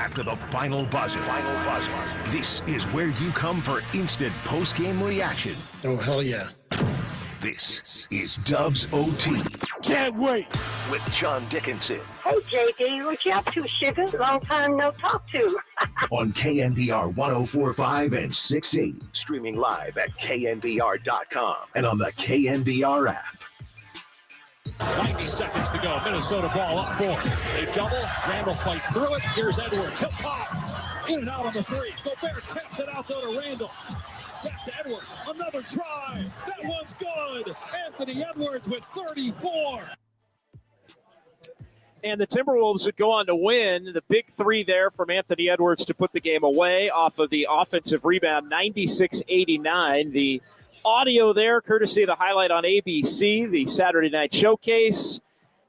after the final buzzer. This is where you come for instant post-game reaction. Oh, hell yeah. This is Dubs OT. Can't wait. With John Dickinson. Hey, JD, what you up to, sugar? Long time no talk to. On KNBR 104.5 and 680. Streaming live at KNBR.com and on the KNBR app. 90 seconds to go. Minnesota ball up 4. They double. Randall fights through it. Here's Edwards. He'll pop. In and out on the 3. Gobert tips it out though to Randall. Back to Edwards. Another try. That one's good. Anthony Edwards with 34. And the Timberwolves would go on to win. The big 3 there from Anthony Edwards to put the game away off of the offensive rebound, 96-89. The audio there, courtesy of the highlight on ABC, the Saturday Night Showcase.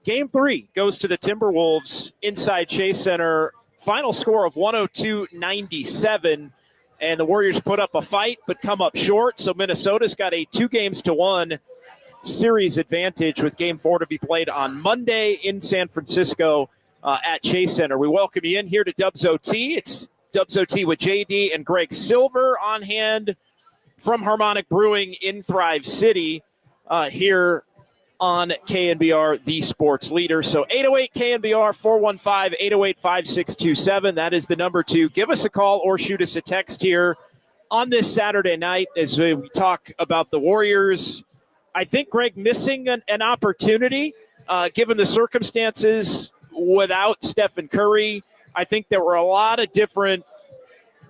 Game 3 goes to the Timberwolves inside Chase Center. Final score of 102-97. And the Warriors put up a fight but come up short. So Minnesota's got a 2-1 series advantage with Game 4 to be played on Monday in San Francisco at Chase Center. We welcome you in here to Dubs OT. It's Dubs OT with JD and Greg Silver on hand from Harmonic Brewing in Thrive City here on KNBR, the sports leader. So 808 KNBR, 415-808-5627. That is the number to give us a call or shoot us a text here on this Saturday night as we talk about the Warriors. I think, Greg, missing an opportunity given the circumstances without Stephen Curry. I think there were a lot of different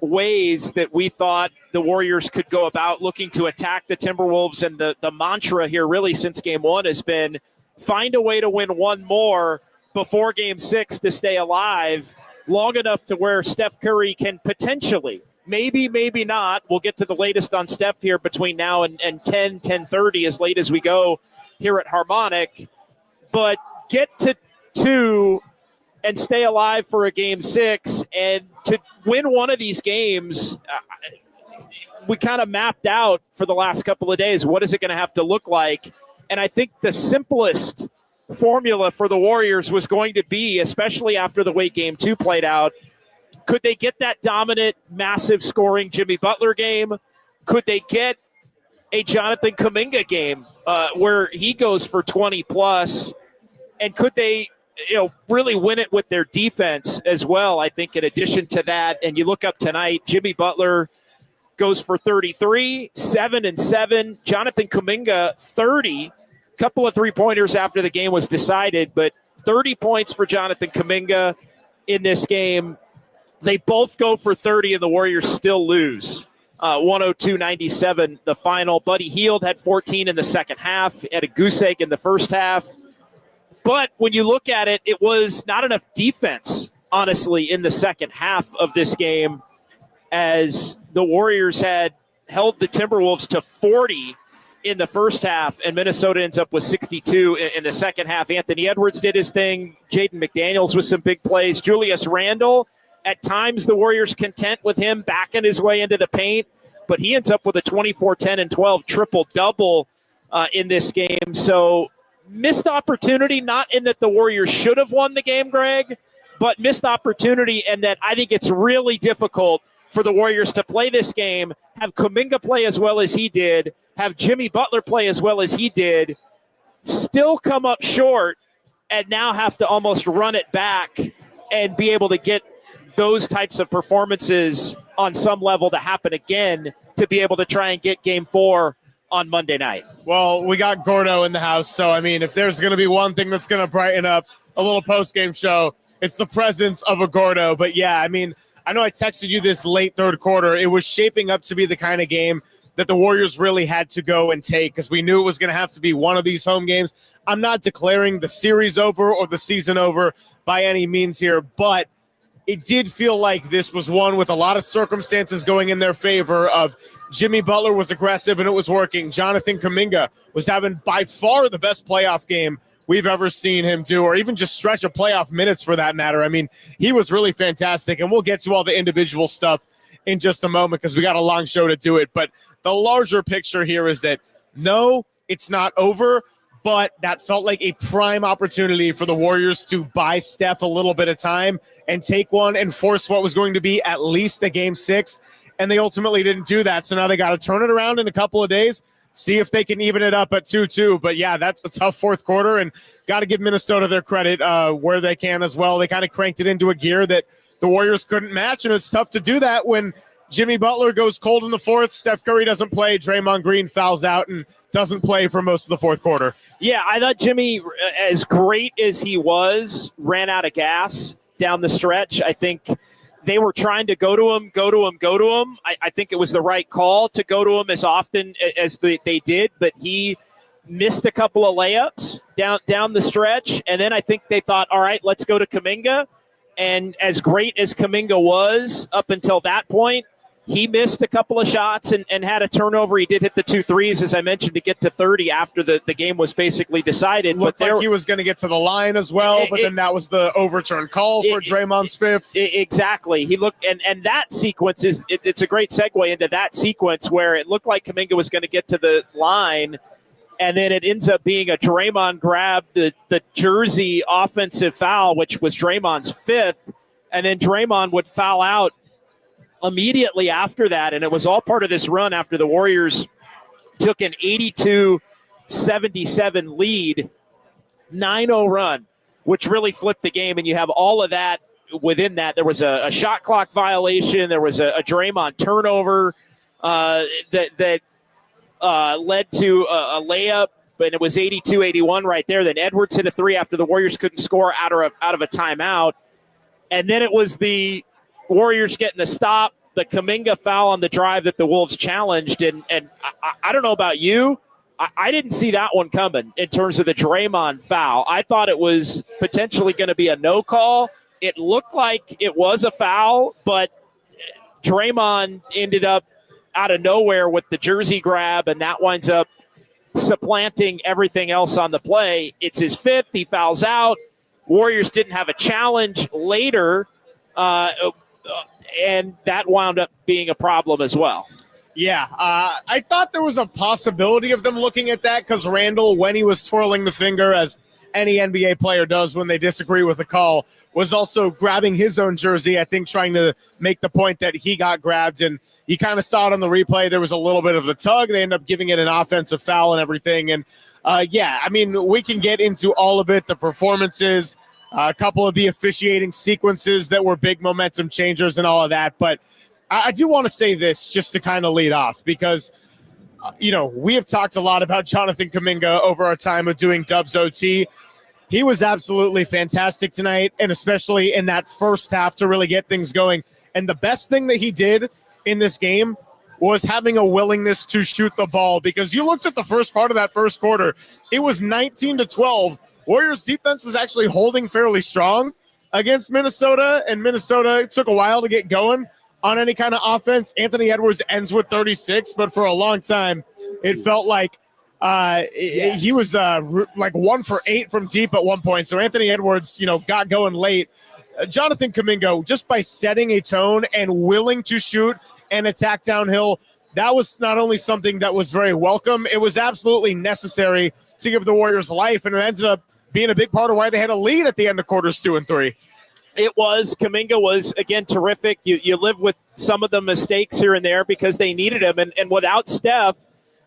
ways that we thought the Warriors could go about looking to attack the Timberwolves, and the mantra here really since Game 1 has been find a way to win one more before Game 6 to stay alive long enough to where Steph Curry can potentially, maybe not, we'll get to the latest on Steph here between now and 10:30 as late as we go here at Harmonic, but get to 2 and stay alive for a Game 6, and to win one of these games, we kind of mapped out for the last couple of days, what is it going to have to look like? And I think the simplest formula for the Warriors was going to be, especially after the way Game 2 played out, could they get that dominant, massive scoring Jimmy Butler game? Could they get a Jonathan Kaminga game where he goes for 20+? And could they really win it with their defense as well? I think in addition to that, and you look up tonight, Jimmy Butler goes for 33, 7 and 7. Jonathan Kaminga, 30. Couple of three-pointers after the game was decided, but 30 points for Jonathan Kaminga in this game. They both go for 30, and the Warriors still lose. 102-97, the final. Buddy Hield had 14 in the second half, had a goose egg in the first half. But when you look at it, it was not enough defense, honestly, in the second half of this game, as the Warriors had held the Timberwolves to 40 in the first half, and Minnesota ends up with 62 in the second half. Anthony Edwards did his thing. Jaden McDaniels with some big plays. Julius Randle, at times the Warriors content with him backing his way into the paint, but he ends up with a 24, 10, and 12 triple-double in this game. So missed opportunity, not in that the Warriors should have won the game, Greg, but missed opportunity, and that I think it's really difficult for the Warriors to play this game, have Kaminga play as well as he did, have Jimmy Butler play as well as he did, still come up short, and now have to almost run it back and be able to get those types of performances on some level to happen again to be able to try and get Game 4 on Monday night. Well, we got Gordo in the house, so, I mean, if there's going to be one thing that's going to brighten up a little post-game show, it's the presence of a Gordo. But, yeah, I mean, I know I texted you this late third quarter. It was shaping up to be the kind of game that the Warriors really had to go and take because we knew it was going to have to be one of these home games. I'm not declaring the series over or the season over by any means here, but it did feel like this was one with a lot of circumstances going in their favor of Jimmy Butler was aggressive and it was working. Jonathan Kaminga was having by far the best playoff game we've ever seen him do, or even just stretch of playoff minutes for that matter. I mean, he was really fantastic, and we'll get to all the individual stuff in just a moment because we got a long show to do it. But the larger picture here is that, no, it's not over, but that felt like a prime opportunity for the Warriors to buy Steph a little bit of time and take one and force what was going to be at least a game 6. And they ultimately didn't do that. So now they got to turn it around in a couple of days, see if they can even it up at 2-2. But yeah, that's a tough fourth quarter, and got to give Minnesota their credit where they can as well. They kind of cranked it into a gear that the Warriors couldn't match, and it's tough to do that when Jimmy Butler goes cold in the fourth, Steph Curry doesn't play, Draymond Green fouls out and doesn't play for most of the fourth quarter. Yeah, I thought Jimmy, as great as he was, ran out of gas down the stretch. I think they were trying to go to him. I think it was the right call to go to him as often as they did, but he missed a couple of layups down the stretch. And then I think they thought, all right, let's go to Kaminga. And as great as Kaminga was up until that point, he missed a couple of shots and had a turnover. He did hit the 2 threes, as I mentioned, to get to 30 after the game was basically decided. Looked like he was going to get to the line as well, but then that was the overturned call for Draymond's fifth. Exactly. He looked, and that sequence it's a great segue into that sequence where it looked like Kaminga was going to get to the line, and then it ends up being a Draymond grab, the Jersey offensive foul, which was Draymond's fifth, and then Draymond would foul out immediately after that, and it was all part of this run after the Warriors took an 82-77 lead, 9-0 run, which really flipped the game, and you have all of that within that. There was a shot clock violation. There was a Draymond turnover that led to a layup, and it was 82-81 right there. Then Edwards hit a three after the Warriors couldn't score out of a timeout, and then it was the Warriors getting a stop, the Kaminga foul on the drive that the Wolves challenged. And I don't know about you. I didn't see that one coming in terms of the Draymond foul. I thought it was potentially going to be a no call. It looked like it was a foul, but Draymond ended up out of nowhere with the Jersey grab, and that winds up supplanting everything else on the play. It's his fifth. He fouls out. Warriors didn't have a challenge later. And that wound up being a problem as well. Yeah, I thought there was a possibility of them looking at that because Randall, when he was twirling the finger, as any NBA player does when they disagree with a call, was also grabbing his own jersey, I think trying to make the point that he got grabbed. And you kind of saw it on the replay. There was a little bit of the tug. They ended up giving it an offensive foul and everything. And, yeah, I mean, we can get into all of it, the performances, a couple of the officiating sequences that were big momentum changers and all of that. But I do want to say this just to kind of lead off because, we have talked a lot about Jonathan Kaminga over our time of doing Dubs OT. He was absolutely fantastic tonight, and especially in that first half to really get things going. And the best thing that he did in this game was having a willingness to shoot the ball, because you looked at the first part of that first quarter, it was 19-12. Warriors defense was actually holding fairly strong against Minnesota, and Minnesota took a while to get going on any kind of offense. Anthony Edwards ends with 36, but for a long time, it felt like he was like 1 for 8 from deep at one point. So Anthony Edwards, got going late. Jonathan Kaminga, just by setting a tone and willing to shoot and attack downhill, that was not only something that was very welcome, it was absolutely necessary to give the Warriors life, and it ended up being a big part of why they had a lead at the end of quarters 2 and 3. It was. Kaminga was, again, terrific. You live with some of the mistakes here and there because they needed him. And without Steph,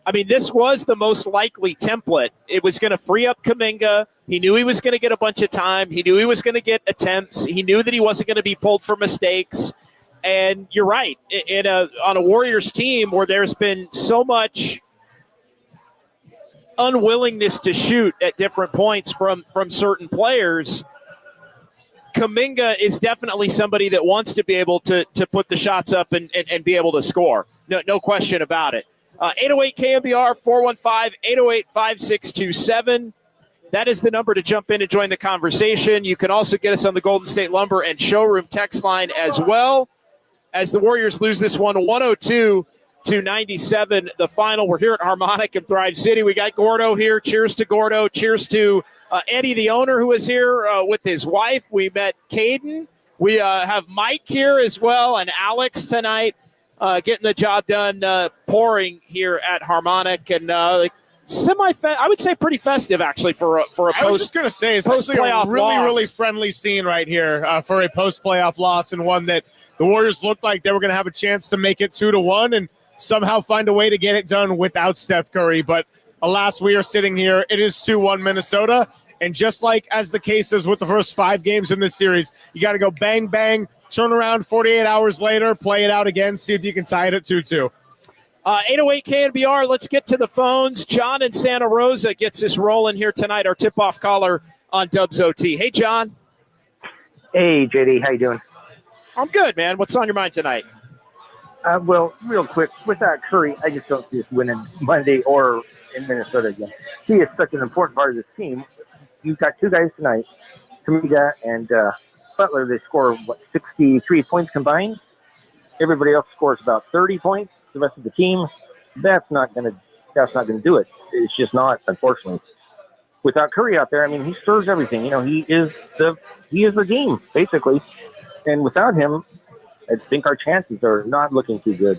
I mean, this was the most likely template. It was going to free up Kaminga. He knew he was going to get a bunch of time. He knew he was going to get attempts. He knew that he wasn't going to be pulled for mistakes. And you're right. On a Warriors team where there's been so much unwillingness to shoot at different points from certain players, Kaminga is definitely somebody that wants to be able to put the shots up and be able to score. No question about it. 808 KNBR 415-808-5627. That is the number to jump in and join the conversation. You can also get us on the Golden State Lumber and Showroom text line as well. As the Warriors lose this one 102-97, the final. We're here at Harmonic in Thrive City. We got Gordo here. Cheers to Gordo. Cheers to Eddie, the owner, who is here with his wife. We met Caden. We have Mike here as well, and Alex tonight getting the job done, pouring here at Harmonic. And I would say pretty festive actually for a I was just going to say it's actually a really friendly scene right here for a post-playoff loss, and one that the Warriors looked like they were going to have a chance to make it 2-1 and somehow find a way to get it done without Steph Curry. But alas, we are sitting here. It is 2-1 Minnesota, and just like as the case is with the first 5 games in this series, you got to go bang, bang, turn around 48 hours later, play it out again, see if you can tie it at 2-2. 808 KNBR, let's get to the phones. John in Santa Rosa gets us rolling here tonight, our tip-off caller on Dubs OT. Hey, John. Hey, JD. How you doing? I'm good, man. What's on your mind tonight? Well, real quick, without Curry, I just don't see us winning Monday or in Minnesota again. He is such an important part of this team. You've got 2 guys tonight, Kaminga and Butler. They score, 63 points combined? Everybody else scores about 30 points. The rest of the team, that's not gonna do it. It's just not, unfortunately. Without Curry out there, I mean, he stirs everything. He is the game basically, and without him, I think our chances are not looking too good.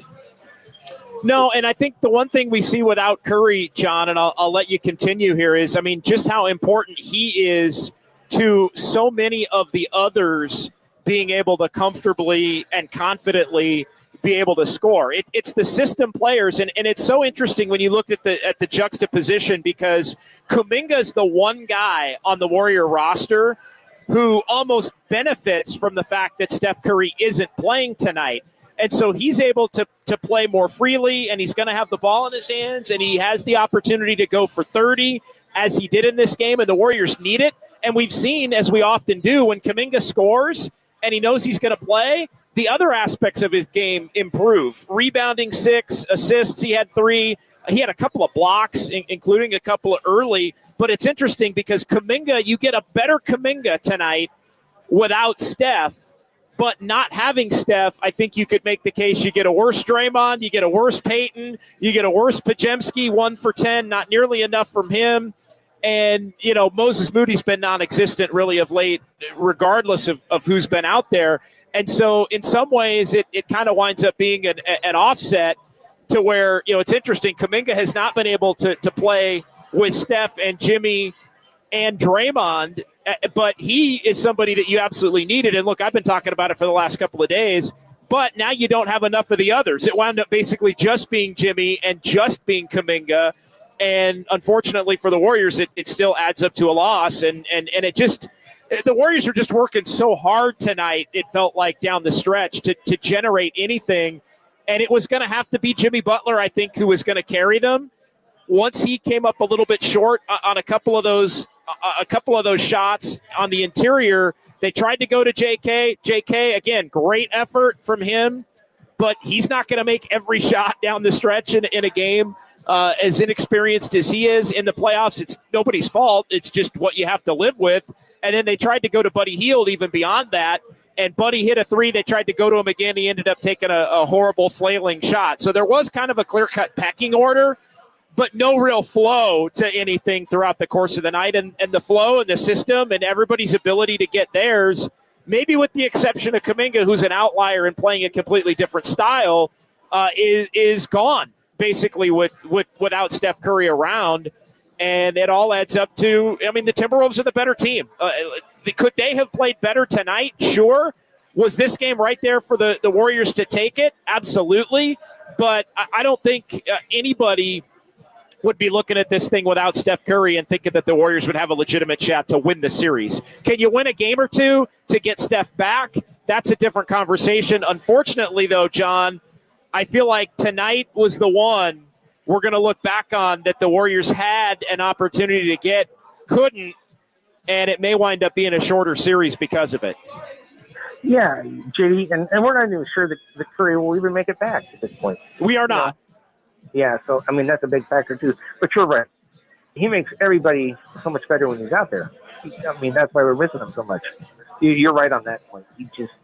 No, and I think the one thing we see without Curry, John, and I'll let you continue here, is, I mean, just how important he is to so many of the others being able to comfortably and confidently be able to score. It's the system players, and it's so interesting when you look at the juxtaposition, because Kaminga's the one guy on the Warrior roster who almost benefits from the fact that Steph Curry isn't playing tonight. And so he's able to play more freely, and he's going to have the ball in his hands, and he has the opportunity to go for 30, as he did in this game, and the Warriors need it. And we've seen, as we often do, when Kaminga scores and he knows he's going to play, the other aspects of his game improve. Rebounding 6, assists, he had 3. He had a couple of blocks, including a couple of early. But it's interesting because Kaminga, you get a better Kaminga tonight without Steph. But not having Steph, I think you could make the case you get a worse Draymond, you get a worse Peyton, you get a worse Pajemski, 1 for 10, not nearly enough from him. And, Moses Moody's been non-existent really of late, regardless of who's been out there. And so in some ways, it kind of winds up being an offset to where, it's interesting. Kaminga has not been able to play with Steph and Jimmy and Draymond, but he is somebody that you absolutely needed. And look, I've been talking about it for the last couple of days, but now you don't have enough of the others. It wound up basically just being Jimmy and just being Kaminga. And unfortunately for the Warriors, it still adds up to a loss. And it just, the Warriors are just working so hard tonight, it felt like, down the stretch to generate anything. And it was going to have to be Jimmy Butler, I think, who was going to carry them. Once he came up a little bit short on a couple of those shots on the interior, they tried to go to JK. JK, again, great effort from him, but he's not going to make every shot down the stretch in a game. As inexperienced as he is in the playoffs, it's nobody's fault. It's just what you have to live with. And then they tried to go to Buddy Hield even beyond that, and Buddy hit a 3. They tried to go to him again. He ended up taking a horrible flailing shot. So there was kind of a clear-cut pecking order, but no real flow to anything throughout the course of the night. And the flow and the system and everybody's ability to get theirs, maybe with the exception of Kaminga, who's an outlier and playing a completely different style, is gone. Basically without Steph Curry around, and it all adds up to, I mean, the Timberwolves are the better team. Could they have played better tonight? Sure. Was this game right there for the Warriors to take it? Absolutely. But I don't think anybody would be looking at this thing without Steph Curry and thinking that the Warriors would have a legitimate shot to win the series. Can you win a game or two to get Steph back? That's a different conversation. Unfortunately, though, John, I feel like tonight was the one we're going to look back on that the Warriors had an opportunity to get, couldn't, and it may wind up being a shorter series because of it. Yeah, JD, and we're not even sure that Curry will even make it back at this point. We are not. Yeah, so, I mean, that's a big factor, too. But you're right. He makes everybody so much better when he's out there. I mean, that's why we're missing him so much. You're right on that point.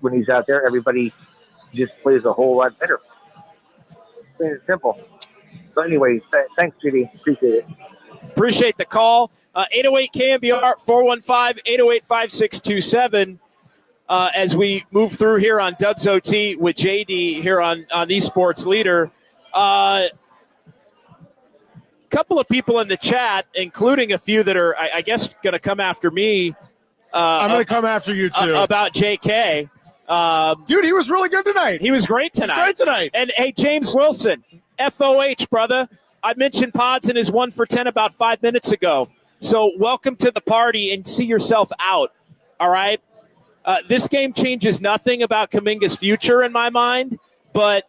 When he's out there, everybody just plays a whole lot better. It's simple. So anyway, thanks, JD. Appreciate it. Appreciate the call. 808 KNBR 415-808-5627. As we move through here on Dubs OT with JD here on the Sports Leader. couple of people in the chat, including a few that are, I guess, going to come after me. I'm going to come after you, too. About JK. Dude, he was really good tonight. He was great tonight. And, hey, James Wilson, FOH, brother. I mentioned Pods in his 1 for 10 about 5 minutes ago. So welcome to the party and see yourself out, all right? This game changes nothing about Kaminga's future in my mind. But,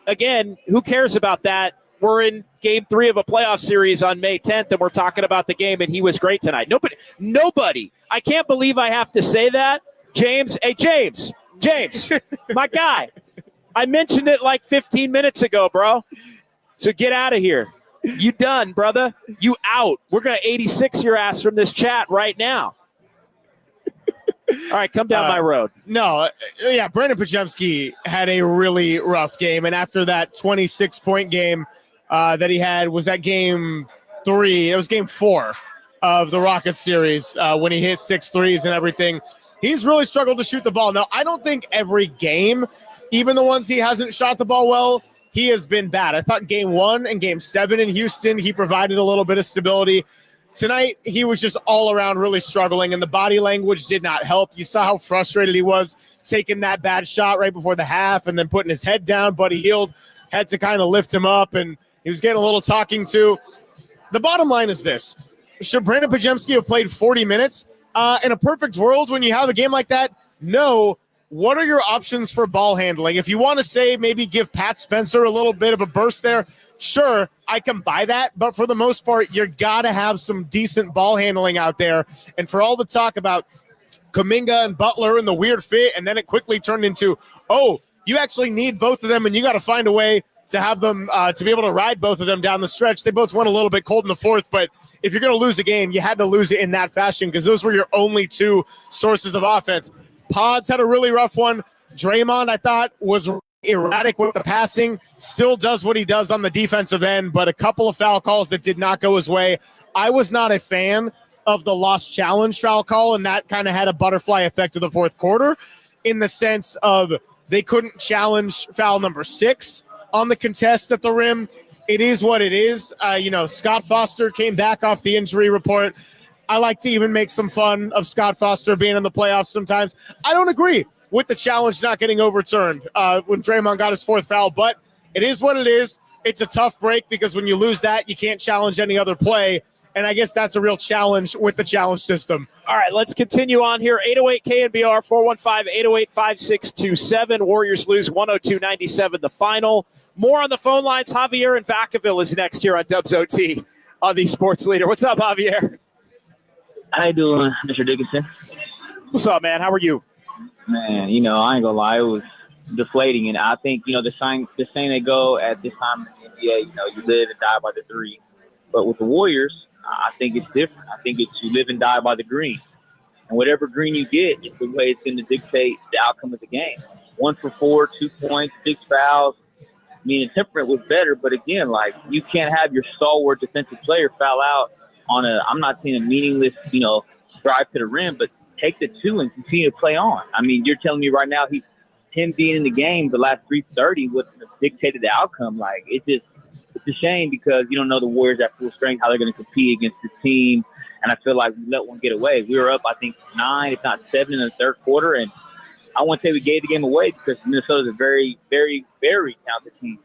again, who cares about that? We're in Game 3 of a playoff series on May 10th, and we're talking about the game, and he was great tonight. Nobody. I can't believe I have to say that. James, my guy. I mentioned it like 15 minutes ago, bro. So get out of here. You done, brother. You out. We're going to 86 your ass from this chat right now. All right, come down my road. No, Brandon Pajemski had a really rough game, and after that 26-point game that he had, was that game 3? It was game 4 of the Rockets series when he hit 6 threes and everything. He's really struggled to shoot the ball. Now, I don't think every game, even the ones he hasn't shot the ball well, he has been bad. I thought game 1 and game 7 in Houston, he provided a little bit of stability. Tonight, he was just all around really struggling, and the body language did not help. You saw how frustrated he was taking that bad shot right before the half and then putting his head down. Buddy Hield had to kind of lift him up, and he was getting a little talking to. The bottom line is this. Should Brandon Pajemski have played 40 minutes? In a perfect world, when you have a game like that, no. What are your options for ball handling? If you want to say maybe give Pat Spencer a little bit of a burst there, sure, I can buy that. But for the most part, you got to have some decent ball handling out there. And for all the talk about Kaminga and Butler and the weird fit, and then it quickly turned into, oh, you actually need both of them, and you got to find a way to have them to be able to ride both of them down the stretch. They both went a little bit cold in the fourth, but if you're going to lose a game, you had to lose it in that fashion because those were your only 2 sources of offense. Pods had a really rough one. Draymond, I thought, was erratic with the passing, still does what he does on the defensive end, but a couple of foul calls that did not go his way. I was not a fan of the lost challenge foul call, and that kind of had a butterfly effect of the fourth quarter in the sense of they couldn't challenge foul number 6 on the contest at the rim. It is what it is. Scott Foster came back off the injury report. I like to even make some fun of Scott Foster being in the playoffs sometimes. I don't agree with the challenge not getting overturned when Draymond got his 4th foul, but it is what it is. It's a tough break because when you lose that, you can't challenge any other play, and I guess that's a real challenge with the challenge system. All right, let's continue on here. 808 KNBR, 415-808-5627. Warriors lose 102-97 the final. More on the phone lines. Javier in Vacaville is next here on Dubs OT on the Sports Leader. What's up, Javier? How you doing, Mr. Dickinson? What's up, man? How are you? Man, I ain't gonna lie, it was deflating, and I think the saying they go at this time in the NBA, you live and die by the 3. But with the Warriors, I think it's different. I think it's you live and die by the green, and whatever green you get is the way it's going to dictate the outcome of the game. 1 for 4, 2 points, 6 fouls. I mean, the temperament was better, but again, you can't have your stalwart defensive player foul out on I'm not saying a meaningless, drive to the rim, but take the 2 and continue to play on. I mean, you're telling me right now him being in the game the last 3:30 would have dictated the outcome. It's a shame because you don't know the Warriors at full strength, how they're going to compete against this team. And I feel like we let one get away. We were up, I think, 9, if not 7 in the third quarter. And I won't say we gave the game away because Minnesota's a very, very, very talented team.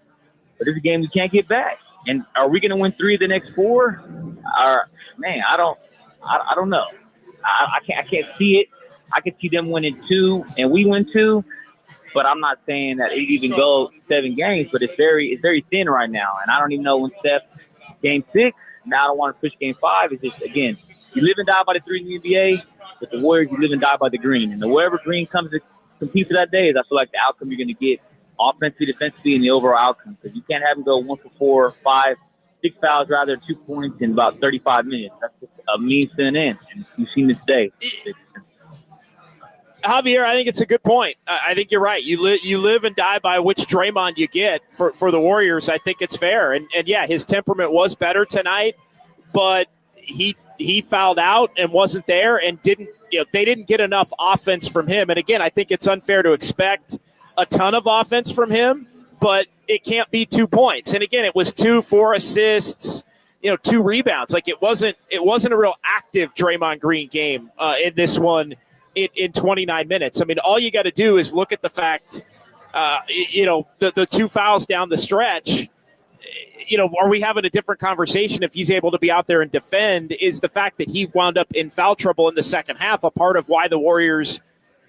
But it's a game we can't get back. And are we going to win 3 of the next 4? Man, I don't know. I can't see it. I could see them winning 2 and we win 2, but I'm not saying that it even go 7 games. But it's very thin right now, and I don't even know when Steph game 6. Now I don't want to push game 5. It's just again, you live and die by the 3 in the NBA. With the Warriors, you live and die by the green, and wherever green comes to compete for that day is I feel like the outcome you're going to get offensively, defensively, and the overall outcome because you can't have them go 1 for 4, 5, 6 fouls, rather 2 points in about 35 minutes. That's just a means to an end, and you've seen this today. Javier, I think it's a good point. I think you're right. You live and die by which Draymond you get for the Warriors. I think it's fair. And yeah, his temperament was better tonight, but he fouled out and wasn't there and they didn't get enough offense from him. And again, I think it's unfair to expect a ton of offense from him, but it can't be 2 points. And again, it was 2, 4 assists, 2 rebounds. Like it wasn't a real active Draymond Green game in this one in 29 minutes. I mean, all you got to do is look at the fact, the 2 fouls down the stretch. Are we having a different conversation if he's able to be out there and defend? Is the fact that he wound up in foul trouble in the second half a part of why the Warriors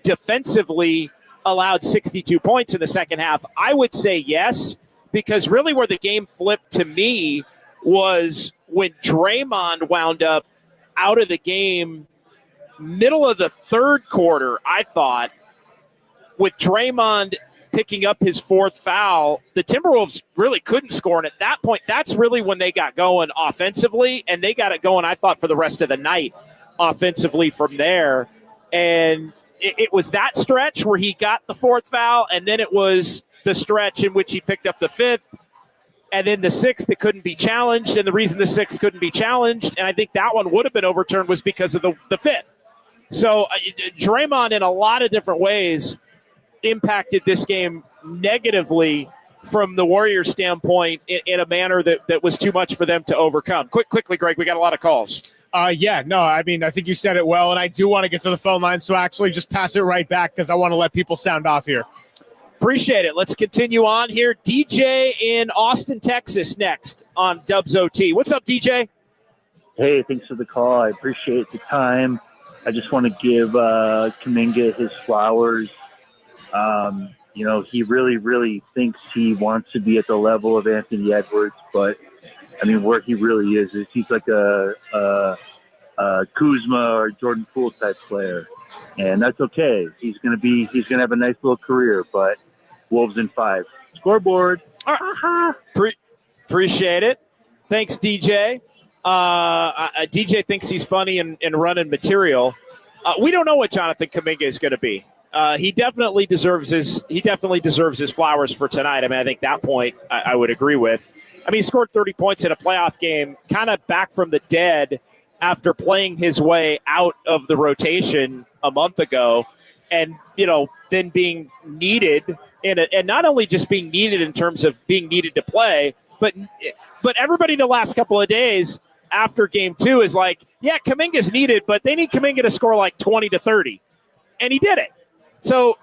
defensively allowed 62 points in the second half? I would say yes, because really where the game flipped to me was when Draymond wound up out of the game middle of the third quarter, I thought, with Draymond picking up his 4th foul, the Timberwolves really couldn't score. And at that point, that's really when they got going offensively, and they got it going, I thought, for the rest of the night offensively from there. And it was that stretch where he got the 4th foul, and then it was the stretch in which he picked up the 5th, and then the 6th that couldn't be challenged. And the reason the 6th couldn't be challenged, and I think that one would have been overturned, was because of the 5th. So Draymond, in a lot of different ways, impacted this game negatively from the Warriors' standpoint in a manner that was too much for them to overcome. Quickly, Greg, we got a lot of calls. I think you said it well, and I do want to get to the phone line, so actually just pass it right back because I want to let people sound off here. Appreciate it. Let's continue on here. DJ in Austin, Texas next on Dubs OT. What's up, DJ? Hey, thanks for the call. I appreciate the time. I just want to give Kaminga his flowers. He really, really thinks he wants to be at the level of Anthony Edwards, but I mean, where he really is he's like a Kuzma or Jordan Poole type player, and that's okay. He's gonna have a nice little career, but Wolves in 5. Scoreboard. Appreciate it. Thanks, DJ. DJ thinks he's funny and running material. We don't know what Jonathan Kaminga is going to be. He definitely deserves his flowers for tonight. I mean, I think that point I would agree with. I mean, he scored 30 points in a playoff game, kind of back from the dead after playing his way out of the rotation a month ago, and then being needed and not only just being needed in terms of being needed to play, but everybody the last couple of days after game 2 is like, yeah, Kaminga's needed, but they need Kaminga to score like 20 to 30, and he did it. So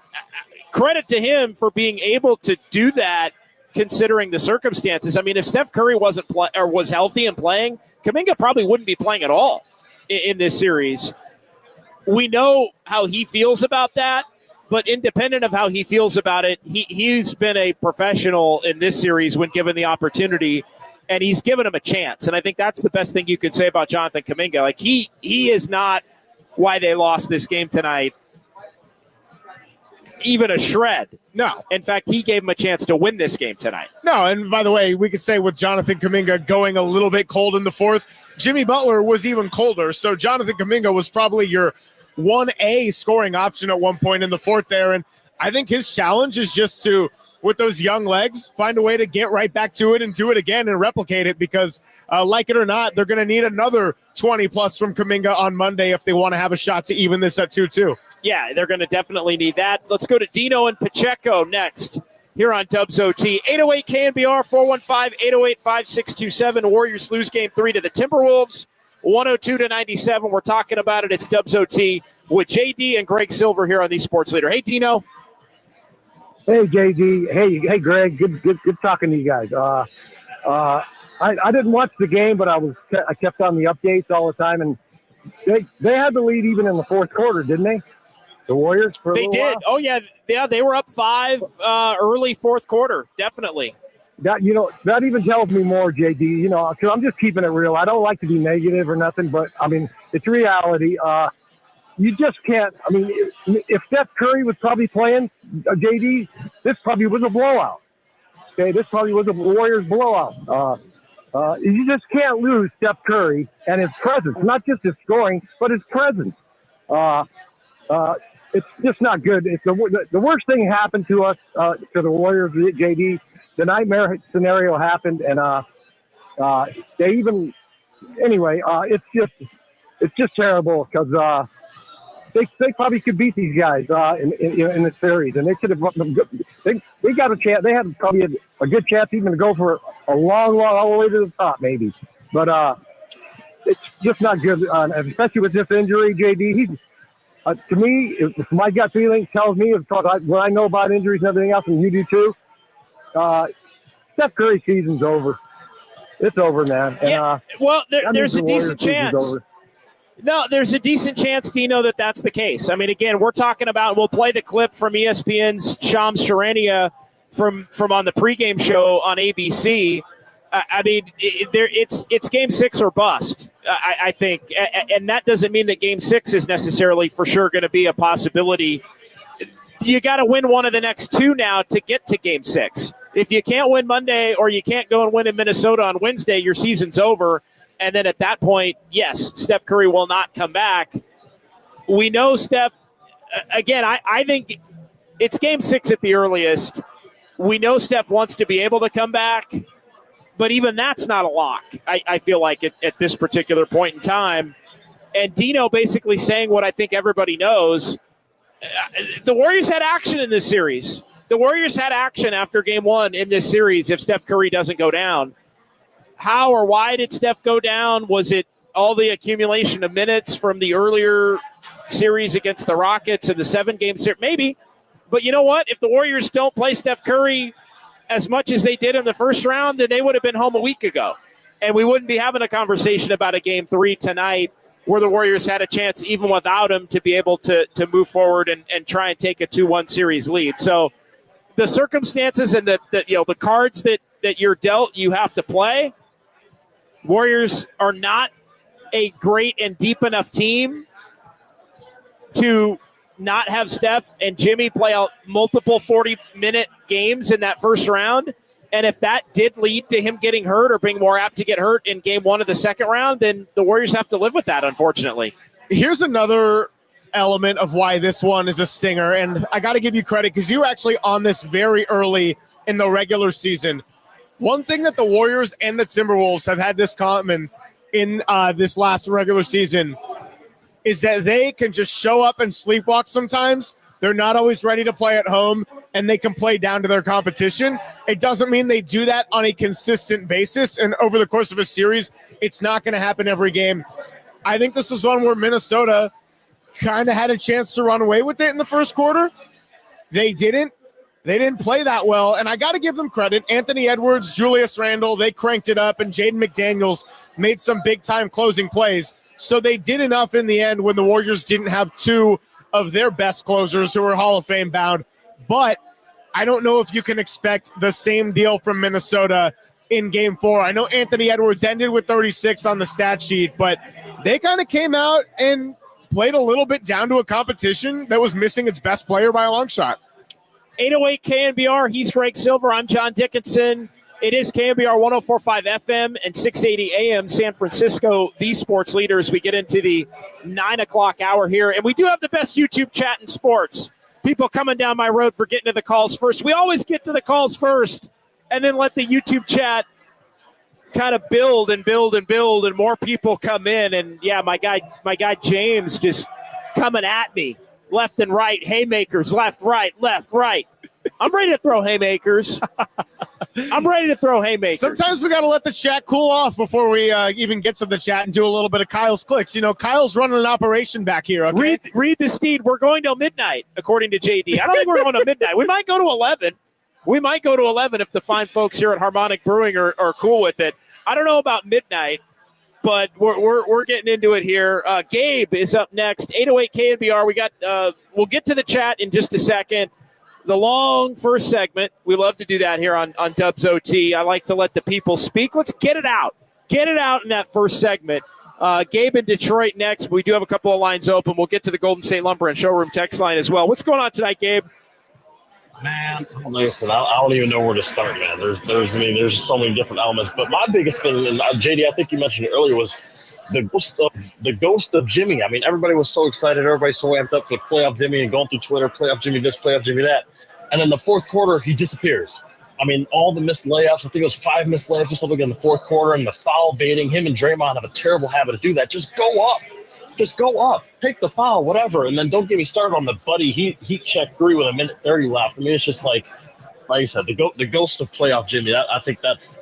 credit to him for being able to do that, considering the circumstances. I mean, if Steph Curry was healthy and playing, Kaminga probably wouldn't be playing at all in this series. We know how he feels about that, but independent of how he feels about it, he's been a professional in this series when given the opportunity, and he's given him a chance. And I think that's the best thing you could say about Jonathan Kaminga. Like, he is not why they lost this game tonight, even a shred. No. In fact, he gave him a chance to win this game tonight. No, and by the way, we could say with Jonathan Kaminga going a little bit cold in the 4th, Jimmy Butler was even colder. So Jonathan Kaminga was probably your 1A scoring option at one point in the 4th there. And I think his challenge is just to, with those young legs, find a way to get right back to it and do it again and replicate it, because like it or not, they're going to need another 20-plus from Kaminga on Monday if they want to have a shot to even this at 2-2. Yeah, they're going to definitely need that. Let's go to Dino and Pacheco next here on Dubs OT. 808 KNBR, 415-808-5627. Warriors lose game 3 to the Timberwolves, 102-97. We're talking about it. It's Dubs OT with JD and Greg Silver here on the Sports Leader. Hey, Dino. Hey, JD. Hey, Greg. Good talking to you guys. I didn't watch the game, but I kept on the updates all the time, and they had the lead even in the 4th quarter, didn't they? The Warriors? They did. While? Oh, yeah. They were up 5 early 4th quarter. Definitely. That even tells me more, JD, because I'm just keeping it real. I don't like to be negative or nothing, but, I mean, it's reality. You just can't. I mean, if Steph Curry was probably playing, JD, this probably was a blowout. Okay, this probably was a Warriors blowout. You just can't lose Steph Curry and his presence, not just his scoring, but his presence. It's just not good. It's the worst thing happened to us, to the Warriors, JD. The nightmare scenario happened, and they even anyway. It's just terrible because they probably could beat these guys in the series, and they could have. They got a chance. They had probably a good chance even to go for a long all the way to the top, maybe. But it's just not good, especially with this injury, JD. He's to me, if my gut feeling tells me, what I know about injuries and everything else, and you do too, Steph Curry's season's over. It's over, man. And, well, there's a decent chance. No, there's a decent chance, Dino, that's the case. I mean, again, we're talking about, we'll play the clip from ESPN's Shams Charania from on the pregame show on ABC. I mean, it's Game 6 or bust, I think. And that doesn't mean that Game 6 is necessarily for sure going to be a possibility. You got to win one of the next two now to get to Game 6. If you can't win Monday or you can't go and win in Minnesota on Wednesday, your season's over. And then at that point, yes, Steph Curry will not come back. We know Steph, again, I think it's Game 6 at the earliest. We know Steph wants to be able to come back, but even that's not a lock, I feel like, at this particular point in time. And Dino basically saying what I think everybody knows. The Warriors had action in this series. The Warriors had action after Game 1 in this series if Steph Curry doesn't go down. How or why did Steph go down? Was it all the accumulation of minutes from the earlier series against the Rockets and the 7-game series? Maybe. But you know what? If the Warriors don't play Steph Curry as much as they did in the first round, then they would have been home a week ago. And we wouldn't be having a conversation about a Game 3 tonight where the Warriors had a chance, even without him, to be able to move forward and try and take a 2-1 series lead. So the circumstances and the cards that you're dealt, you have to play. Warriors are not a great and deep enough team to not have Steph and Jimmy play out multiple 40-minute games in that first round. And if that did lead to him getting hurt or being more apt to get hurt in Game 1 of the second round, then the Warriors have to live with that, unfortunately. Here's another element of why this one is a stinger, and I got to give you credit because you were actually on this very early in the regular season. One thing that the Warriors and the Timberwolves have had this common in this last regular season is that they can just show up and sleepwalk sometimes. They're not always ready to play at home, and they can play down to their competition. It doesn't mean they do that on a consistent basis, and over the course of a series, it's not going to happen every game. I think this was one where Minnesota kind of had a chance to run away with it in the first quarter. They didn't. They didn't play that well, and I got to give them credit. Anthony Edwards, Julius Randle, they cranked it up, and Jaden McDaniels made some big-time closing plays. So they did enough in the end when the Warriors didn't have two of their best closers who were Hall of Fame bound. But I don't know if you can expect the same deal from Minnesota in Game 4. I know Anthony Edwards ended with 36 on the stat sheet, but they kind of came out and played a little bit down to a competition that was missing its best player by a long shot. 808 KNBR, he's Greg Silver. I'm John Dickinson. It is KNBR 104.5 FM and 680 AM San Francisco, the sports leaders. We get into the 9 o'clock hour here, and we do have the best YouTube chat in sports. People coming down my road for getting to the calls first. We always get to the calls first and then let the YouTube chat kind of build and build and build, and more people come in. And, yeah, my guy James just coming at me. Left and right, haymakers, left, right. I'm ready to throw haymakers. Sometimes we got to let the chat cool off before we even get to the chat and do a little bit of Kyle's clicks. You know, Kyle's running an operation back here. Okay? Read the steed. We're going till midnight, according to JD. I don't think we're going to midnight. We might go to 11. If the fine folks here at Harmonic Brewing are cool with it. I don't know about midnight, but we're getting into it here. Gabe is up next. 808 KNBR. We got. We'll get to the chat in just a second. The long first segment. We love to do that here on Dubs OT. I like to let the people speak. Let's get it out. Get it out in that first segment. Gabe in Detroit next. We do have a couple of lines open. We'll get to the Golden State Lumber and Showroom text line as well. What's going on tonight, Gabe? Man, listen, I don't even know where to start, man. There's so many different elements. But my biggest thing, and JD, I think you mentioned it earlier, was the ghost of Jimmy. I mean, everybody was so excited. Everybody so amped up for playoff Jimmy and going through Twitter, playoff Jimmy this, playoff Jimmy that. And then the fourth quarter, he disappears. I mean, all the missed layups. I think it was 5 missed layups or something in the fourth quarter, and the foul baiting. Him and Draymond have a terrible habit of do that. Just go up. Take the foul, whatever. And then don't get me started on the Buddy heat check 3 with 1:30 left. I mean, it's just like, like you said, the ghost of playoff Jimmy. I think that's,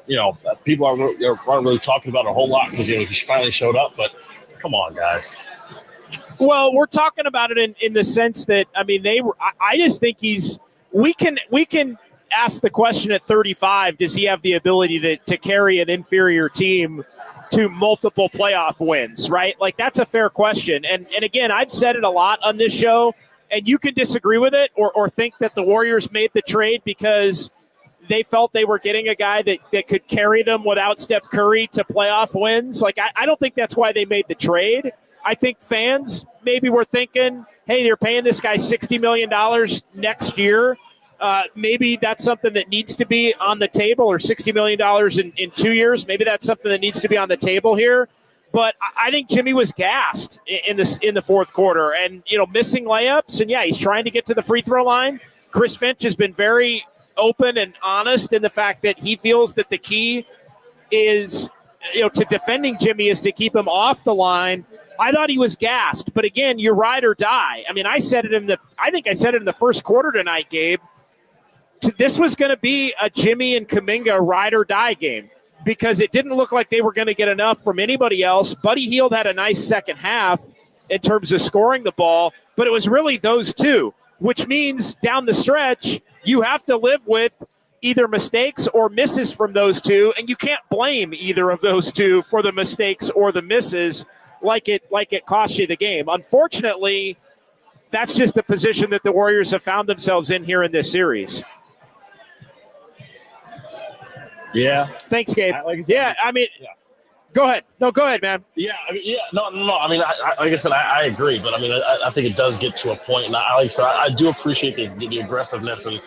people aren't really talking about it a whole lot because, he finally showed up. But come on, guys. Well, we're talking about it in the sense that, I just think we can ask the question at 35, does he have the ability to carry an inferior team to multiple playoff wins, right? Like, that's a fair question. And again, I've said it a lot on this show, and you can disagree with it or think that the Warriors made the trade because they felt they were getting a guy that could carry them without Steph Curry to playoff wins. Like, I don't think that's why they made the trade. I think fans maybe were thinking, hey, they're paying this guy $60 million next year. Maybe that's something that needs to be on the table, or $60 million in 2 years. Maybe that's something that needs to be on the table here. But I think Jimmy was gassed in the fourth quarter and, missing layups. And, yeah, he's trying to get to the free throw line. Chris Finch has been very open and honest in the fact that he feels that the key is, to defending Jimmy is to keep him off the line. I thought he was gassed. But, again, you're ride or die. I mean, I think I said it in the first quarter tonight, Gabe. This was going to be a Jimmy and Kaminga ride or die game because it didn't look like they were going to get enough from anybody else. Buddy Hield had a nice second half in terms of scoring the ball, but it was really those two, which means down the stretch, you have to live with either mistakes or misses from those two, and you can't blame either of those two for the mistakes or the misses like it cost you the game. Unfortunately, that's just the position that the Warriors have found themselves in here in this series. Yeah. Thanks, Gabe. Yeah. Go ahead. No, go ahead, man. Yeah. No. Like I said, I agree, but I think it does get to a point, and I do appreciate the aggressiveness, and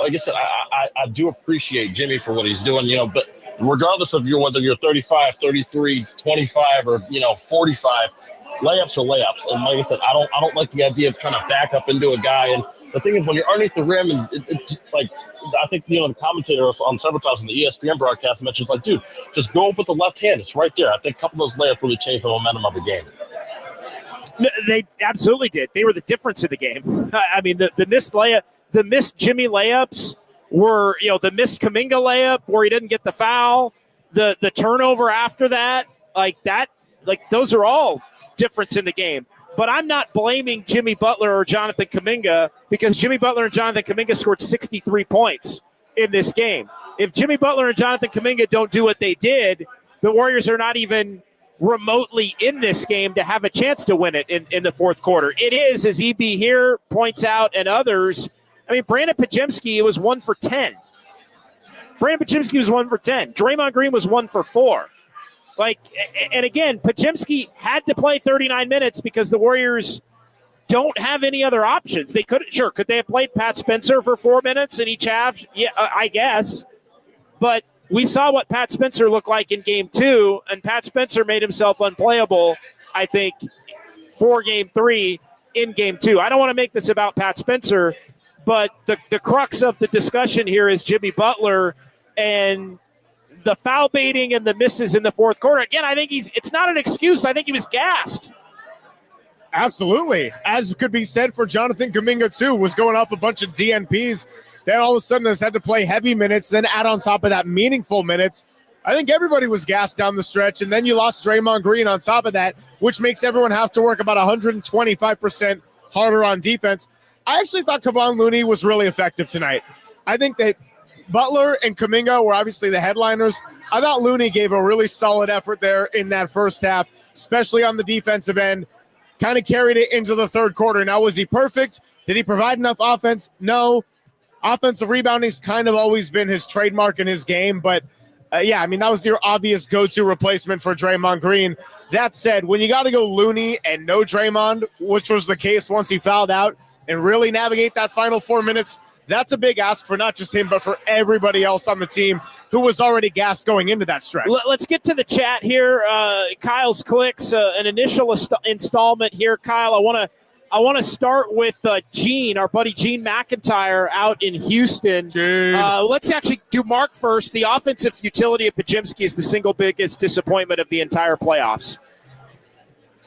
like I said, I do appreciate Jimmy for what he's doing, but regardless of whether you're 35, 33, 25, or 45, layups are layups. And like I said, I don't like the idea of trying to back up into a guy. And the thing is, when you're underneath the rim, and it's like, I think the commentator on several times on the ESPN broadcast mentions, like, dude, just go up with the left hand. It's right there. I think a couple of those layups really changed the momentum of the game. No, they absolutely did. They were the difference in the game. The missed layup, the missed Jimmy layups were, the missed Kaminga layup where he didn't get the foul, the turnover after that, those are all difference in the game. But I'm not blaming Jimmy Butler or Jonathan Kaminga because Jimmy Butler and Jonathan Kaminga scored 63 points in this game. If Jimmy Butler and Jonathan Kaminga don't do what they did, the Warriors are not even remotely in this game to have a chance to win it in the fourth quarter. It is, as EB here points out and others, Brandon Podziemski was 1 for 10. Draymond Green was 1 for 4. And again, Podziemski had to play 39 minutes because the Warriors don't have any other options. Could they have played Pat Spencer for 4 minutes in each half? Yeah, I guess. But we saw what Pat Spencer looked like in Game 2, and Pat Spencer made himself unplayable, I think, for Game 3 in Game 2. I don't want to make this about Pat Spencer, but the crux of the discussion here is Jimmy Butler and the foul baiting and the misses in the fourth quarter. Again, I think it's not an excuse. I think he was gassed. Absolutely. As could be said for Jonathan Kaminga, too, was going off a bunch of DNPs. Then all of a sudden has had to play heavy minutes, then add on top of that meaningful minutes. I think everybody was gassed down the stretch, and then you lost Draymond Green on top of that, which makes everyone have to work about 125% harder on defense. I actually thought Kevon Looney was really effective tonight. I think that Butler and Kaminga were obviously the headliners. I thought Looney gave a really solid effort there in that first half, especially on the defensive end. Kind of carried it into the third quarter. Now, was he perfect? Did he provide enough offense? No. Offensive rebounding's kind of always been his trademark in his game. But, that was your obvious go-to replacement for Draymond Green. That said, when you got to go Looney and no Draymond, which was the case once he fouled out, and really navigate that final 4 minutes, that's a big ask for not just him, but for everybody else on the team who was already gassed going into that stretch. Let's get to the chat here. Kyle's clicks, an initial installment here. Kyle, I want to start with Gene, our buddy Gene McIntyre out in Houston. Let's actually do Mark first. The offensive utility of Podziemski is the single biggest disappointment of the entire playoffs.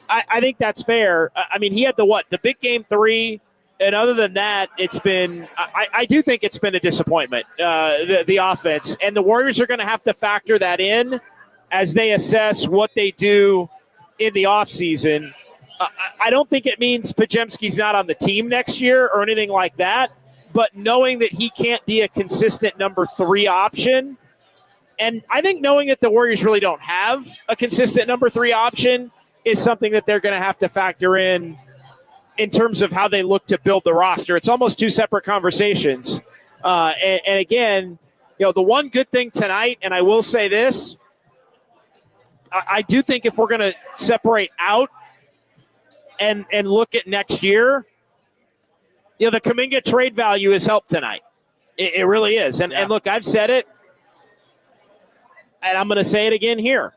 I think that's fair. He had the big game 3. And other than that, I do think it's been a disappointment, the offense. And the Warriors are going to have to factor that in as they assess what they do in the offseason. I don't think it means Podziemski's not on the team next year or anything like that, but knowing that he can't be a consistent number 3 option, and I think knowing that the Warriors really don't have a consistent number 3 option is something that they're going to have to factor in terms of how they look to build the roster. It's almost 2 separate conversations. And again, the one good thing tonight, and I will say this, I do think if we're going to separate out and look at next year, the Kaminga trade value has helped tonight. It really is. And look, I've said it, and I'm going to say it again here.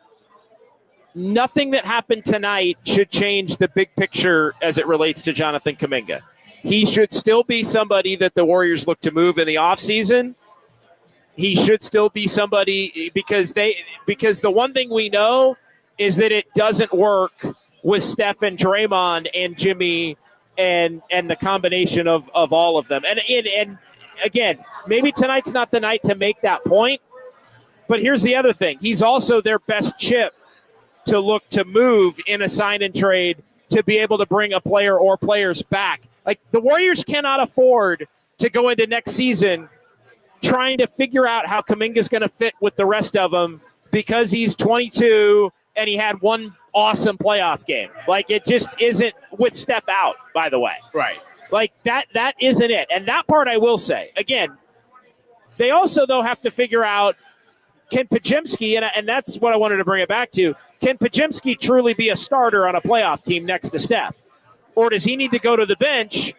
Nothing that happened tonight should change the big picture as it relates to Jonathan Kaminga. He should still be somebody that the Warriors look to move in the offseason. He should still be somebody because the one thing we know is that it doesn't work with Steph and Draymond and Jimmy and the combination of all of them. And again, maybe tonight's not the night to make that point, but here's the other thing. He's also their best chip to look to move in a sign and trade to be able to bring a player or players back. Like, the Warriors cannot afford to go into next season trying to figure out how Kaminga's going to fit with the rest of them because he's 22 and he had one awesome playoff game. Like, it just isn't with Steph out, by the way. Right. Like, that isn't it. And that part I will say. Again, they also, though, have to figure out, can Podziemski, and that's what I wanted to bring it back to, can Podziemski truly be a starter on a playoff team next to Steph? Or does he need to go to the bench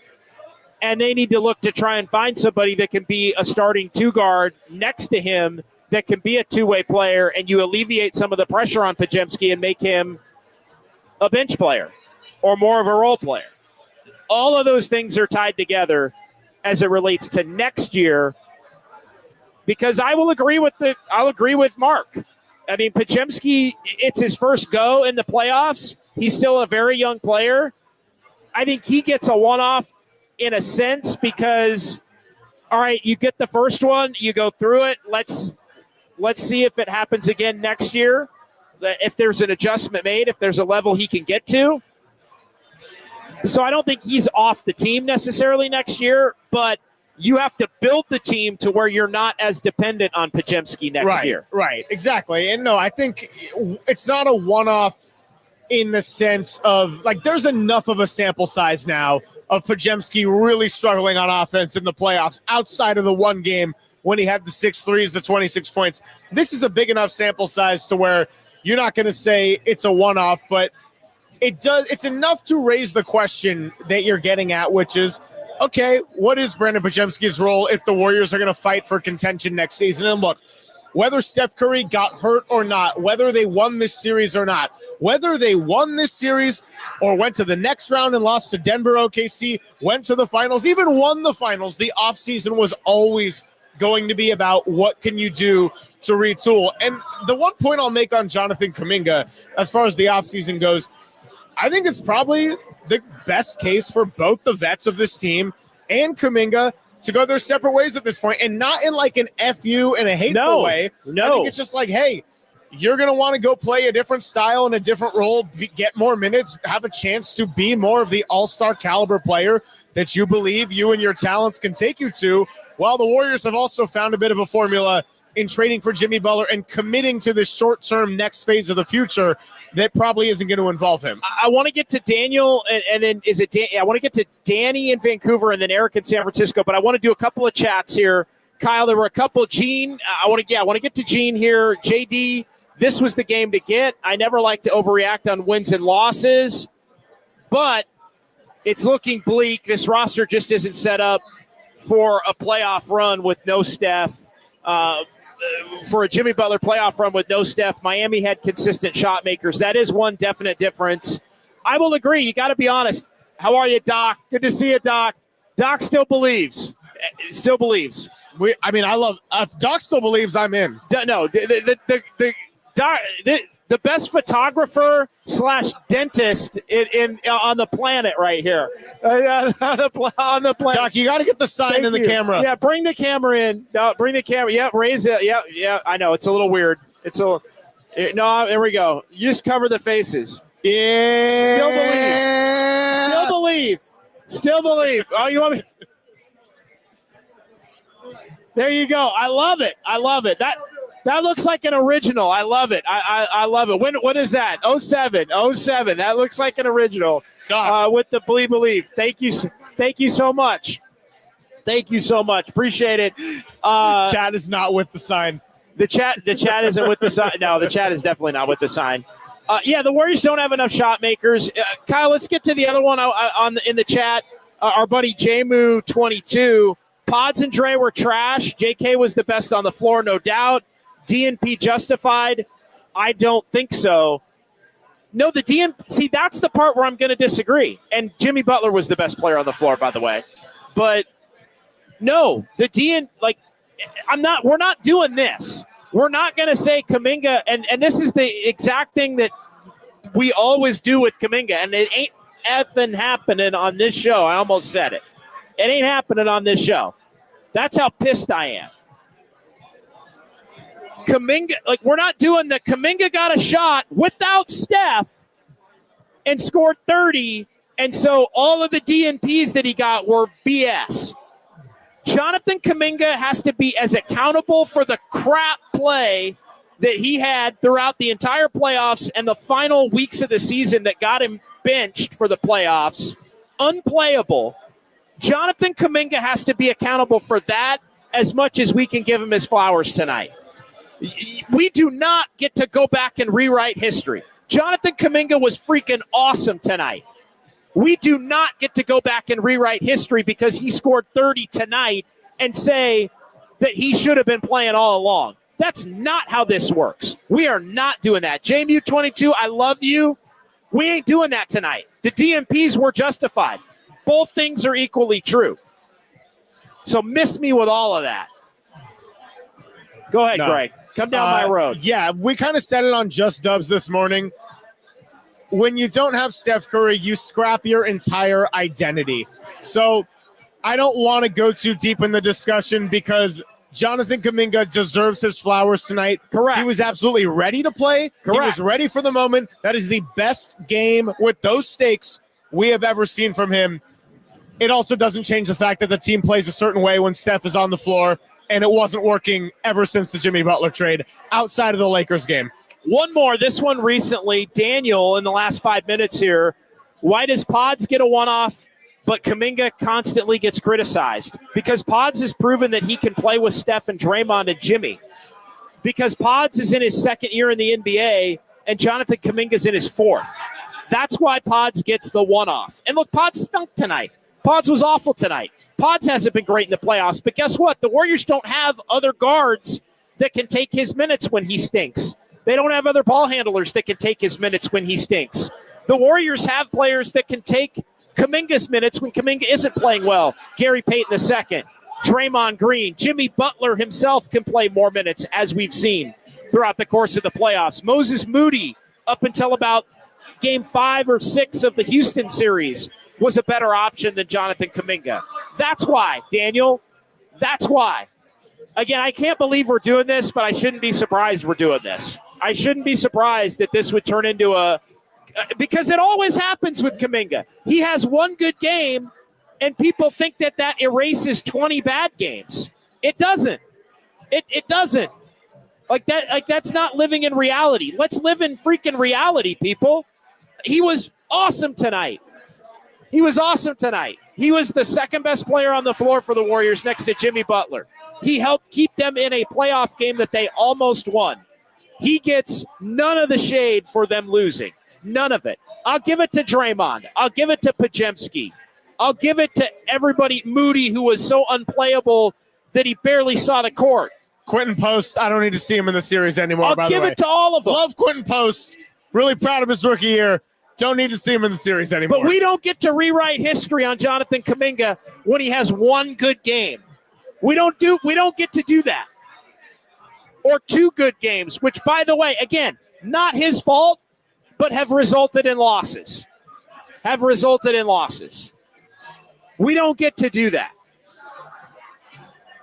and they need to look to try and find somebody that can be a starting 2 guard next to him that can be a 2-way player, and you alleviate some of the pressure on Podziemski and make him a bench player or more of a role player? All of those things are tied together as it relates to next year, because I'll agree with Mark. I mean, Podziemski, it's his first go in the playoffs. He's still a very young player. I think he gets a one-off in a sense because, all right, you get the first one, you go through it. Let's see if it happens again next year, if there's an adjustment made, if there's a level he can get to. So I don't think he's off the team necessarily next year, but you have to build the team to where you're not as dependent on Podziemski next year. Right, exactly. And no, I think it's not a one-off in the sense of, like, there's enough of a sample size now of Podziemski really struggling on offense in the playoffs outside of the one game when he had the 6 threes, the 26 points. This is a big enough sample size to where you're not going to say it's a one-off, but it's enough to raise the question that you're getting at, which is, okay, what is Brandon Podziemski's role if the Warriors are going to fight for contention next season? And look, whether Steph Curry got hurt or not, whether they won this series or not, whether they won this series or went to the next round and lost to Denver, OKC, went to the finals, even won the finals, the offseason was always going to be about what can you do to retool. And the one point I'll make on Jonathan Kaminga, as far as the offseason goes, I think it's probably the best case for both the vets of this team and Kaminga to go their separate ways at this point, and not in like an FU and a hateful way. I think it's just like, hey, you're going to want to go play a different style and a different role, get more minutes, have a chance to be more of the all-star caliber player that you believe you and your talents can take you to, while the Warriors have also found a bit of a formula in trading for Jimmy Butler and committing to the short-term next phase of the future that probably isn't going to involve him. I want to get to Daniel, and then I want to get to Danny in Vancouver and then Eric in San Francisco, but I want to do a couple of chats here. Kyle, there were a couple. Gene, I want to get to Gene here. JD, this was the game to get. I never like to overreact on wins and losses, but it's looking bleak. This roster just isn't set up for a playoff run with no Steph. For a Jimmy Butler playoff run with no Steph, Miami had consistent shot makers. That is one definite difference. I will agree. You got to be honest. How are you, Doc? Good to see you, Doc. Doc still believes. Still believes. I love. If Doc still believes, I'm in. No, the the best photographer / dentist on the planet right here. On the planet. Doc, you got to get the sign Thank in the you. camera. Yeah, bring the camera in. No, bring the camera. Yeah, raise it. Yeah. I know it's a little weird. No, there we go. You just cover the faces. Yeah. Still believe. Oh, you want me? There you go. I love it. That looks like an original. I love it. I love it. What is that? 07. That looks like an original. With the believe. Thank you so much. Appreciate it. Chat is not with the sign. The chat isn't with the sign. No, the chat is definitely not with the sign. The Warriors don't have enough shot makers. Kyle, let's get to the other one in the chat. Our buddy JMU22. Pods and Dre were trash. JK was the best on the floor, no doubt. DNP justified? I don't think so. No, the DNP. See, that's the part where I'm going to disagree. And Jimmy Butler was the best player on the floor, by the way. But no, the DN. We're not doing this. We're not going to say Kaminga, and this is the exact thing that we always do with Kaminga, and it ain't effing happening on this show. I almost said it. It ain't happening on this show. That's how pissed I am. Kaminga, we're not doing the Kaminga got a shot without Steph and scored 30, and so all of the DNPs that he got were BS. Jonathan Kaminga has to be as accountable for the crap play that he had throughout the entire playoffs and the final weeks of the season that got him benched for the playoffs. Unplayable. Jonathan Kaminga has to be accountable for that as much as we can give him his flowers tonight. We do not get to go back and rewrite history. Jonathan Kaminga was freaking awesome tonight. We do not get to go back and rewrite history because he scored 30 tonight and say that he should have been playing all along. That's not how this works. We are not doing that. JMU22, I love you. We ain't doing that tonight. The DMPs were justified. Both things are equally true. So miss me with all of that. Go ahead, Greg. Come down my road. Yeah, we kind of said it on Just Dubs this morning. When you don't have Steph Curry, you scrap your entire identity. So I don't want to go too deep in the discussion because Jonathan Kaminga deserves his flowers tonight. Correct. He was absolutely ready to play. Correct. He was ready for the moment. That is the best game with those stakes we have ever seen from him. It also doesn't change the fact that the team plays a certain way when Steph is on the floor, and it wasn't working ever since the Jimmy Butler trade outside of the Lakers game. One more, this one recently. Daniel, in the last 5 minutes here, why does Pods get a one-off, but Kaminga constantly gets criticized? Because Pods has proven that he can play with Steph and Draymond and Jimmy. Because Pods is in his second year in the NBA, and Jonathan Kaminga's in his fourth. That's why Pods gets the one-off. And look, Pods stunk tonight. Pods was awful tonight. Pods hasn't been great in the playoffs, but guess what? The Warriors don't have other guards that can take his minutes when he stinks. They don't have other ball handlers that can take his minutes when he stinks. The Warriors have players that can take Kaminga's minutes when Kaminga isn't playing well. Gary Payton II, Draymond Green, Jimmy Butler himself can play more minutes, as we've seen throughout the course of the playoffs. Moses Moody, up until about game 5 or 6 of the Houston series, was a better option than Jonathan Kaminga. That's why, Daniel. That's why. Again, I can't believe we're doing this, but I shouldn't be surprised we're doing this. I shouldn't be surprised that this would turn into because it always happens with Kaminga. He has one good game, and people think that erases 20 bad games. It doesn't. It doesn't. That's not living in reality. Let's live in freaking reality, people. He was awesome tonight. He was the second best player on the floor for the Warriors next to Jimmy Butler. He helped keep them in a playoff game that they almost won. He gets none of the shade for them losing. None of it. I'll give it to Draymond. I'll give it to Pajemski. I'll give it to everybody. Moody, who was so unplayable that he barely saw the court. Quentin Post, I don't need to see him in the series anymore, by the way. I'll give it to all of them. Love Quentin Post. Really proud of his rookie year. Don't need to see him in the series anymore. But we don't get to rewrite history on Jonathan Kaminga when he has one good game. We don't get to do that. or 2 good games, which, by the way, again, not his fault, but have resulted in losses. We don't get to do that.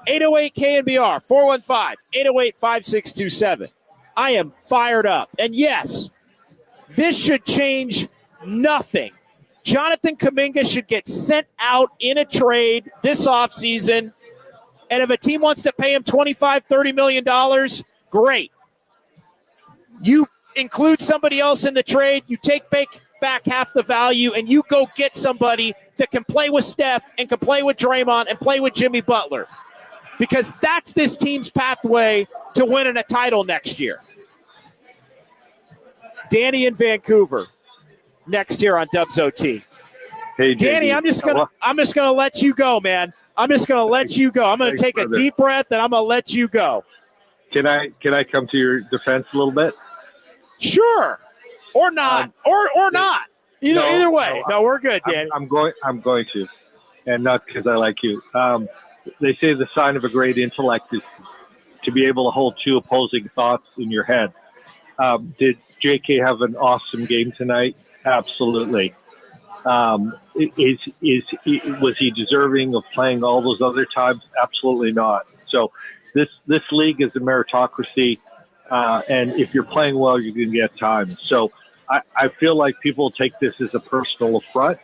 808 KNBR, 415-808-5627. I am fired up. And yes, this should change nothing. Jonathan Kaminga should get sent out in a trade this offseason. And if a team wants to pay him $25, $30 million, great. You include somebody else in the trade, you take back half the value, and you go get somebody that can play with Steph and can play with Draymond and play with Jimmy Butler. Because that's this team's pathway to winning a title next year. Danny in Vancouver next year on Dubs OT. Hey, Danny, JD. I'm just gonna let you go, man. I'm just gonna let you go. I'm gonna take a deep breath and I'm gonna let you go. Can I come to your defense a little bit? Sure, or not, or not. Either way. No, we're good, Danny. I'm going to, and not because I like you. They say the sign of a great intellect is to be able to hold 2 opposing thoughts in your head. Did JK have an awesome game tonight? Absolutely. Was he deserving of playing all those other times? Absolutely not. So this league is a meritocracy, and if you're playing well, you're going to get time. So I feel like people take this as a personal affront,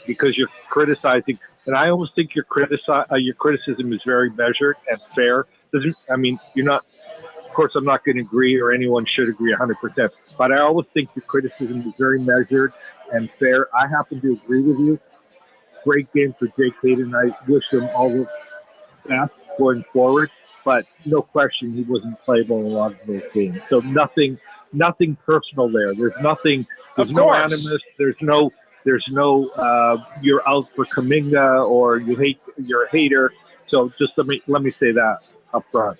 because you're criticizing. And I always think your criticism is very measured and fair. You're not. Of course, I'm not going to agree, or anyone should agree 100%. But I always think your criticism is very measured and fair. I happen to agree with you. Great game for JK tonight. Wish him all the best going forward. But no question, he wasn't playable in a lot of those games. So nothing personal there. There's nothing. There's no animus. There's no you're out for Kaminga or you're a hater. So just let me say that up front.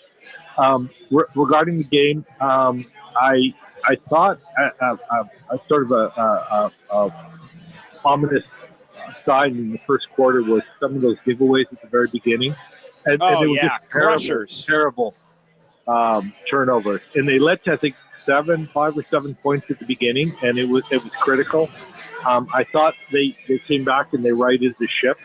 Regarding the game, I thought a sort of a ominous sign in the first quarter was some of those giveaways at the very beginning, and they were just terrible turnovers, and they led to, I think, 5 or 7 points at the beginning, and it was critical. I thought they came back and they righted the ship.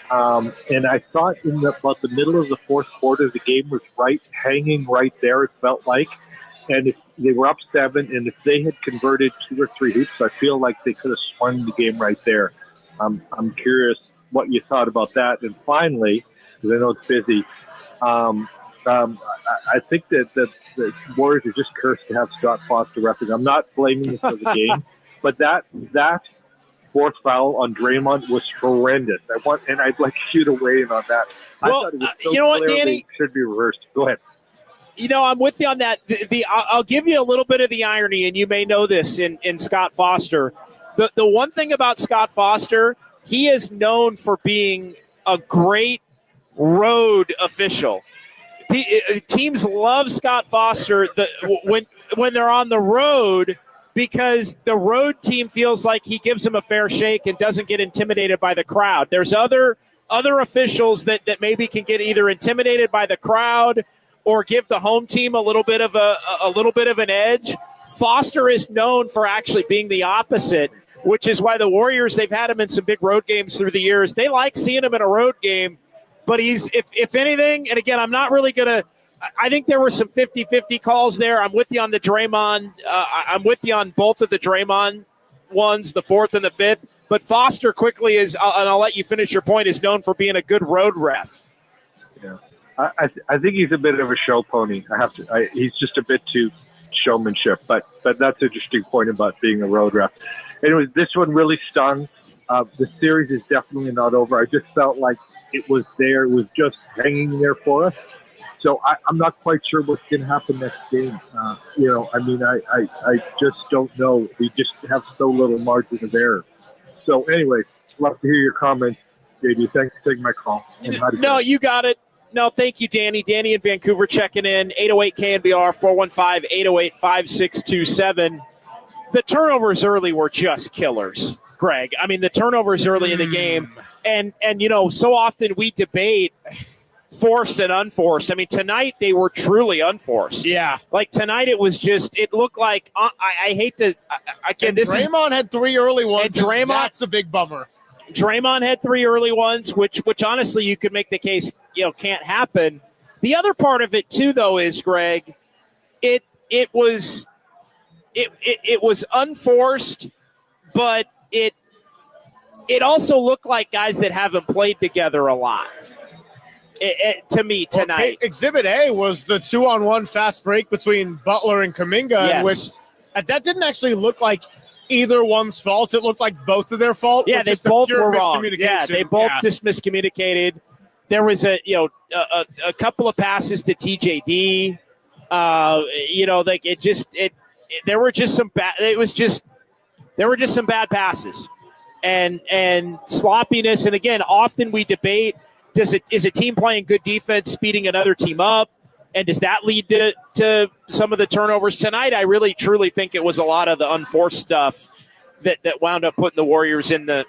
And I thought in about the middle of the fourth quarter, the game was hanging right there, it felt like. And if they were up 7, and if they had converted 2 or 3 hoops, I feel like they could have swung the game right there. I'm curious what you thought about that. And finally, because I know it's busy, I think that the Warriors are just cursed to have Scott Foster repping. I'm not blaming him for the game, but that fourth foul on Draymond was horrendous. I'd like you to weigh in on that. I thought it was so you know what, Danny? Should be reversed. Go ahead. I'm with you on that. I'll give you a little bit of the irony, and you may know this in Scott Foster. The one thing about Scott Foster, he is known for being a great road official. Teams love Scott Foster when they're on the road, because the road team feels like he gives them a fair shake and doesn't get intimidated by the crowd. There's other officials that maybe can get either intimidated by the crowd or give the home team a little bit of an edge. Foster is known for actually being the opposite, which is why the Warriors, they've had him in some big road games through the years. They like seeing him in a road game, but he's, if anything, and again, I'm not really going to, I think there were some 50-50 calls there. I'm with you on the Draymond. I'm with you on both of the Draymond ones, the fourth and the fifth. But Foster quickly is, and I'll let you finish your point, is known for being a good road ref. Yeah, I think he's a bit of a show pony. He's just a bit too showmanship. But that's an interesting point about being a road ref. Anyways, this one really stung. The series is definitely not over. I just felt like it was there. It was just hanging there for us. So I'm not quite sure what's going to happen next game. I just don't know. We just have so little margin of error. So anyway, love to hear your comments, JD. Thanks for taking my call. No, you got it. No, thank you, Danny. Danny in Vancouver checking in. 808 KNBR, 415-808-5627. The turnovers early were just killers, Greg. I mean, the turnovers early in the game. And so often we debate forced and unforced. I mean, tonight they were truly unforced. Yeah. Like tonight it was just, it looked like, I hate to, again, And this Draymond had 3 early ones. And that's a big bummer. Draymond had 3 early ones, which honestly you could make the case, can't happen. The other part of it too, though, is Greg, it was unforced, but it also looked like guys that haven't played together a lot. To me tonight. Exhibit A was the 2-on-1 fast break between Butler and Kaminga, Yes. which that didn't actually look like either one's fault. It looked like both of their fault. Yeah, they both were wrong. Yeah, they both just miscommunicated. There was a couple of passes to TJD. There were just some bad passes and sloppiness. And again, often we debate, is a team playing good defense speeding another team up? And does that lead to some of the turnovers tonight? I really truly think it was a lot of the unforced stuff that wound up putting the Warriors in the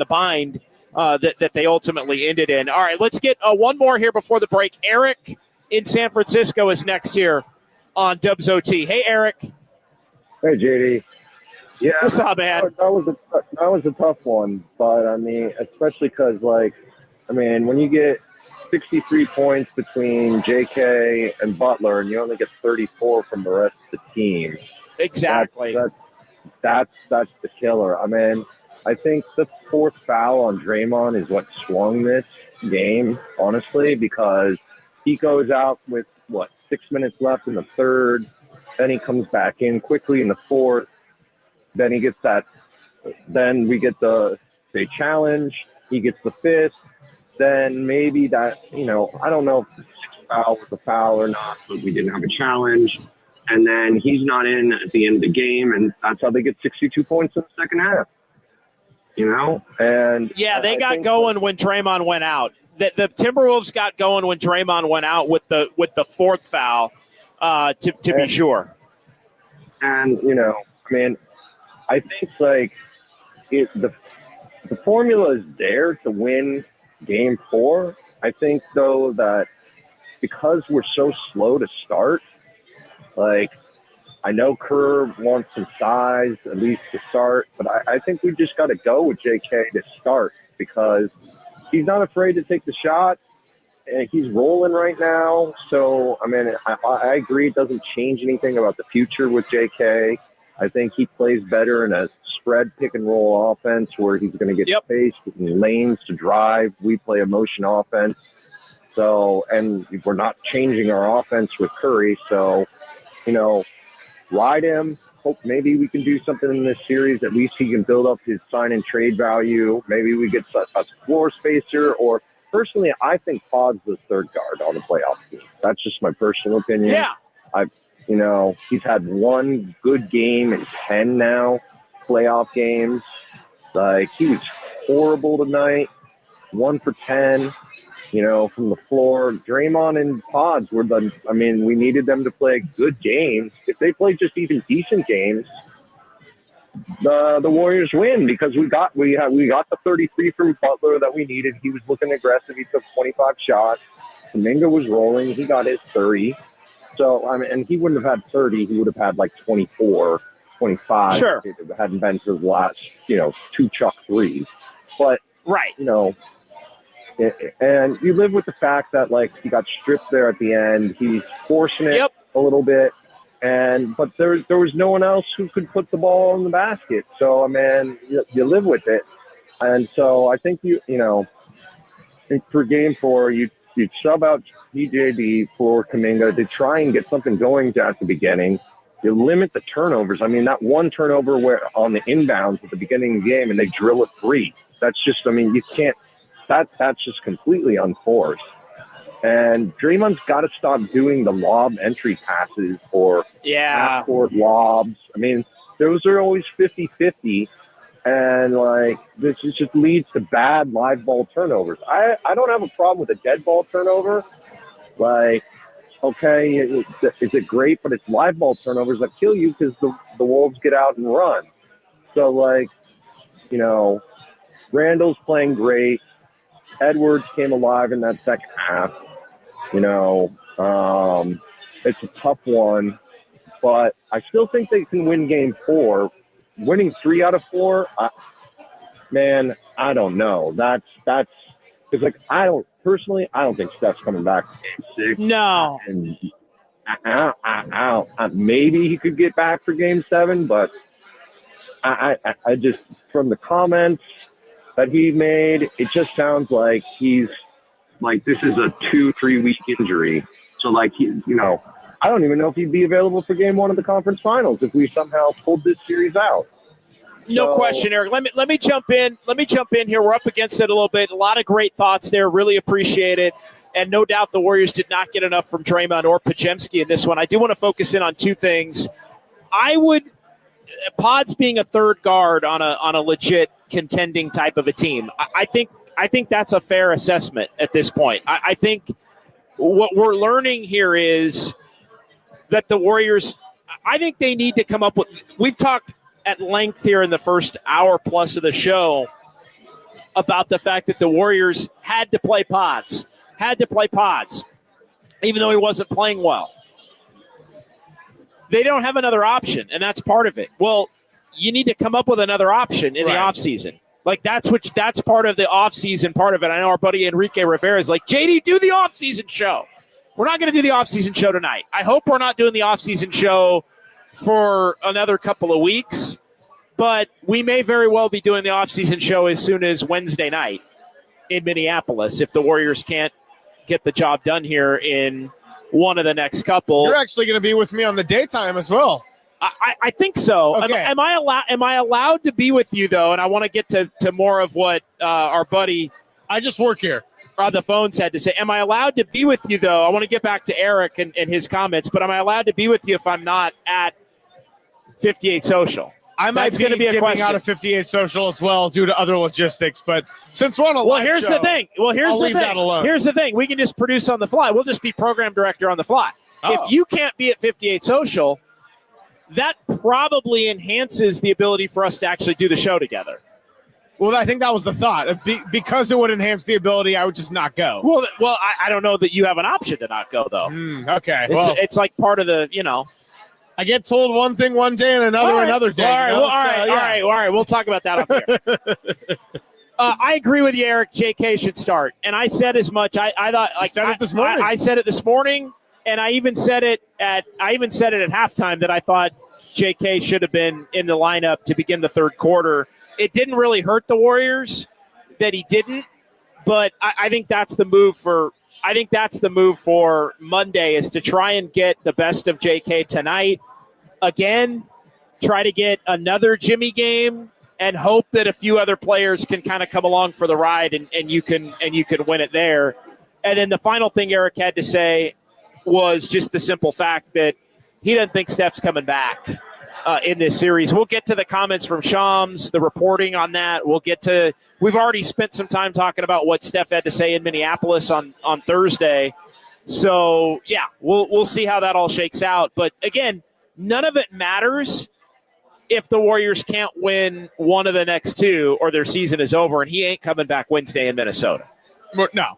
bind that they ultimately ended in. All right, let's get one more here before the break. Eric in San Francisco is next here on Dubs OT. Hey, Eric. Hey, JD. Yeah, what's up, man? That was a tough one, but I mean, especially because when you get 63 points between JK and Butler, and you only get 34 from the rest of the team. Exactly. That's the killer. I mean, I think the 4th foul on Draymond is what swung this game, honestly, because he goes out with 6 minutes left in the 3rd, then he comes back in quickly in the 4th, then he gets that. Then we get the challenge. He gets the 5th. Then maybe that, I don't know if the 6th foul was a foul or not, but we didn't have a challenge. And then he's not in at the end of the game, and that's how they get 62 points in the second half. And yeah, they got going when Draymond went out. The Timberwolves got going when Draymond went out with the 4th foul, to be sure. And I think the formula is there to win Game 4. I think, though, that because we're so slow to start, I know Kerr wants some size, at least to start, but I think we just got to go with JK to start because he's not afraid to take the shot, and he's rolling right now. So, I agree it doesn't change anything about the future with JK. I think he plays better in a spread pick-and-roll offense where he's going to get space and lanes to drive. We play a motion offense. So, and we're not changing our offense with Curry. So, ride him. Hope maybe we can do something in this series. At least he can build up his sign and trade value. Maybe we get a floor spacer. Or personally, I think Pod's the 3rd guard on the playoff team. That's just my personal opinion. Yeah. He's had one good game in 10 now playoff games. He was horrible tonight. 1 for 10. From the floor. Draymond and Pods we needed them to play good games. If they play just even decent games, the Warriors win because we got the 33 from Butler that we needed. He was looking aggressive. He took 25 shots. Kaminga was rolling. He got his 30. So, and he wouldn't have had 30. He would have had 24, 25. Sure. If it hadn't been for the last, 2 chuck threes. But, right. And you live with the fact that he got stripped there at the end. He's forcing it a little bit, but there was no one else who could put the ball in the basket. So you live with it, and so I think for Game 4 you sub out TJD for Kaminga to try and get something going at the beginning. You limit the turnovers. That one turnover where on the inbounds at the beginning of the game and they drill a 3. That's just you can't. That's just completely unforced. And Draymond's got to stop doing the lob entry passes or half-court lobs. Those are always 50-50. And, this just leads to bad live ball turnovers. I don't have a problem with a dead ball turnover. Okay, is it great? But it's live ball turnovers that kill you because the Wolves get out and run. So, Randall's playing great. Edwards came alive in that second half. You know, it's a tough one, but I still think they can win game 4. Winning 3 out of 4, man, I don't know. That's because, like, I don't think Steph's coming back to game 6. No. And maybe he could get back for game 7, but I just, from the comments that he made, it just sounds like he's like, this is a 2-3 week injury. So, like, I don't even know if he'd be available for game 1 of the conference finals if we somehow pulled this series out. No question, Eric. Let me jump in. Let me jump in here. We're up against it a little bit. A lot of great thoughts there. Really appreciate it. And no doubt the Warriors did not get enough from Draymond or Podziemski in this one. I do want to focus in on 2 things. Pods being a third guard on a legit contending type of a team. I think that's a fair assessment at this point. I think what we're learning here is that the Warriors, I think they need to come up with, we've talked at length here in the first hour plus of the show about the fact that the Warriors had to play Pods, even though he wasn't playing well. They don't have another option, and that's part of it. Well, you need to come up with another option in the offseason. Like, that's part of the offseason part of it. I know our buddy Enrique Rivera is like, JD, do the offseason show. We're not going to do the offseason show tonight. I hope we're not doing the offseason show for another couple of weeks, but we may very well be doing the offseason show as soon as Wednesday night in Minneapolis if the Warriors can't get the job done here in one of the next couple. You're actually going to be with me on the daytime as well. I think so. Okay. Am I allowed to be with you, though? And I want to get to more of what our buddy I just work here on the phones had to say. Am I allowed to be with you, though? I want to get back to Eric and his comments, but am I allowed to be with you if I'm not at 58 Social? I might be dipping out of 58 Social as well due to other logistics, but since we're on a live show, here's the thing. I'll leave that alone. Here's the thing. We can just produce on the fly. We'll just be program director on the fly. If you can't be at 58 Social, that probably enhances the ability for us to actually do the show together. Well, I think that was the thought. Because it would enhance the ability, I would just not go. Well, I don't know that you have an option to not go, though. Okay. It's like part of the, I get told one thing one day and another day. All right. We'll talk about that up here. I agree with you, Eric. JK should start. And I said as much. I thought, like, said it this morning. I said it this morning, and I even said it at halftime that I thought JK should have been in the lineup to begin the third quarter. It didn't really hurt the Warriors that he didn't, but I think that's the move for. I think that's the move for Monday is to try and get the best of JK tonight. Again, try to get another Jimmy game and hope that a few other players can kind of come along for the ride and you can win it there. And then the final thing Eric had to say was just the simple fact that he doesn't think Steph's coming back in this series. We'll get to the comments from Shams, the reporting on that. We've already spent some time talking about what Steph had to say in Minneapolis on Thursday. So, yeah, we'll see how that all shakes out. But, again, none of it matters if the Warriors can't win one of the next 2 or their season is over, and he ain't coming back Wednesday in Minnesota. No.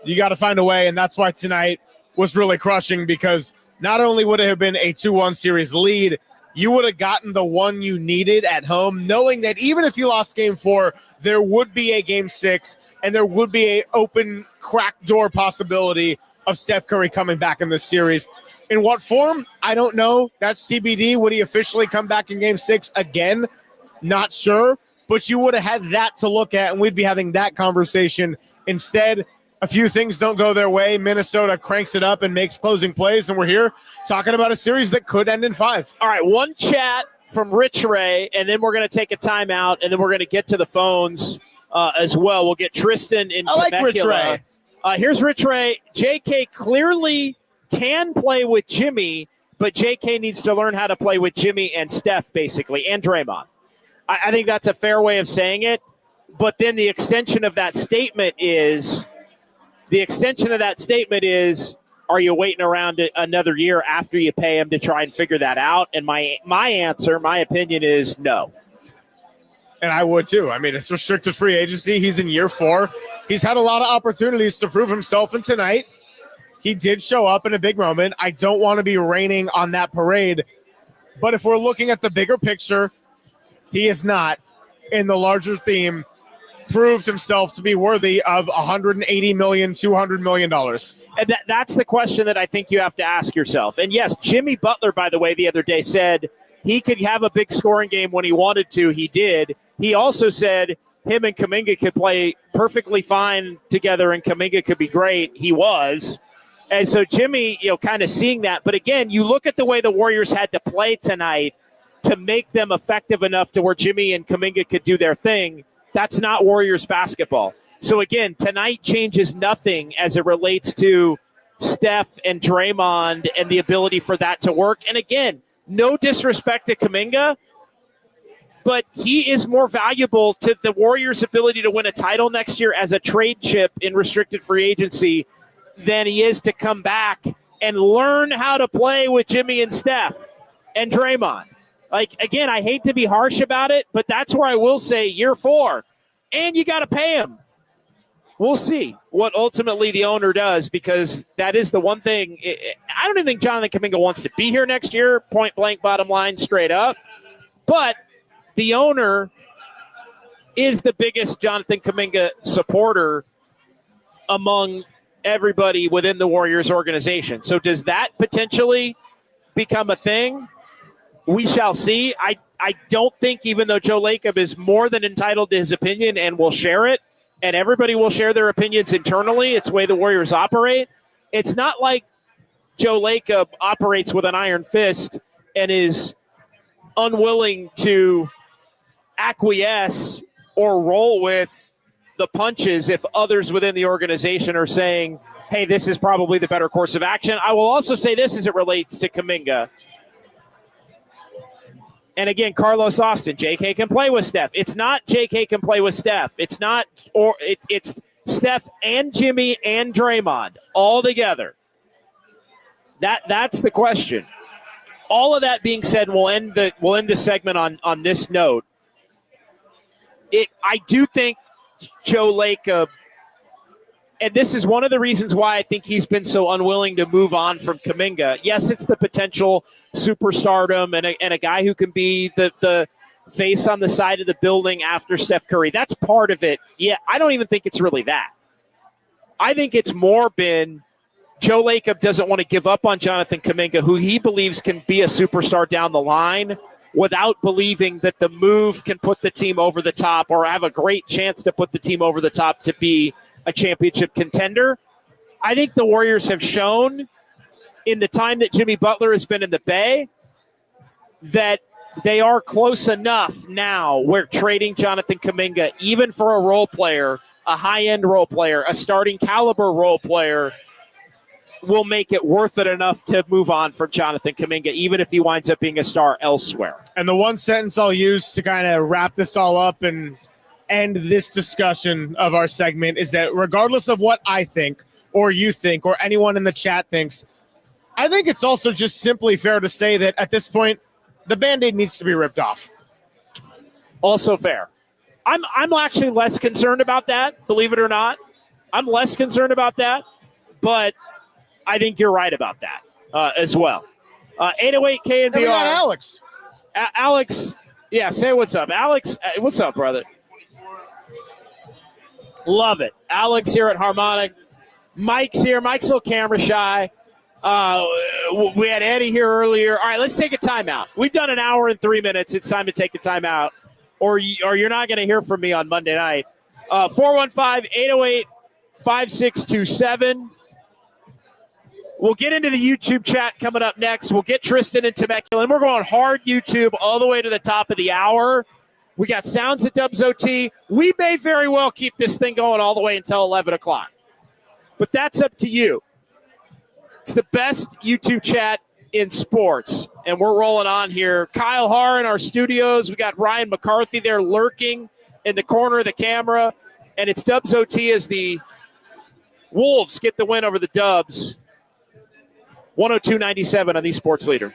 You got to find a way, and that's why tonight was really crushing because not only would it have been a 2-1 series lead, you would have gotten the one you needed at home, knowing that even if you lost game 4, there would be a game 6, and there would be an open crack door possibility of Steph Curry coming back in this series. In what form? I don't know. That's TBD. Would he officially come back in game 6 again? Not sure. But you would have had that to look at, and we'd be having that conversation. Instead, a few things don't go their way. Minnesota cranks it up and makes closing plays, and we're here talking about a series that could end in 5. All right, one chat from Rich Ray, and then we're going to take a timeout, and then we're going to get to the phones as well. We'll get Tristan in Temecula. I like Rich Ray. Here's Rich Ray. JK clearly can play with Jimmy, but JK needs to learn how to play with Jimmy and Steph, basically, and Draymond. I think that's a fair way of saying it. But then the extension of that statement is, are you waiting around another year after you pay him to try and figure that out? And my answer, my opinion is no. And I would too. I mean, it's restricted free agency. He's in year 4. He's had a lot of opportunities to prove himself, and tonight he did show up in a big moment. I don't want to be raining on that parade. But if we're looking at the bigger picture, he is not, in the larger theme, proved himself to be worthy of $180 million, $200 million. And that's the question that I think you have to ask yourself. And yes, Jimmy Butler, by the way, the other day said he could have a big scoring game when he wanted to. He did. He also said him and Kaminga could play perfectly fine together and Kaminga could be great. He was. And so Jimmy, kind of seeing that. But again, you look at the way the Warriors had to play tonight to make them effective enough to where Jimmy and Kaminga could do their thing. That's not Warriors basketball. So again, tonight changes nothing as it relates to Steph and Draymond and the ability for that to work. And again, no disrespect to Kaminga, but he is more valuable to the Warriors' ability to win a title next year as a trade chip in restricted free agency than he is to come back and learn how to play with Jimmy and Steph and Draymond. Like, again, I hate to be harsh about it, but that's where I will say year 4. And you got to pay him. We'll see what ultimately the owner does, because that is the one thing. I don't even think Jonathan Kaminga wants to be here next year, point blank, bottom line, straight up. But the owner is the biggest Jonathan Kaminga supporter among everybody within the Warriors organization. So does that potentially become a thing? We shall see. I don't think, even though Joe Lacob is more than entitled to his opinion and will share it, and everybody will share their opinions internally, it's the way the Warriors operate. It's not like Joe Lacob operates with an iron fist and is unwilling to acquiesce or roll with the punches if others within the organization are saying, hey, this is probably the better course of action. I will also say this as it relates to Kaminga. And again, Carlos Austin, JK can play with Steph. It's not JK can play with Steph. It's not, or it's Steph and Jimmy and Draymond all together. That's the question. All of that being said, we'll end the segment on this note. I do think Joe Lacob, and this is one of the reasons why I think he's been so unwilling to move on from Kaminga. Yes, it's the potential superstardom and a guy who can be the face on the side of the building after Steph Curry. That's part of it. Yeah, I don't even think it's really that. I think it's more been Joe Lacob doesn't want to give up on Jonathan Kaminga, who he believes can be a superstar down the line, without believing that the move can put the team over the top or have a great chance to put the team over the top to be a championship contender. I think the Warriors have shown in the time that Jimmy Butler has been in the Bay that they are close enough now where trading Jonathan Kaminga, even for a role player, a high-end role player, a starting caliber role player, will make it worth it enough to move on from Jonathan Kaminga, even if he winds up being a star elsewhere. And the one sentence I'll use to kind of wrap this all up and end this discussion of our segment is that regardless of what I think or you think or anyone in the chat thinks, I think it's also just simply fair to say that at this point, the Band-Aid needs to be ripped off. Also fair. I'm actually less concerned about that, believe it or not. I'm less concerned about that, but I think you're right about that as well. 808 KNBR. And we got Alex. Alex, yeah, say what's up. Alex, what's up, brother? Love it. Alex here at Harmonic. Mike's here. Mike's a little camera shy. We had Eddie here earlier. All right, let's take a timeout. We've done an hour and 3 minutes. It's time to take a timeout, or you're not going to hear from me on Monday night. 415-808-5627. We'll get into the YouTube chat coming up next. We'll get Tristan and Temecula, and we're going hard YouTube all the way to the top of the hour. We got sounds at Dubs OT. We may very well keep this thing going all the way until 11 o'clock. But that's up to you. It's the best YouTube chat in sports, and we're rolling on here. Kyle Haar in our studios. We got Ryan McCarthy there lurking in the corner of the camera, and it's Dubs OT as the Wolves get the win over the Dubs. 102.97 on the Sports Leader.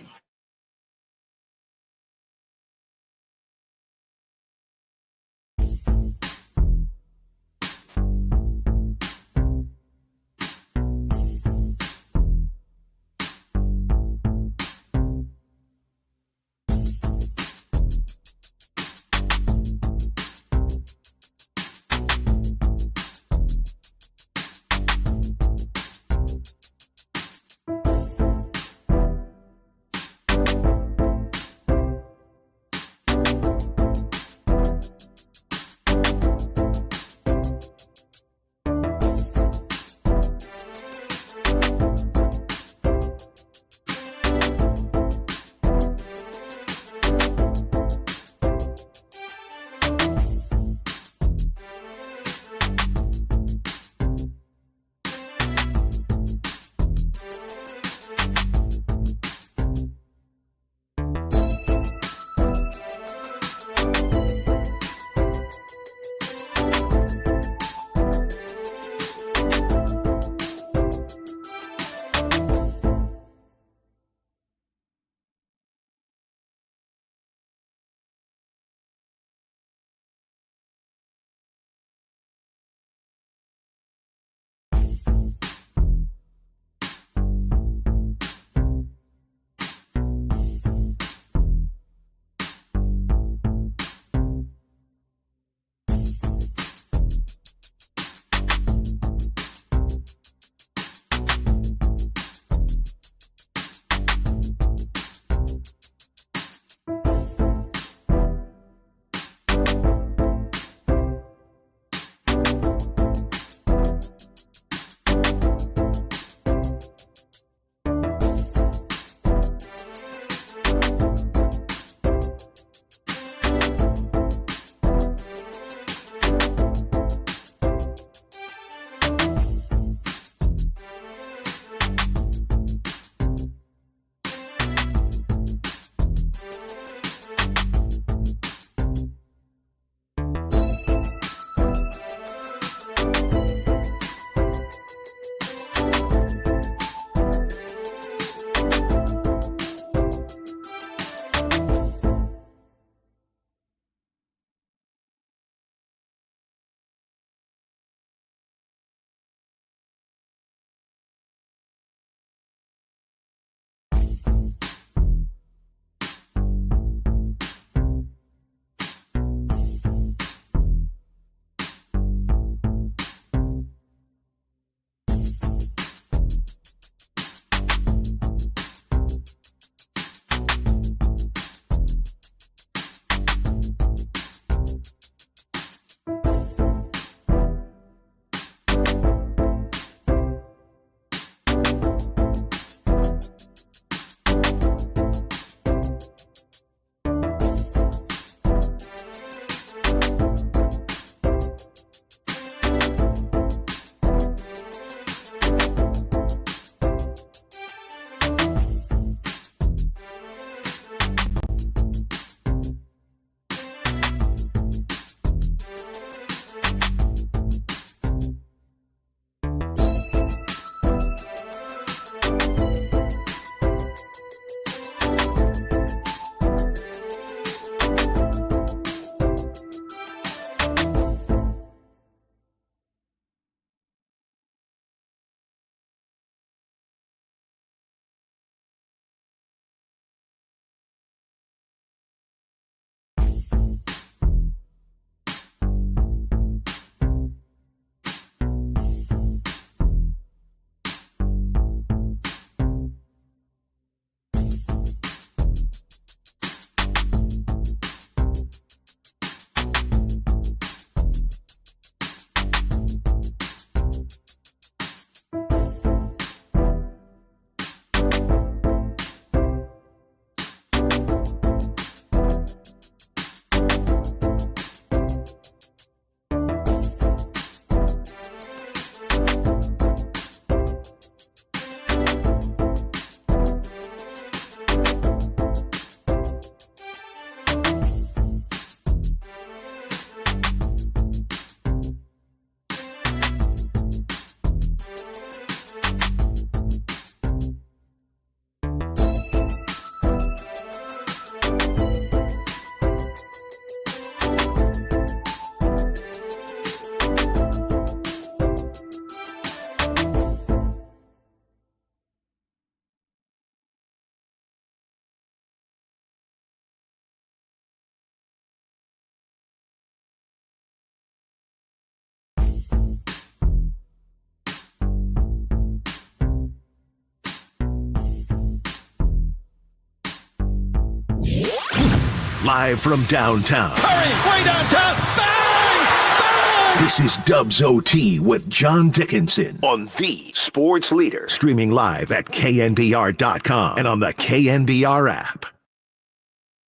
live from downtown. Curry, way downtown. Bang! Bang! This is Dubs OT with John Dickinson on the Sports Leader, streaming live at KNBR.com and on the KNBR app.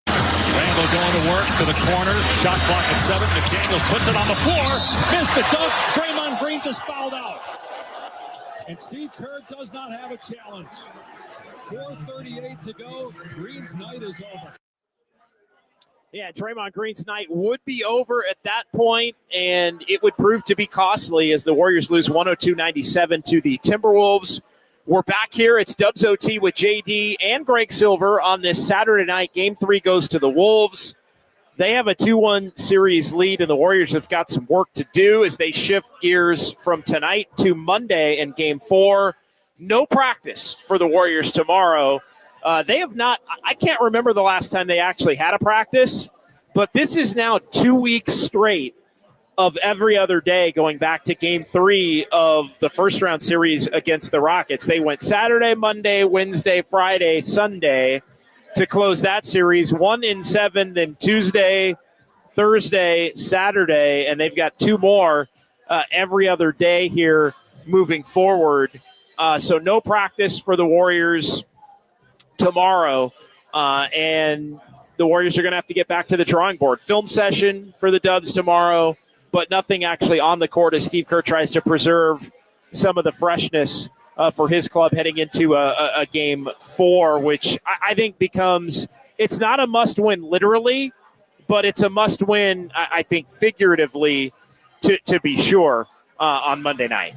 Randall going to work to the corner. Shot clock at 7. McDaniels puts it on the floor. Missed the dunk. Draymond Green just fouled out. And Steve Kerr does not have a challenge. 4:38 to go. Green's night is over. Yeah, Draymond Green's night would be over at that point, and it would prove to be costly as the Warriors lose 102-97 to the Timberwolves. We're back here. It's Dubs OT with JD and Greg Silver on this Saturday night. Game 3 goes to the Wolves. They have a 2-1 series lead, and the Warriors have got some work to do as they shift gears from tonight to Monday in Game 4. No practice for the Warriors tomorrow. They have not – I can't remember the last time they actually had a practice, but this is now 2 weeks straight of every other day going back to Game 3 of the first-round series against the Rockets. They went Saturday, Monday, Wednesday, Friday, Sunday to close that series. 1 in 7, then Tuesday, Thursday, Saturday, and they've got 2 more every other day here moving forward. So no practice for the Warriors tomorrow, and the Warriors are going to have to get back to the drawing board. Film session for the Dubs tomorrow, but nothing actually on the court as Steve Kerr tries to preserve some of the freshness for his club heading into a Game 4, which I think becomes – it's not a must-win literally, but it's a must-win, I think, figuratively to be sure on Monday night.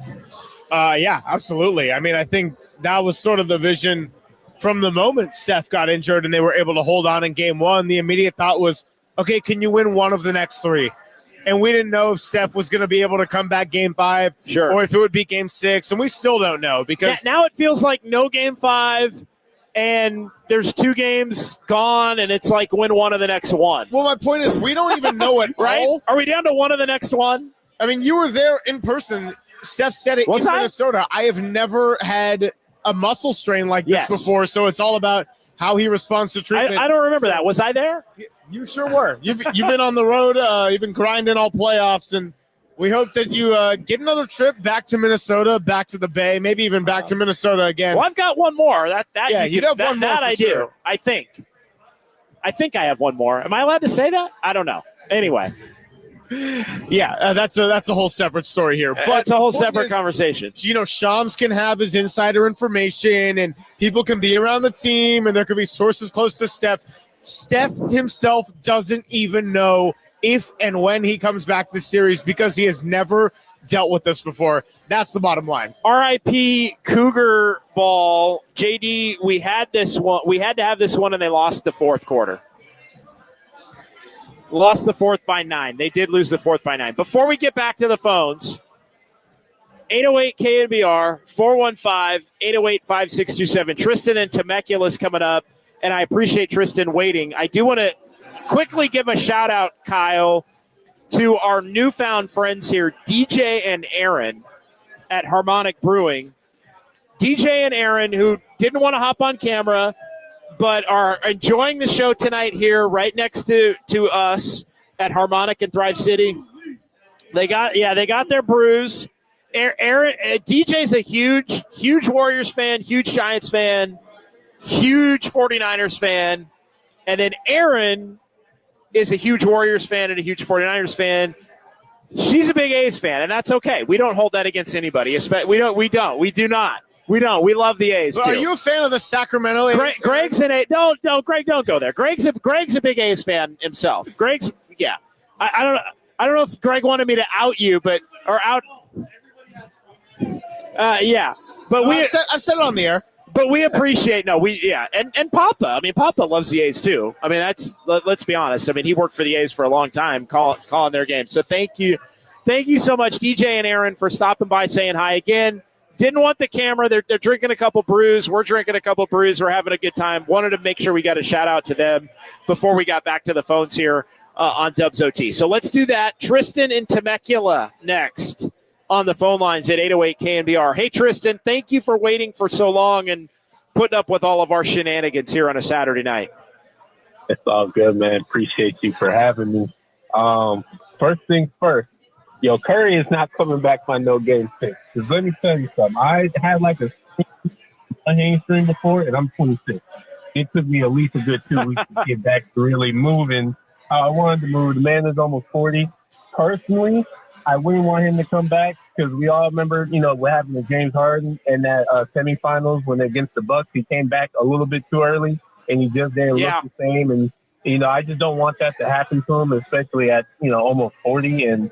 Yeah, absolutely. I mean, I think that was sort of the vision from the moment Steph got injured and they were able to hold on in Game 1. The immediate thought was, okay, can you win one of the next 3? And we didn't know if Steph was going to be able to come back Game 5 or if it would be Game 6. And we still don't know because now it feels like no Game 5 and there's 2 games gone and it's like win one of the next 1. Well, my point is we don't even know it right? all. Are we down to one of the next 1? I mean, you were there in person. Steph said it in Minnesota. I have never had a muscle strain like this before, so it's all about how he responds to treatment. I don't remember that. Was I there? You sure were. You've been on the road. You've been grinding all playoffs, and we hope that you get another trip back to Minnesota, back to the Bay, maybe even back to Minnesota again. Well, I've got one more. You'd have one more. That I sure. do. I think I have one more. Am I allowed to say that? I don't know. Anyway. Yeah, that's a whole separate story here. But it's a whole separate conversation. You know, Shams can have his insider information, and people can be around the team, and there could be sources close to Steph. Steph himself doesn't even know if and when he comes back this series because he has never dealt with this before. That's the bottom line. RIP Cougar ball. JD, we had this one. We had to have this one, and they lost the fourth quarter. Lost the fourth by 9. They did lose the fourth by 9. Before we get back to the phones, 808 KNBR, 415-808-5627. Tristan and Temecula's coming up, and I appreciate Tristan waiting. I do want to quickly give a shout-out, Kyle, to our newfound friends here, DJ and Aaron at Harmonic Brewing. DJ and Aaron, who didn't want to hop on camera, but are enjoying the show tonight here right next to us at Harmonic in Thrive City. They got their brews. Aaron, DJ's a huge Warriors fan, huge Giants fan, huge 49ers fan. And then Aaron is a huge Warriors fan and a huge 49ers fan. She's a big A's fan, and that's okay. We don't hold that against anybody. We do not. We don't. We love the A's, too. Are you a fan of the Sacramento A's? Greg's an A. No, Greg, don't go there. Greg's a big A's fan himself. I don't know if Greg wanted me to out you, but yeah. But I've said it on the air. But we appreciate and Papa. I mean, Papa loves the A's too. I mean, let's be honest. I mean, he worked for the A's for a long time, calling their game. So thank you so much, DJ and Aaron, for stopping by, saying hi again. Didn't want the camera. They're drinking a couple brews. We're drinking a couple brews. We're having a good time. Wanted to make sure we got a shout out to them before we got back to the phones here on Dubs OT. So let's do that. Tristan in Temecula next on the phone lines at 808 KNBR. Hey, Tristan, thank you for waiting for so long and putting up with all of our shenanigans here on a Saturday night. It's all good, man. Appreciate you for having me. First things first, Curry is not coming back by no game 6. Because let me tell you something. I had like a hamstring before, and I'm 26. It took me at least a good 2 weeks to get back to really moving how I wanted to move. The man is almost 40. Personally, I wouldn't want him to come back because we all remember, what happened to James Harden in that semifinals when against the Bucks. He came back a little bit too early, and he just didn't look the same. And I just don't want that to happen to him, especially at almost 40. And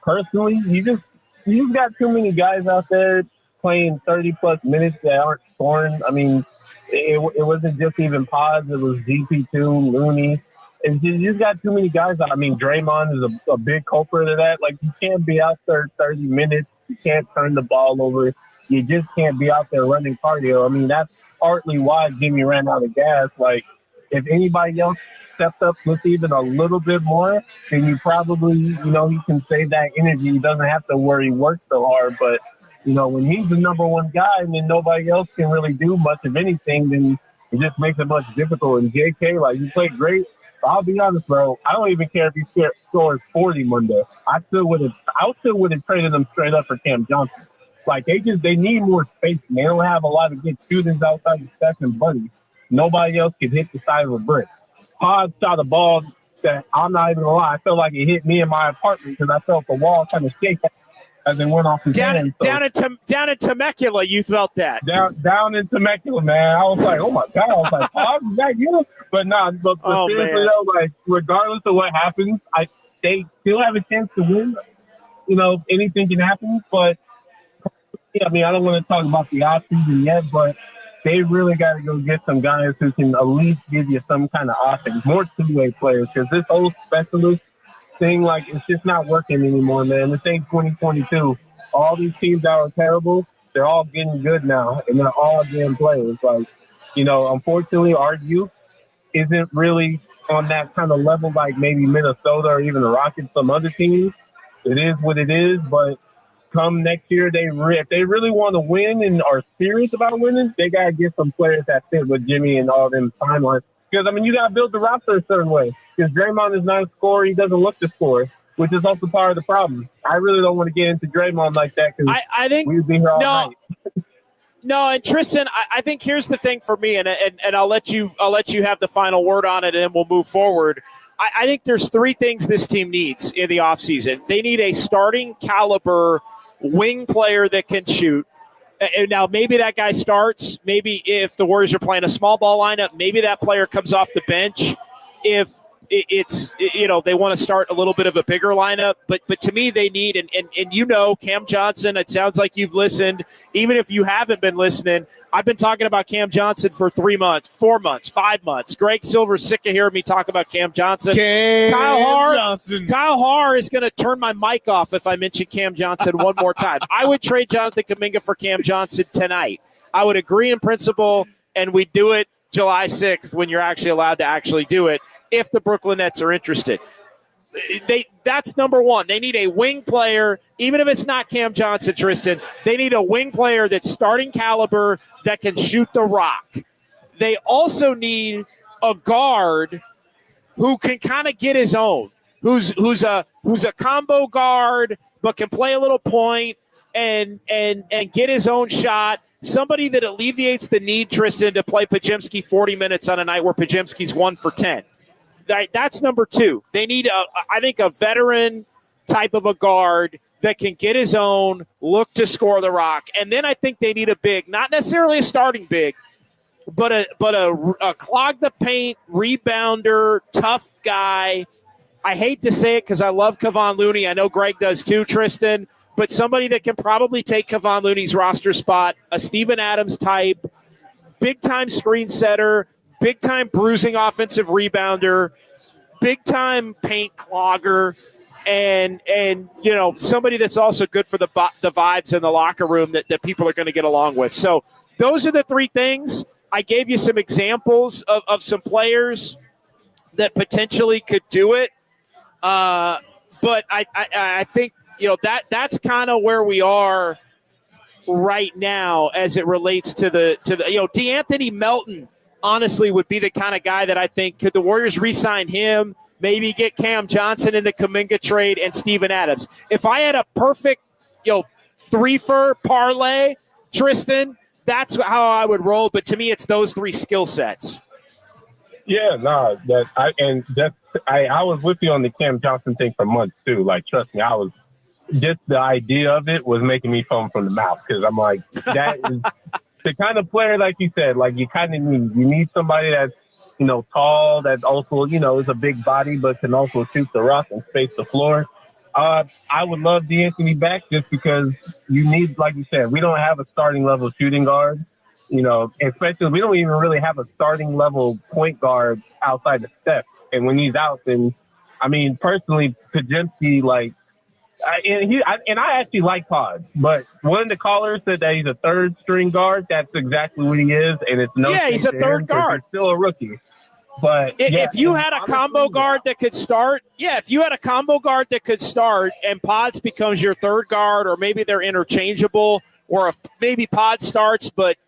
personally, you've got too many guys out there playing 30-plus minutes that aren't scoring. I mean, it wasn't just even Pods. It was GP2, Looney. And you just got too many guys. I mean, Draymond is a big culprit of that. Like, you can't be out there 30 minutes. You can't turn the ball over. You just can't be out there running cardio. I mean, that's partly why Jimmy ran out of gas. Like, if anybody else stepped up with even a little bit more, then you probably, he can save that energy. He doesn't have to worry, work so hard. But, when he's the number one guy and then nobody else can really do much of anything, then it just makes it much difficult. And JK, like, you played great. I'll be honest, bro. I don't even care if he scores 40 Monday. I still would have traded him straight up for Cam Johnson. Like, they need more space. They don't have a lot of good shooters outside the Steph and Buddy. Nobody else can hit the side of a brick. Pod shot a ball that, I'm not even gonna lie, I felt like it hit me in my apartment because I felt the wall kind of shake as it went off his hand. Down in Temecula, you felt that. Down in Temecula, man. I was like, oh my God. I was like, Pod, is that you? But seriously, though, like, regardless of what happens, they still have a chance to win. Anything can happen. But, I mean, I don't want to talk about the offseason yet, but they really got to go get some guys who can at least give you some kind of offense, more two-way players, because this whole specialist thing, like, it's just not working anymore, man. This ain't 2022. All these teams that are terrible, they're all getting good now, and they're all getting players. Like, unfortunately, our youth isn't really on that kind of level like maybe Minnesota or even the Rockets, some other teams. It is what it is, but come next year, if they really want to win and are serious about winning, they got to get some players that fit with Jimmy and all them timelines. Because, I mean, you got to build the roster a certain way. Because Draymond is not a scorer. He doesn't look to score, which is also part of the problem. I really don't want to get into Draymond like that because I think we'd be here all night. No, and Tristan, I think here's the thing for me, and I'll let you have the final word on it, and then we'll move forward. I think there's three things this team needs in the offseason. They need a starting caliber wing player that can shoot. And now maybe that guy starts. Maybe if the Warriors are playing a small ball lineup, maybe that player comes off the bench. If it's they want to start a little bit of a bigger lineup, but to me they need and Cam Johnson. It sounds like you've listened, even if you haven't been listening. I've been talking about Cam Johnson for 3 months, 4 months, 5 months. Greg Silver's sick of hearing me talk about Cam Johnson. Kyle Harr is going to turn my mic off if I mention Cam Johnson one more time. I would trade Jonathan Kaminga for Cam Johnson tonight. I would agree in principle, and we do it July 6th when you're actually allowed to actually do it if the Brooklyn Nets are interested. That's number one. They need a wing player, even if it's not Cam Johnson, Tristan. They need a wing player that's starting caliber that can shoot the rock. They also need a guard who can kind of get his own, who's a combo guard but can play a little point and get his own shot. Somebody that alleviates the need, Tristan, to play Podziemski 40 minutes on a night where Podziemski's 1 for 10. That's number two. They need, I think, a veteran type of a guard that can get his own, look to score the rock. And then I think they need a big, not necessarily a starting big, but a clog the paint, rebounder, tough guy. I hate to say it because I love Kevon Looney. I know Greg does too, Tristan. But somebody that can probably take Kevon Looney's roster spot, a Steven Adams type, big-time screen setter, big-time bruising offensive rebounder, big-time paint clogger, and somebody that's also good for the vibes in the locker room that people are going to get along with. So those are the three things. I gave you some examples of some players that potentially could do it. But I think, that's kind of where we are right now as it relates to the DeAnthony Melton honestly would be the kind of guy that I think could the Warriors re-sign him, maybe get Cam Johnson in the Kaminga trade and Steven Adams. If I had a perfect, three-for parlay, Tristan, that's how I would roll. But to me, it's those three skill sets. Yeah, no, I was with you on the Cam Johnson thing for months too. Like, trust me, I was just the idea of it was making me foam from the mouth because I'm like, that is the kind of player, like you said, like you kind of need somebody that's tall, that also is a big body but can also shoot the rock and space the floor. I would love D'Anthony back just because you need, like you said, we don't have a starting level shooting guard. Especially we don't even really have a starting level point guard outside of Steph. And when he's out, then, personally, Podziemski, I actually like Pod, but one of the callers said that he's a third string guard. That's exactly what he is, and it's he's a third guard. He's still a rookie. But if you had a combo guard that could start, and Pods becomes your third guard, or maybe they're interchangeable, or if maybe Pod starts, but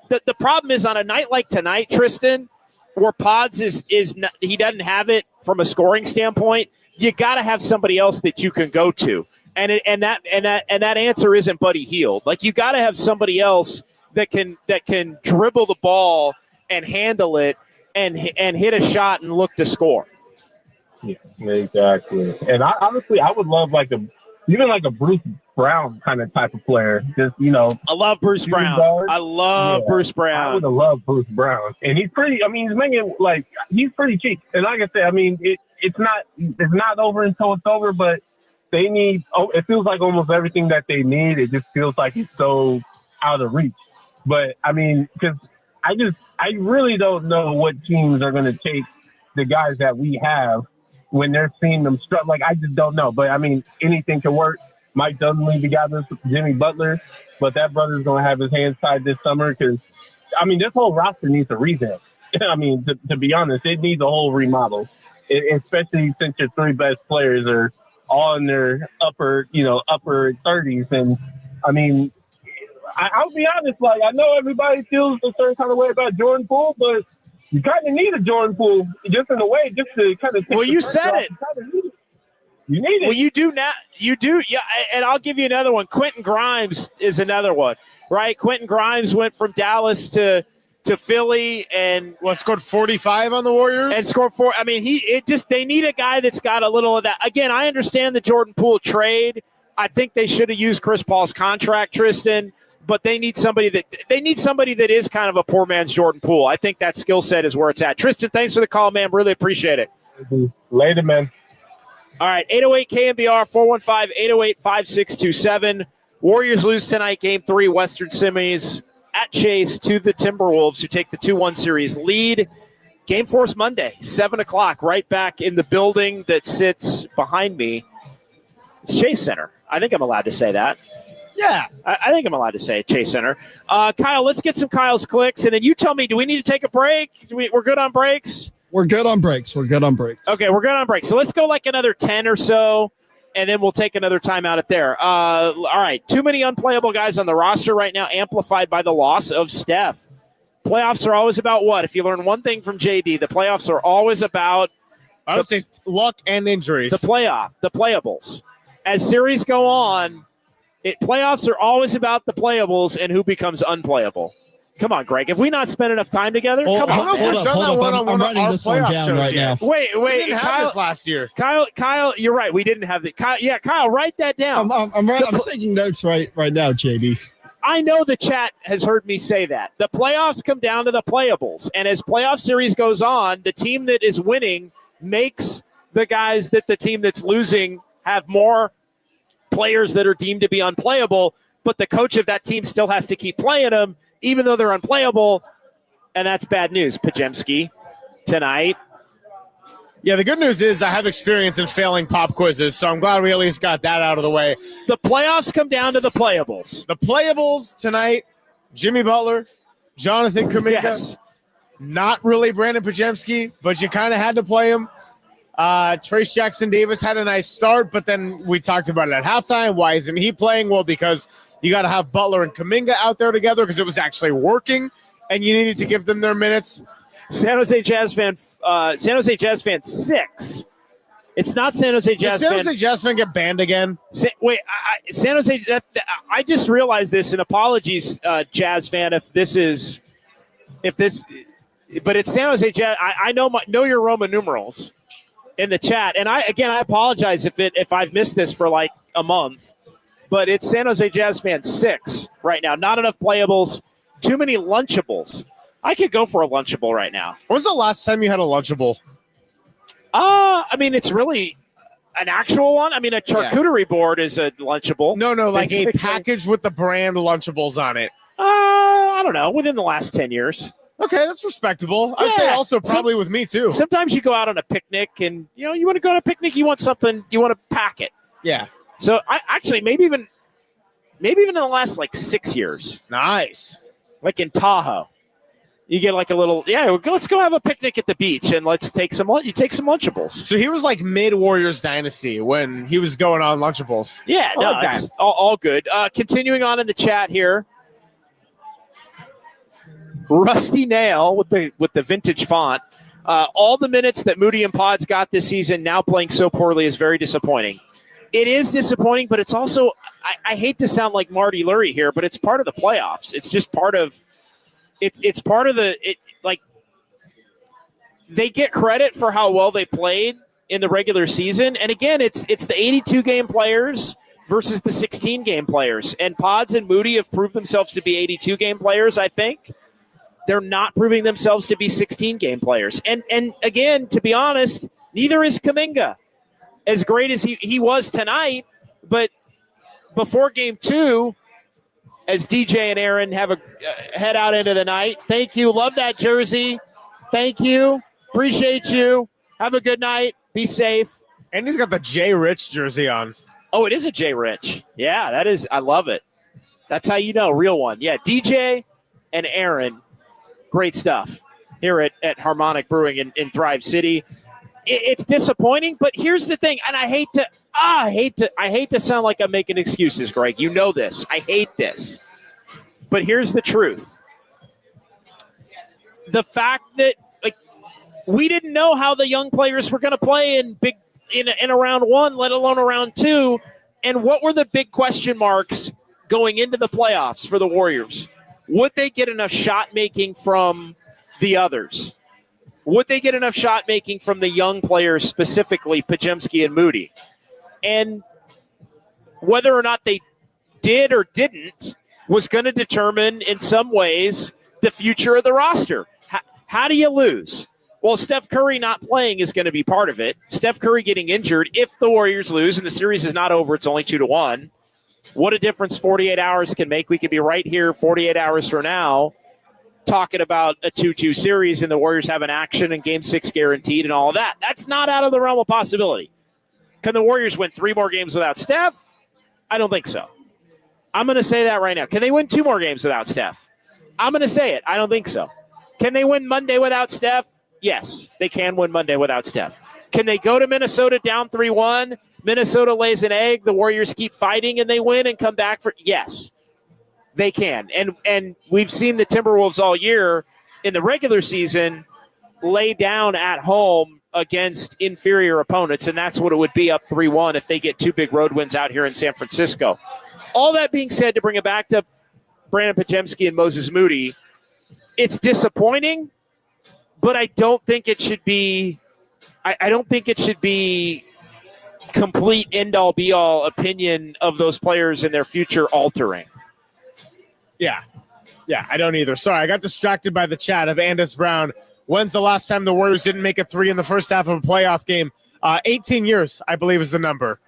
the problem is on a night like tonight, Tristan, where Pods is not, he doesn't have it from a scoring standpoint. You got to have somebody else that you can go to, and that answer isn't Buddy Hield. Like, you got to have somebody else that can dribble the ball and handle it and hit a shot and look to score. Yeah, exactly. And I would love even a Bruce Brown kind of type of player. Just, I love Bruce Brown. Bruce Brown. I would have loved Bruce Brown. And he's pretty, he's making, he's pretty cheap. And like I said, it's not over until it's over, but they need, it feels like almost everything that they need. It just feels like it's so out of reach. But, because I really don't know what teams are going to take the guys that we have when they're seeing them struggle. I just don't know. But, anything can work. Mike Dunleavy got this, Jimmy Butler, but that brother's going to have his hands tied this summer because, this whole roster needs a revamp. To be honest, it needs a whole remodel, especially since your three best players are all in their upper 30s. And, I'll be honest, I know everybody feels a certain kind of way about Jordan Poole, but you kind of need a Jordan Poole just in a way, just to kind of. Well, you said it. You need it. Well, you do now. You do, yeah. And I'll give you another one. Quentin Grimes is another one, right? Quentin Grimes went from Dallas to Philly and scored 45 on the Warriors and scored 4. They need a guy that's got a little of that. Again, I understand the Jordan Poole trade. I think they should have used Chris Paul's contract, Tristan. But they need somebody that is kind of a poor man's Jordan Poole. I think that skill set is where it's at. Tristan, thanks for the call, man. Really appreciate it. Later, man. All right, 808 KNBR 415-808-5627. Warriors lose tonight, Game 3, Western Semis at Chase to the Timberwolves, who take the 2-1 series lead. Game 4 is Monday, 7 o'clock, right back in the building that sits behind me. It's Chase Center. I think I'm allowed to say that. Yeah. I think I'm allowed to say Chase Center. Kyle, let's get some Kyle's clicks, and then you tell me, do we need to take a break? We're good on breaks? We're good on breaks. Okay, we're good on breaks. So let's go 10 or so, and then we'll take another timeout at there. All right, too many unplayable guys on the roster right now, amplified by the loss of Steph. Playoffs are always about what? If you learn one thing from JD, the playoffs are always about I would say luck and injuries. The playables. As series go on, playoffs are always about the playables and who becomes unplayable. Come on, Greg. Have we not spent enough time together? Come on. Hold up. I'm writing this one down right now. Wait. We didn't have this last year. Kyle, you're right. We didn't have the. Kyle, write that down. I'm taking notes right now, JD. I know the chat has heard me say that. The playoffs come down to the playables. And as playoff series goes on, the team that is winning makes the guys that the team that's losing have more players that are deemed to be unplayable, but the coach of that team still has to keep playing them, even though they're unplayable, and that's bad news. Podziemski tonight. Yeah, the good news is I have experience in failing pop quizzes, so I'm glad we at least got that out of the way. The playoffs come down to the playables. The playables tonight, Jimmy Butler, Jonathan Kaminga. Yes. Not really Brandon Podziemski, but you kind of had to play him. Trace Jackson-Davis had a nice start, but then we talked about it at halftime. Why isn't he playing? Well, because you got to have Butler and Kaminga out there together because it was actually working. and you needed to give them their minutes. San Jose Jazz fan 6. It's not San Jose Jazz fan. Did San Jose Jazz fan get banned again? San Jose. I just realized this, and apologies, Jazz fan, if this. But it's San Jose Jazz. I know your Roman numerals in the chat, and I apologize if I've missed this for like a month, but it's San Jose Jazz fan 6 right now. Not enough playables, too many lunchables. I could go for a lunchable right now. When's the last time you had a lunchable? I mean, it's really an actual one. I mean, a charcuterie board is a lunchable. No, like a package with the brand Lunchables on it. I don't know, within the last 10 years. Okay, that's respectable. I'd say also probably with me too. Sometimes you go out on a picnic and, you want to go on a picnic, you want something, you want to pack it. Yeah. So I actually, maybe even in the last like 6 years. Nice. Like in Tahoe. You get like a little, let's go have a picnic at the beach and let's take some Lunchables. So he was like mid-Warriors dynasty when he was going on Lunchables. Yeah, it's all good. Continuing on in the chat here. Rusty Nail with the vintage font. All the minutes that Moody and Pods got this season, now playing so poorly, is very disappointing. It is disappointing, but it's also, I hate to sound like Marty Lurie here, but it's part of the playoffs. It's just part of It's part of they get credit for how well they played in the regular season. And again, it's the 82 game players versus the 16 game players. And Pods and Moody have proved themselves to be 82 game players, I think. They're not proving themselves to be 16 game players. And again, to be honest, neither is Kaminga. As great as he was tonight, but before game 2, as DJ and Aaron have a head out into the night. Thank you. Love that jersey. Thank you. Appreciate you. Have a good night. Be safe. And he's got the Jay Rich jersey on. Oh, it is a Jay Rich. Yeah, that is. I love it. That's how you know, real one. Yeah, DJ and Aaron, great stuff here at Harmonic Brewing in Thrive City. It's disappointing, but here's the thing, and I hate to sound like I'm making excuses, Greg. You know this. I hate this. But here's the truth. The fact that we didn't know how the young players were going to play in a round 1, let alone a round 2, and what were the big question marks going into the playoffs for the Warriors? Would they get enough shot making from the others? Would they get enough shot making from the young players, specifically Podziemski and Moody? And whether or not they did or didn't was going to determine, in some ways, the future of the roster. How do you lose? Well, Steph Curry not playing is going to be part of it. Steph Curry getting injured, if the Warriors lose and the series is not over, it's only 2-1. What a difference 48 hours can make. We could be right here 48 hours from now talking about a 2-2 series and the Warriors have an action and Game 6 guaranteed and all of that. That's not out of the realm of possibility. Can the Warriors win 3 more games without Steph? I don't think so. I'm going to say that right now. Can they win 2 more games without Steph? I'm going to say it. I don't think so. Can they win Monday without Steph? Yes, they can win Monday without Steph. Can they go to Minnesota down 3-1? Minnesota lays an egg. The Warriors keep fighting and they win and come back for? Yes. They can. And we've seen the Timberwolves all year in the regular season lay down at home against inferior opponents, and that's what it would be up 3-1 if they get 2 big road wins out here in San Francisco. All that being said, to bring it back to Brandon Podziemski and Moses Moody, it's disappointing, but I don't think it should be I don't think it should be complete end-all be-all opinion of those players and their future altering. Yeah, I don't either. Sorry, I got distracted by the chat of Andis Brown. When's the last time the Warriors didn't make a 3 in the first half of a playoff game? 18 years, I believe, is the number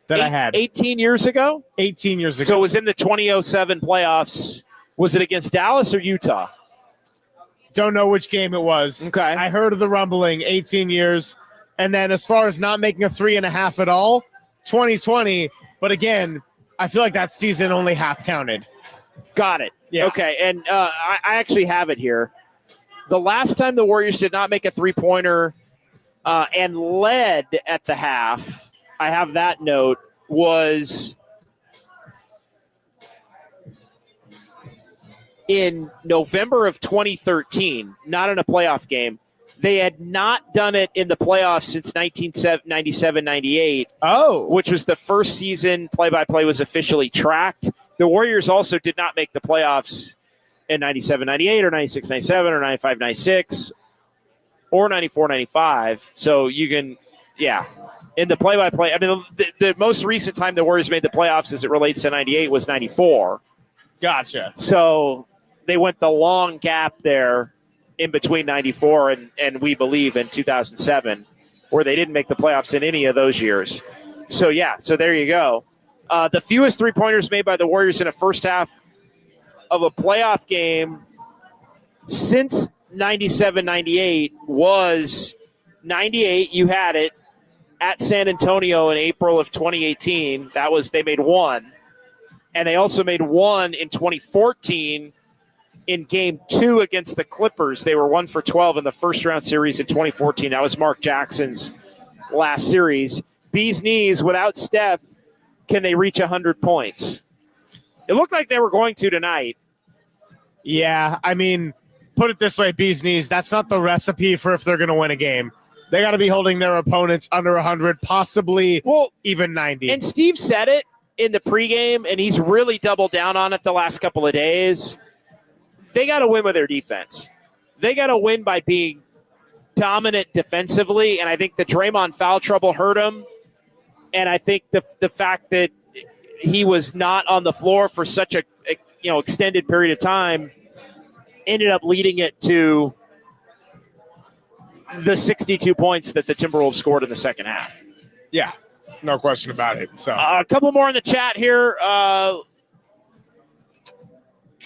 that I had. 18 years ago? 18 years ago. So it was in the 2007 playoffs. Was it against Dallas or Utah? Don't know which game it was. Okay. I heard of the rumbling, 18 years. And then as far as not making a 3.5 at all, 2020. But again, I feel like that season only half counted. Got it. Yeah. Okay, and I actually have it here. The last time the Warriors did not make a three-pointer and led at the half, I have that note, was in November of 2013, not in a playoff game. They had not done it in the playoffs since 1997-98. Oh. Which was the first season play-by-play was officially tracked. The Warriors also did not make the playoffs in 97-98 or 96-97 or 95-96 or 94-95. So you can, in the play-by-play. I mean, the most recent time the Warriors made the playoffs as it relates to 98 was 94. Gotcha. So they went the long gap there in between 94 and we believe in 2007, where they didn't make the playoffs in any of those years. So, so there you go. The fewest three-pointers made by the Warriors in a first half of a playoff game since 97-98 was 98. You had it at San Antonio in April of 2018. They made one. And they also made one in 2014 in Game 2 against the Clippers. They were 1 for 12 in the first-round series in 2014. That was Mark Jackson's last series. Bees knees, without Steph, can they reach 100 points? It looked like they were going to tonight. Yeah, I mean, put it this way, Bees knees, that's not the recipe for if they're going to win a game. They got to be holding their opponents under 100, possibly even 90. And Steve said it in the pregame, and he's really doubled down on it the last couple of days. They got to win with their defense. They got to win by being dominant defensively, and I think the Draymond foul trouble hurt him. And I think the fact that he was not on the floor for such a extended period of time ended up leading it to the 62 points that the Timberwolves scored in the second half. Yeah, no question about it. So a couple more in the chat here.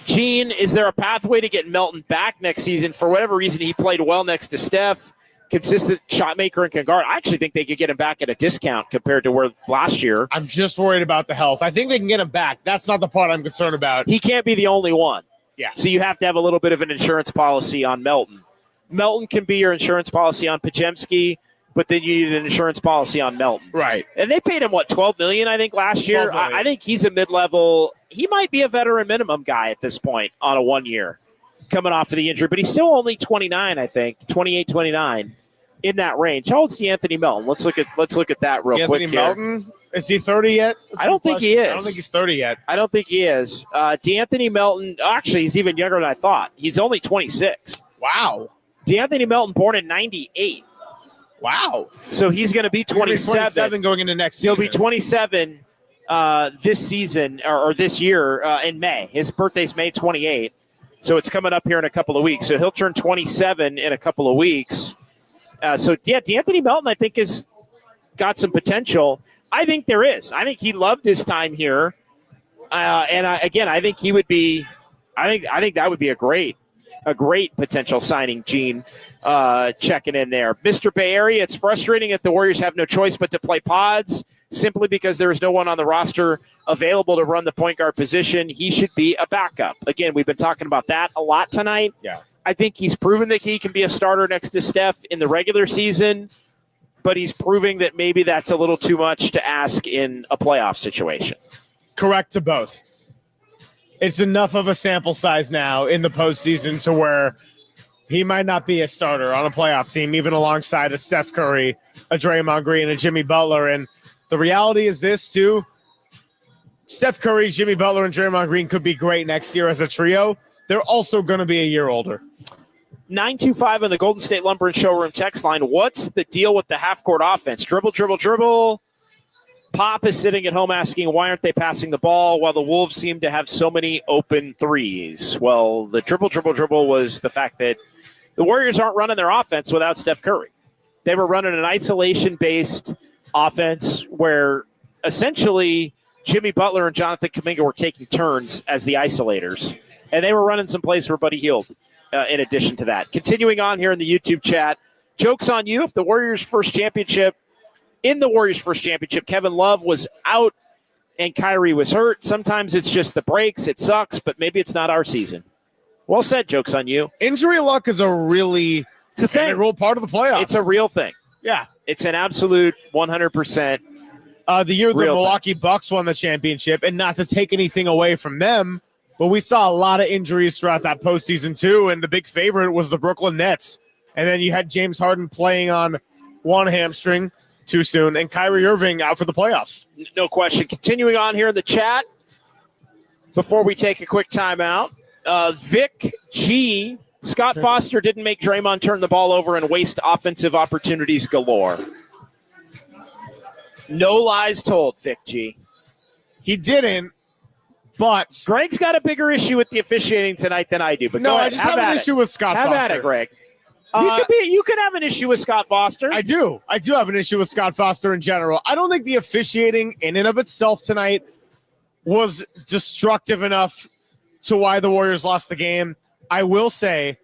Gene, is there a pathway to get Melton back next season? For whatever reason, he played well next to Steph, consistent shot maker and can guard. I actually think they could get him back at a discount compared to where last year. I'm just worried about the health. I think they can get him back. That's not the part I'm concerned about. He can't be the only one. Yeah. So you have to have a little bit of an insurance policy on Melton. Melton can be your insurance policy on Podziemski, but then you need an insurance policy on Melton. Right. And they paid him, $12 million, I think, last year. I think he's a mid-level. He might be a veteran minimum guy at this point on a 1 year coming off of the injury, but he's still only 29, I think, 28, 29 in that range. How old's D'Anthony Melton? Let's look at that real quick here. Melton? Is he 30 yet? I don't think he is. I don't think he's 30 yet. I don't think he is. D'Anthony Melton, actually, he's even younger than I thought. He's only 26. Wow. D'Anthony Melton, born in 98. Wow. So he's going to be 27 going into next season. He'll be 27 this season or this year in May. His birthday's May 28. So it's coming up here in a couple of weeks. So he'll turn 27 in a couple of weeks. D'Anthony Melton, I think, has got some potential. I think there is. I think he loved his time here. I think he would be – I think that would be a great potential signing, Gene, checking in there. Mr. Bay Area, it's frustrating that the Warriors have no choice but to play pods simply because there is no one on the roster available to run the point guard position. He should be a backup. Again, we've been talking about that a lot tonight. Yeah. I think he's proven that he can be a starter next to Steph in the regular season, but he's proving that maybe that's a little too much to ask in a playoff situation. Correct to both. It's enough of a sample size now in the postseason to where he might not be a starter on a playoff team, even alongside a Steph Curry, a Draymond Green, a Jimmy Butler. And the reality is this, too. Steph Curry, Jimmy Butler, and Draymond Green could be great next year as a trio. They're also going to be a year older. 925 on the Golden State Lumber and Showroom text line. What's the deal with the half-court offense? Dribble, dribble, dribble. Pop is sitting at home asking, why aren't they passing the ball while the Wolves seem to have so many open threes? Well, the dribble, dribble, dribble was the fact that the Warriors aren't running their offense without Steph Curry. They were running an isolation-based offense where essentially Jimmy Butler and Jonathan Kaminga were taking turns as the isolators. And they were running some plays for Buddy Hield in addition to that. Continuing on here in the YouTube chat, joke's on you. If the Warriors' first championship, Kevin Love was out and Kyrie was hurt. Sometimes it's just the breaks. It sucks, but maybe it's not our season. Well said, joke's on you. Injury luck is it's a thing. Integral part of the playoffs. It's a real thing. Yeah. It's an absolute 100%. The year the Milwaukee Bucks won the championship, and not to take anything away from them, But we saw a lot of injuries throughout that postseason too, and the big favorite was the Brooklyn Nets. And then you had James Harden playing on one hamstring too soon, and Kyrie Irving out for the playoffs. No question. Continuing on here in the chat, before we take a quick timeout, Vic G. Scott Foster didn't make Draymond turn the ball over and waste offensive opportunities galore. No lies told, Vic G. He didn't, but Greg's got a bigger issue with the officiating tonight than I do. But no, I just have an issue with Scott Foster. Have at it, Greg. You could have an issue with Scott Foster. I do have an issue with Scott Foster in general. I don't think the officiating in and of itself tonight was destructive enough to why the Warriors lost the game. I will say,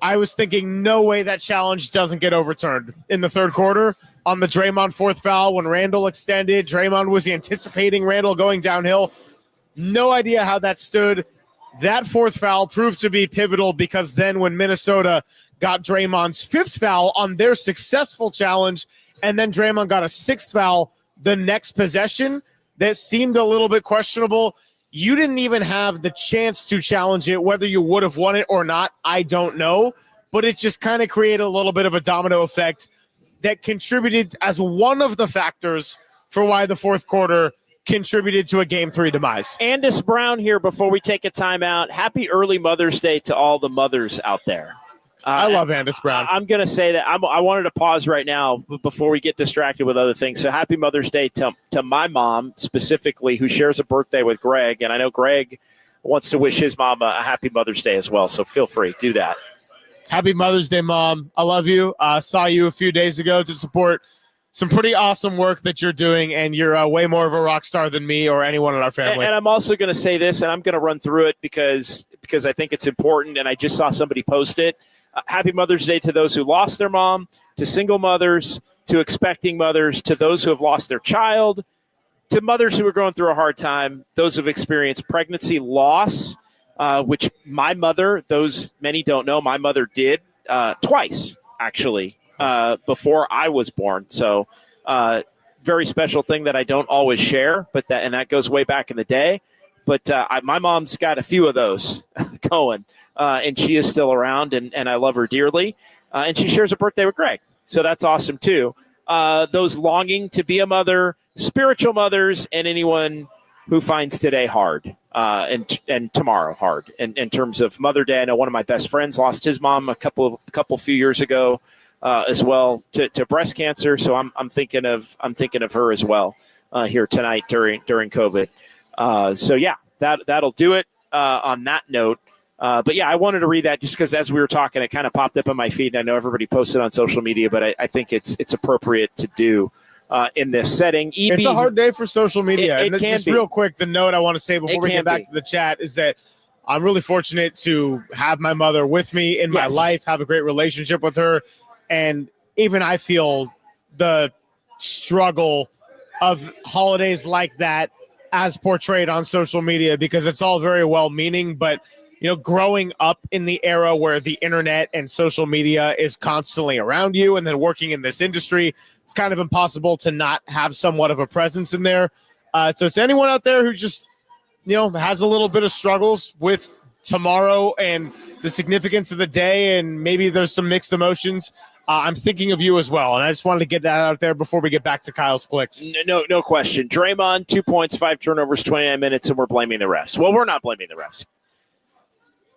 I was thinking no way that challenge doesn't get overturned in the third quarter on the Draymond fourth foul when Randall extended. Draymond was anticipating Randall going downhill. No idea how that stood. That fourth foul proved to be pivotal because then when Minnesota got Draymond's fifth foul on their successful challenge, and then Draymond got a sixth foul the next possession that seemed a little bit questionable. You didn't even have the chance to challenge it. Whether you would have won it or not, I don't know. But it just kind of created a little bit of a domino effect that contributed as one of the factors for why the fourth quarter contributed to a Game 3 demise. Andis Brown here before we take a timeout. Happy early Mother's Day to all the mothers out there. I love Andis Brown. I'm going to say that I wanted to pause right now before we get distracted with other things. So happy Mother's Day to my mom specifically, who shares a birthday with Greg. And I know Greg wants to wish his mom a happy Mother's Day as well. So feel free, do that. Happy Mother's Day, Mom. I love you. Saw you a few days ago to support some pretty awesome work that you're doing, and you're way more of a rock star than me or anyone in our family. And I'm also going to say this, and I'm going to run through it because I think it's important, and I just saw somebody post it. Happy Mother's Day to those who lost their mom, to single mothers, to expecting mothers, to those who have lost their child, to mothers who are going through a hard time, those who have experienced pregnancy loss, which my mother, those many don't know, my mother did twice, actually, before I was born. So very special thing that I don't always share, and that goes way back in the day. But my mom's got a few of those going, and she is still around, and I love her dearly. And she shares a birthday with Greg. So that's awesome, too. Those longing to be a mother, spiritual mothers, and anyone who finds today hard and tomorrow hard. In terms of Mother Day, I know one of my best friends lost his mom a few years ago as well to breast cancer. So I'm thinking of her as well here tonight during COVID. So yeah, that'll do it on that note. But yeah, I wanted to read that just because as we were talking, it kind of popped up on my feed. And I know everybody posted on social media, but I think it's appropriate to do in this setting. EB, it's a hard day for social media. It and can just be. Real quick, the note I want to say before we get back to the chat is that I'm really fortunate to have my mother with me in my life, have a great relationship with her. And even I feel the struggle of holidays like that as portrayed on social media, because it's all very well-meaning, but growing up in the era where the internet and social media is constantly around you, and then working in this industry, it's kind of impossible to not have somewhat of a presence in there. So to anyone out there who just, has a little bit of struggles with tomorrow and the significance of the day, and maybe there's some mixed emotions, I'm thinking of you as well. And I just wanted to get that out there before we get back to Kyle's clicks. No question. Draymond, 2 points, 5 turnovers, 29 minutes, and we're blaming the refs. Well, we're not blaming the refs.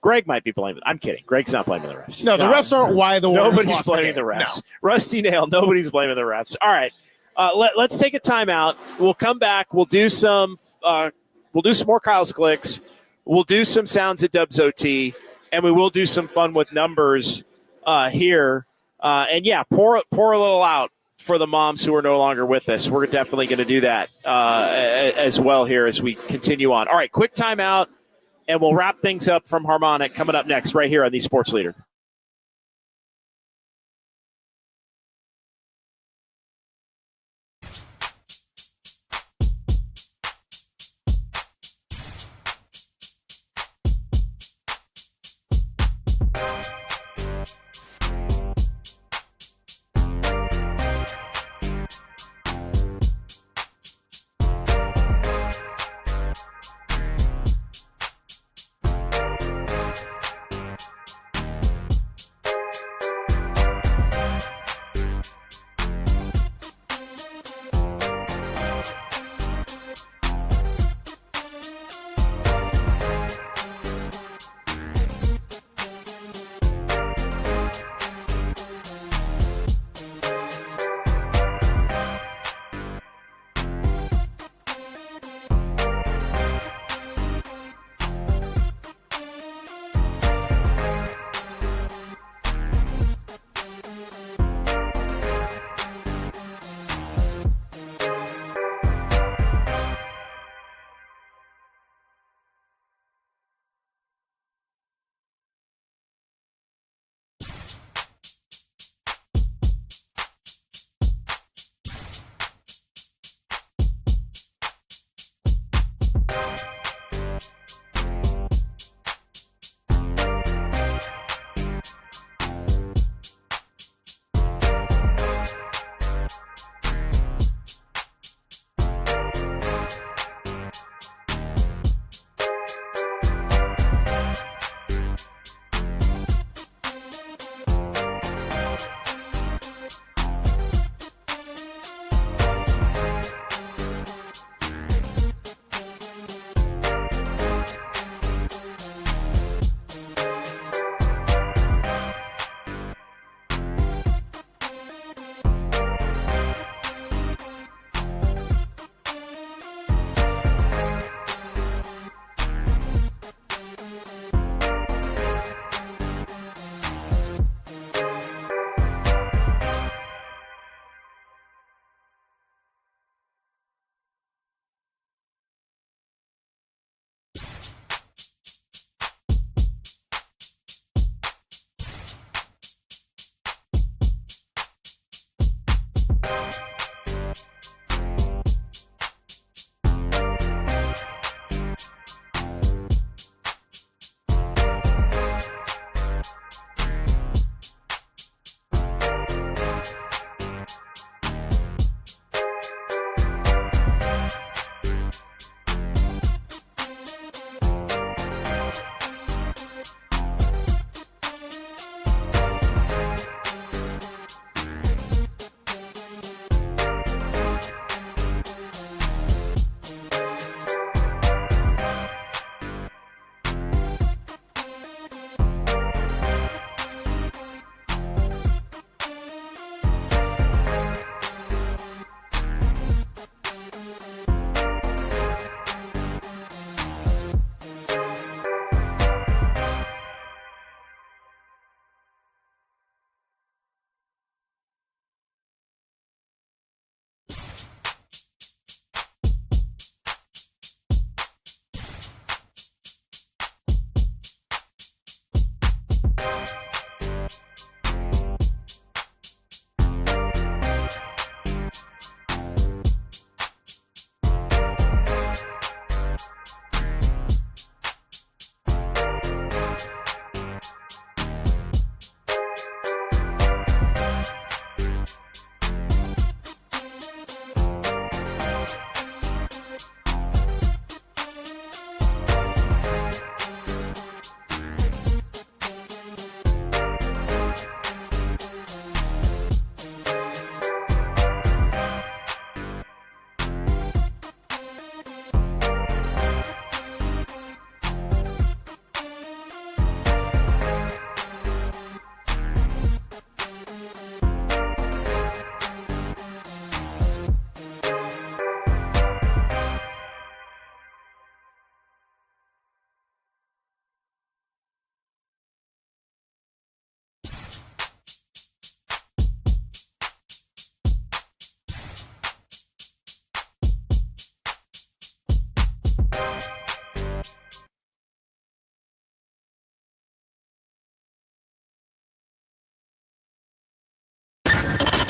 Greg might be blaming. I'm kidding. Greg's not blaming the refs. No, the refs aren't why the Warriors nobody's lost blaming the the game. refs. No. Rusty Nail. Nobody's blaming the refs. All right, let's take a timeout. We'll come back. We'll do some more Kyle's clicks. We'll do some sounds at Dubs OT, and we will do some fun with numbers here. And yeah, pour a little out for the moms who are no longer with us. We're definitely going to do that as well here as we continue on. All right, quick timeout. And we'll wrap things up from Harmonic coming up next right here on the Sports Leader.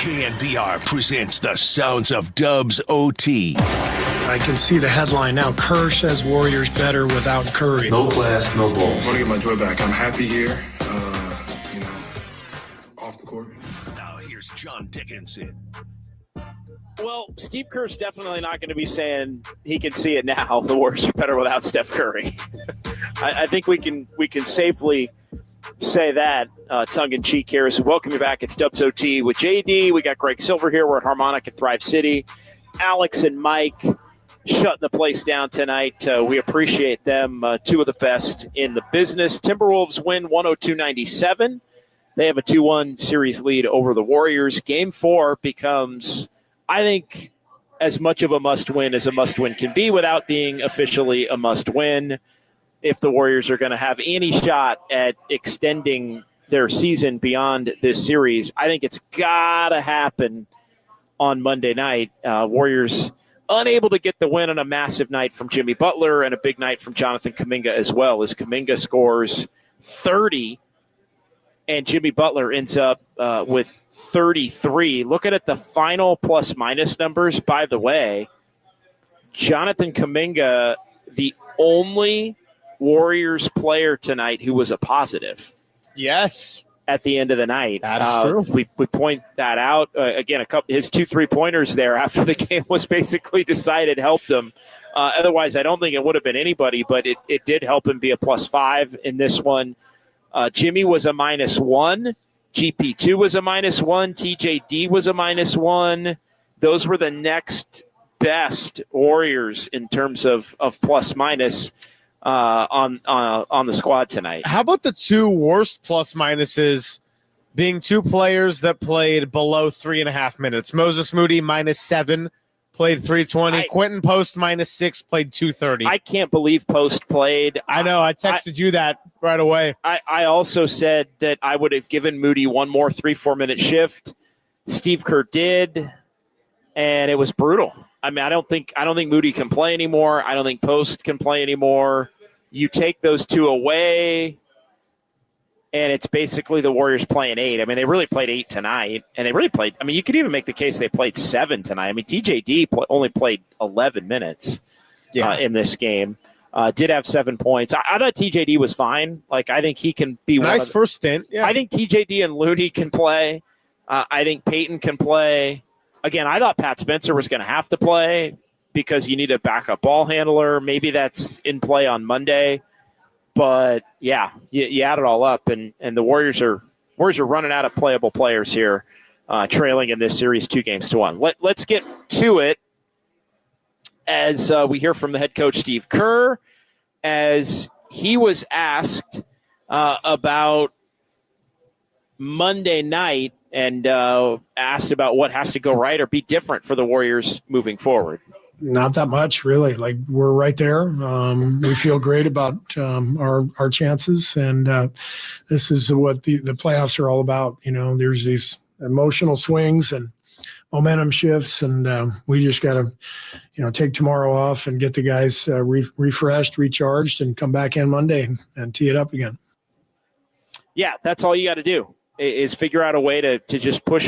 KNBR presents the sounds of Dubs OT. I can see the headline now. Kerr says Warriors better without Curry. No class, no ball. I want to get my joy back. I'm happy here, off the court. Now here's John Dickinson. Well, Steve Kerr's definitely not going to be saying he can see it now. The Warriors are better without Steph Curry. I think we can safely say that, tongue-in-cheek here. So welcome you back. It's Dubs OT with JD. We got Greg Silver here. We're at Harmonic at Thrive City. Alex and Mike shutting the place down tonight. We appreciate them. Two of the best in the business. Timberwolves win 102-97. They have a 2-1 series lead over the Warriors. Game 4 becomes, I think, as much of a must-win as a must-win can be without being officially a must-win. If the Warriors are going to have any shot at extending their season beyond this series, I think it's got to happen on Monday night. Warriors unable to get the win on a massive night from Jimmy Butler and a big night from Jonathan Kaminga as well, as Kaminga scores 30 and Jimmy Butler ends up with 33. Looking at the final plus-minus numbers, by the way, Jonathan Kaminga, the only Warriors player tonight who was a positive. Yes. At the end of the night. That's true. We point that out. Again, his 2 3-pointers there after the game was basically decided helped him. Otherwise, I don't think it would have been anybody, but it did help him be a +5 in this one. Jimmy was a -1. GP2 was a -1. TJD was a -1. Those were the next best Warriors in terms of plus-minus on the squad tonight. How about the 2 worst plus-minuses being 2 players that played below 3.5 minutes? Moses Moody -7, played 320. Quentin Post -6, played 230. I can't believe Post played. I know. I texted you that right away. I also said that I would have given Moody one more 3-4 minute shift. Steve Kerr did, and it was brutal. I mean, I don't think Moody can play anymore. I don't think Post can play anymore. You take those 2 away, and it's basically the Warriors playing 8. I mean, they really played 8 tonight, and they really played. I mean, you could even make the case they played 7 tonight. I mean, TJD only played 11 minutes in this game. Did have 7 points. I thought TJD was fine. Like, I think he can be nice first stint. Yeah. I think TJD and Looney can play. I think Peyton can play. Again, I thought Pat Spencer was going to have to play because you need a backup ball handler. Maybe that's in play on Monday. But, yeah, you add it all up, and the Warriors are running out of playable players here, trailing in this series 2-1. Let's get to it as we hear from the head coach, Steve Kerr, as he was asked about Monday night and asked about what has to go right or be different for the Warriors moving forward. Not that much, really. Like, we're right there. We feel great about our chances, and this is what the playoffs are all about. You know, there's these emotional swings and momentum shifts, and we just got to, take tomorrow off and get the guys refreshed, recharged, and come back in Monday and tee it up again. Yeah, that's all you got to do is figure out a way to just push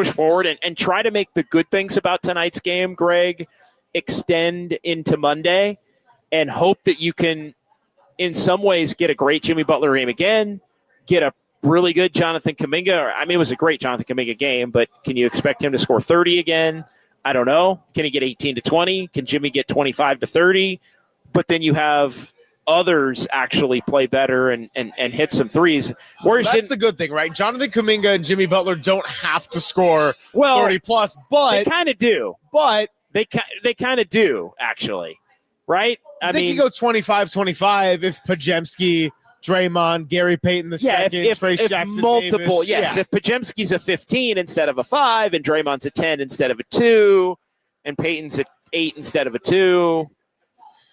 forward and try to make the good things about tonight's game, Greg, extend into Monday, and hope that you can, in some ways, get a great Jimmy Butler game again, get a really good Jonathan Kaminga. I mean, it was a great Jonathan Kaminga game, but can you expect him to score 30 again? I don't know. Can he get 18 to 20? Can Jimmy get 25 to 30? But then you have others actually play better and hit some threes. That's the good thing, right? Jonathan Kaminga and Jimmy Butler don't have to score 30 plus, but they kind of do. But they kind of do, actually, right? I mean, you go 25-25 if Pajemski, Draymond, Gary Payton the second, Trace Jackson multiple, Davis. Yes, if Pajemski's a 15 instead of a 5, and Draymond's a 10 instead of a 2, and Payton's a 8 instead of a 2.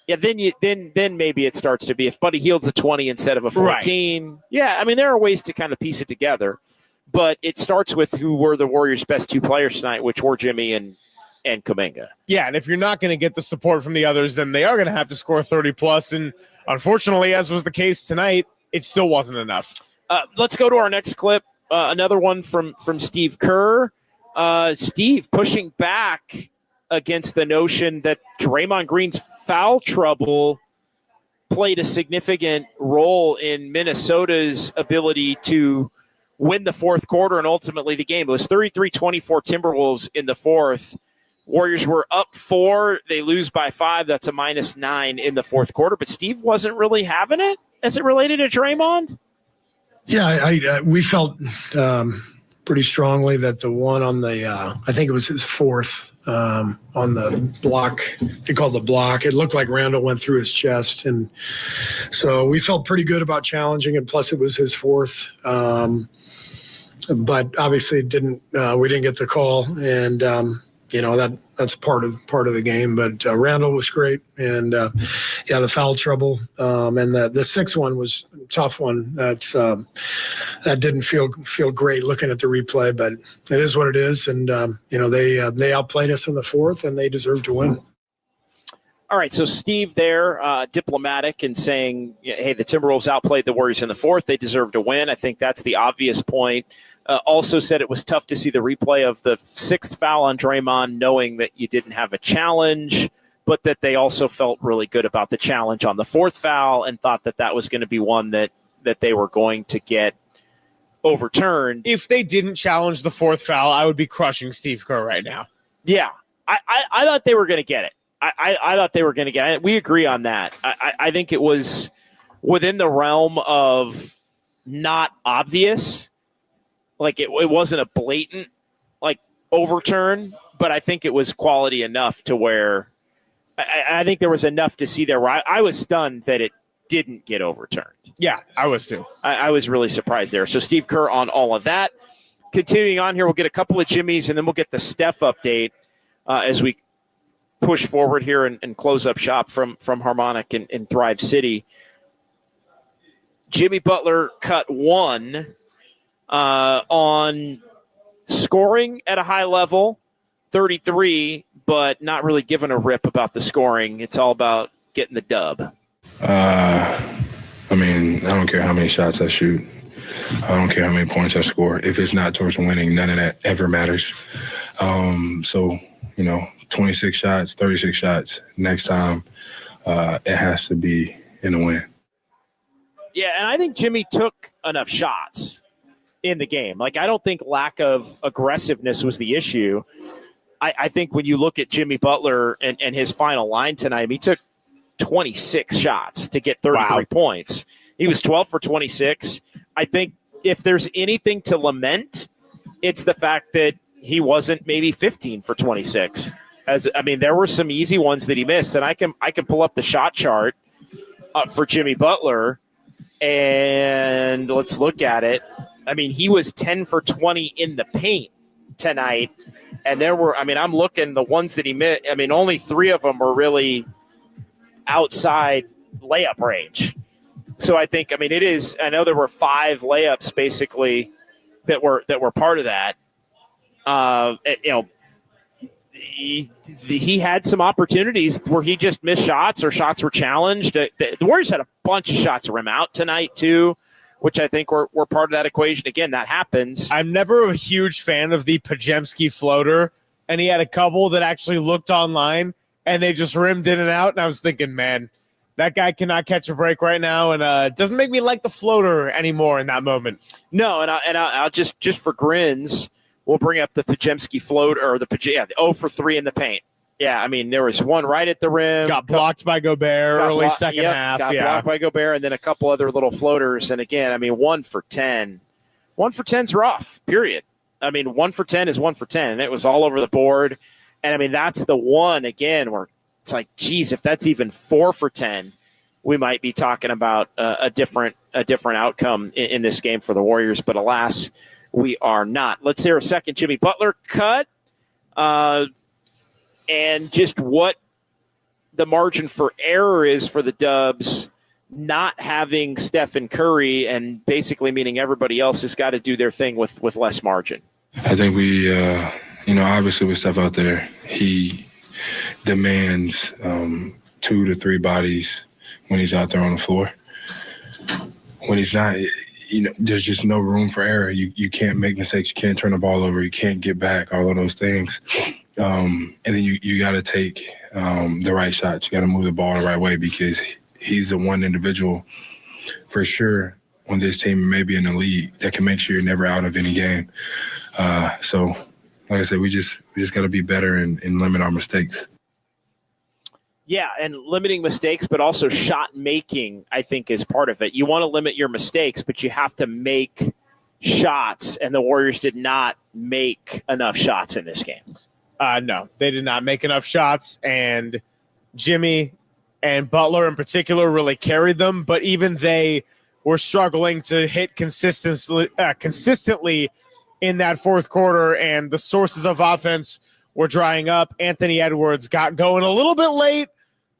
Yeah, then maybe it starts to be if Buddy Hield's a 20 instead of a 14. Right. Yeah, I mean, there are ways to kind of piece it together, but it starts with who were the Warriors' best 2 players tonight, which were Jimmy and Kaminga. Yeah, and if you're not going to get the support from the others, then they are going to have to score 30 plus. And unfortunately, as was the case tonight, it still wasn't enough. Let's go to our next clip. Another one from Steve Kerr. Steve pushing back against the notion that Draymond Green's foul trouble played a significant role in Minnesota's ability to win the fourth quarter and ultimately the game. It was 33-24 Timberwolves in the fourth. Warriors were up 4. They lose by 5. That's a -9 in the fourth quarter. But Steve wasn't really having it as it related to Draymond? Yeah, we felt pretty strongly that the one on the, I think it was his fourth on the block, they called the block. It looked like Randall went through his chest. And so we felt pretty good about challenging it. Plus it was his fourth. But obviously we didn't get the call. And, that's part of the game. But Randall was great. And, the foul trouble. And the sixth one was a tough one. That didn't feel great looking at the replay, but it is what it is. And, they outplayed us in the fourth, and they deserved to win. All right, so Steve there, diplomatic and saying, hey, the Timberwolves outplayed the Warriors in the fourth. They deserve to win. I think that's the obvious point. Also said it was tough to see the replay of the sixth foul on Draymond, knowing that you didn't have a challenge, but that they also felt really good about the challenge on the fourth foul and thought that was going to be one that they were going to get overturned. If they didn't challenge the fourth foul, I would be crushing Steve Kerr right now. Yeah, I thought they were going to get it. I thought they were going to get it. We agree on that. I think it was within the realm of not obvious. Like it wasn't a blatant overturn, but I think it was quality enough to where I think there was enough to see there where I was stunned that it didn't get overturned. Yeah, I was too. I was really surprised there. So Steve Kerr on all of that. Continuing on here, we'll get a couple of Jimmys, and then we'll get the Steph update as we push forward here and close up shop from Harmonic in Thrive City. Jimmy Butler cut 1 on scoring at a high level, 33, but not really giving a rip about the scoring. It's all about getting the dub. I don't care how many shots I shoot. I don't care how many points I score. If it's not towards winning, none of that ever matters. 26 shots, 36 shots. Next time, it has to be in a win. Yeah, and I think Jimmy took enough shots in the game. I don't think lack of aggressiveness was the issue. I think when you look at Jimmy Butler and his final line tonight, he took 26 shots to get 33 points. He was 12 for 26. I think if there's anything to lament, it's the fact that he wasn't maybe 15 for 26. There were some easy ones that he missed, and I can pull up the shot chart for Jimmy Butler, and let's look at it. He was 10 for 20 in the paint tonight, and there were, I'm looking, the ones that he missed, only 3 of them were really outside layup range. So I think, it is, I know there were 5 layups basically that were part of that. He had some opportunities where he just missed shots or shots were challenged. The Warriors had a bunch of shots rim out tonight too, which I think were part of that equation. Again, that happens. I'm never a huge fan of the Pajemski floater, and he had a couple that actually looked online, and they just rimmed in and out, and I was thinking, man, that guy cannot catch a break right now, and it doesn't make me like the floater anymore in that moment. No, and I'll just for grins, we'll bring up the Pajemski float or the 0 for 3 in the paint. Yeah, there was one right at the rim. Got blocked by Gobert early second half. Got blocked by Gobert, and then a couple other little floaters. And again, 1 for 10. 1 for 10's rough, period. 1 for 10 is 1 for 10. And it was all over the board. And, that's the one, again, where it's like, geez, if that's even 4 for 10, we might be talking about a different outcome in this game for the Warriors. But alas, we are not. Let's hear a second Jimmy Butler cut. And just what the margin for error is for the Dubs not having Steph and Curry, and basically meaning everybody else has got to do their thing with less margin. I think we, obviously with Steph out there, he demands 2 to 3 bodies when he's out there on the floor. When he's not, there's just no room for error. You can't make mistakes. You can't turn the ball over. You can't get back, all of those things. And then you got to take the right shots. You got to move the ball the right way because he's the one individual for sure on this team, maybe in the league, that can make sure you're never out of any game. So, like I said, we just got to be better and limit our mistakes. Yeah, and limiting mistakes, but also shot making, I think, is part of it. You want to limit your mistakes, but you have to make shots, and the Warriors did not make enough shots in this game. No, they did not make enough shots, and Jimmy and Butler in particular really carried them, but even they were struggling to hit consistently in that fourth quarter, and the sources of offense were drying up. Anthony Edwards got going a little bit late,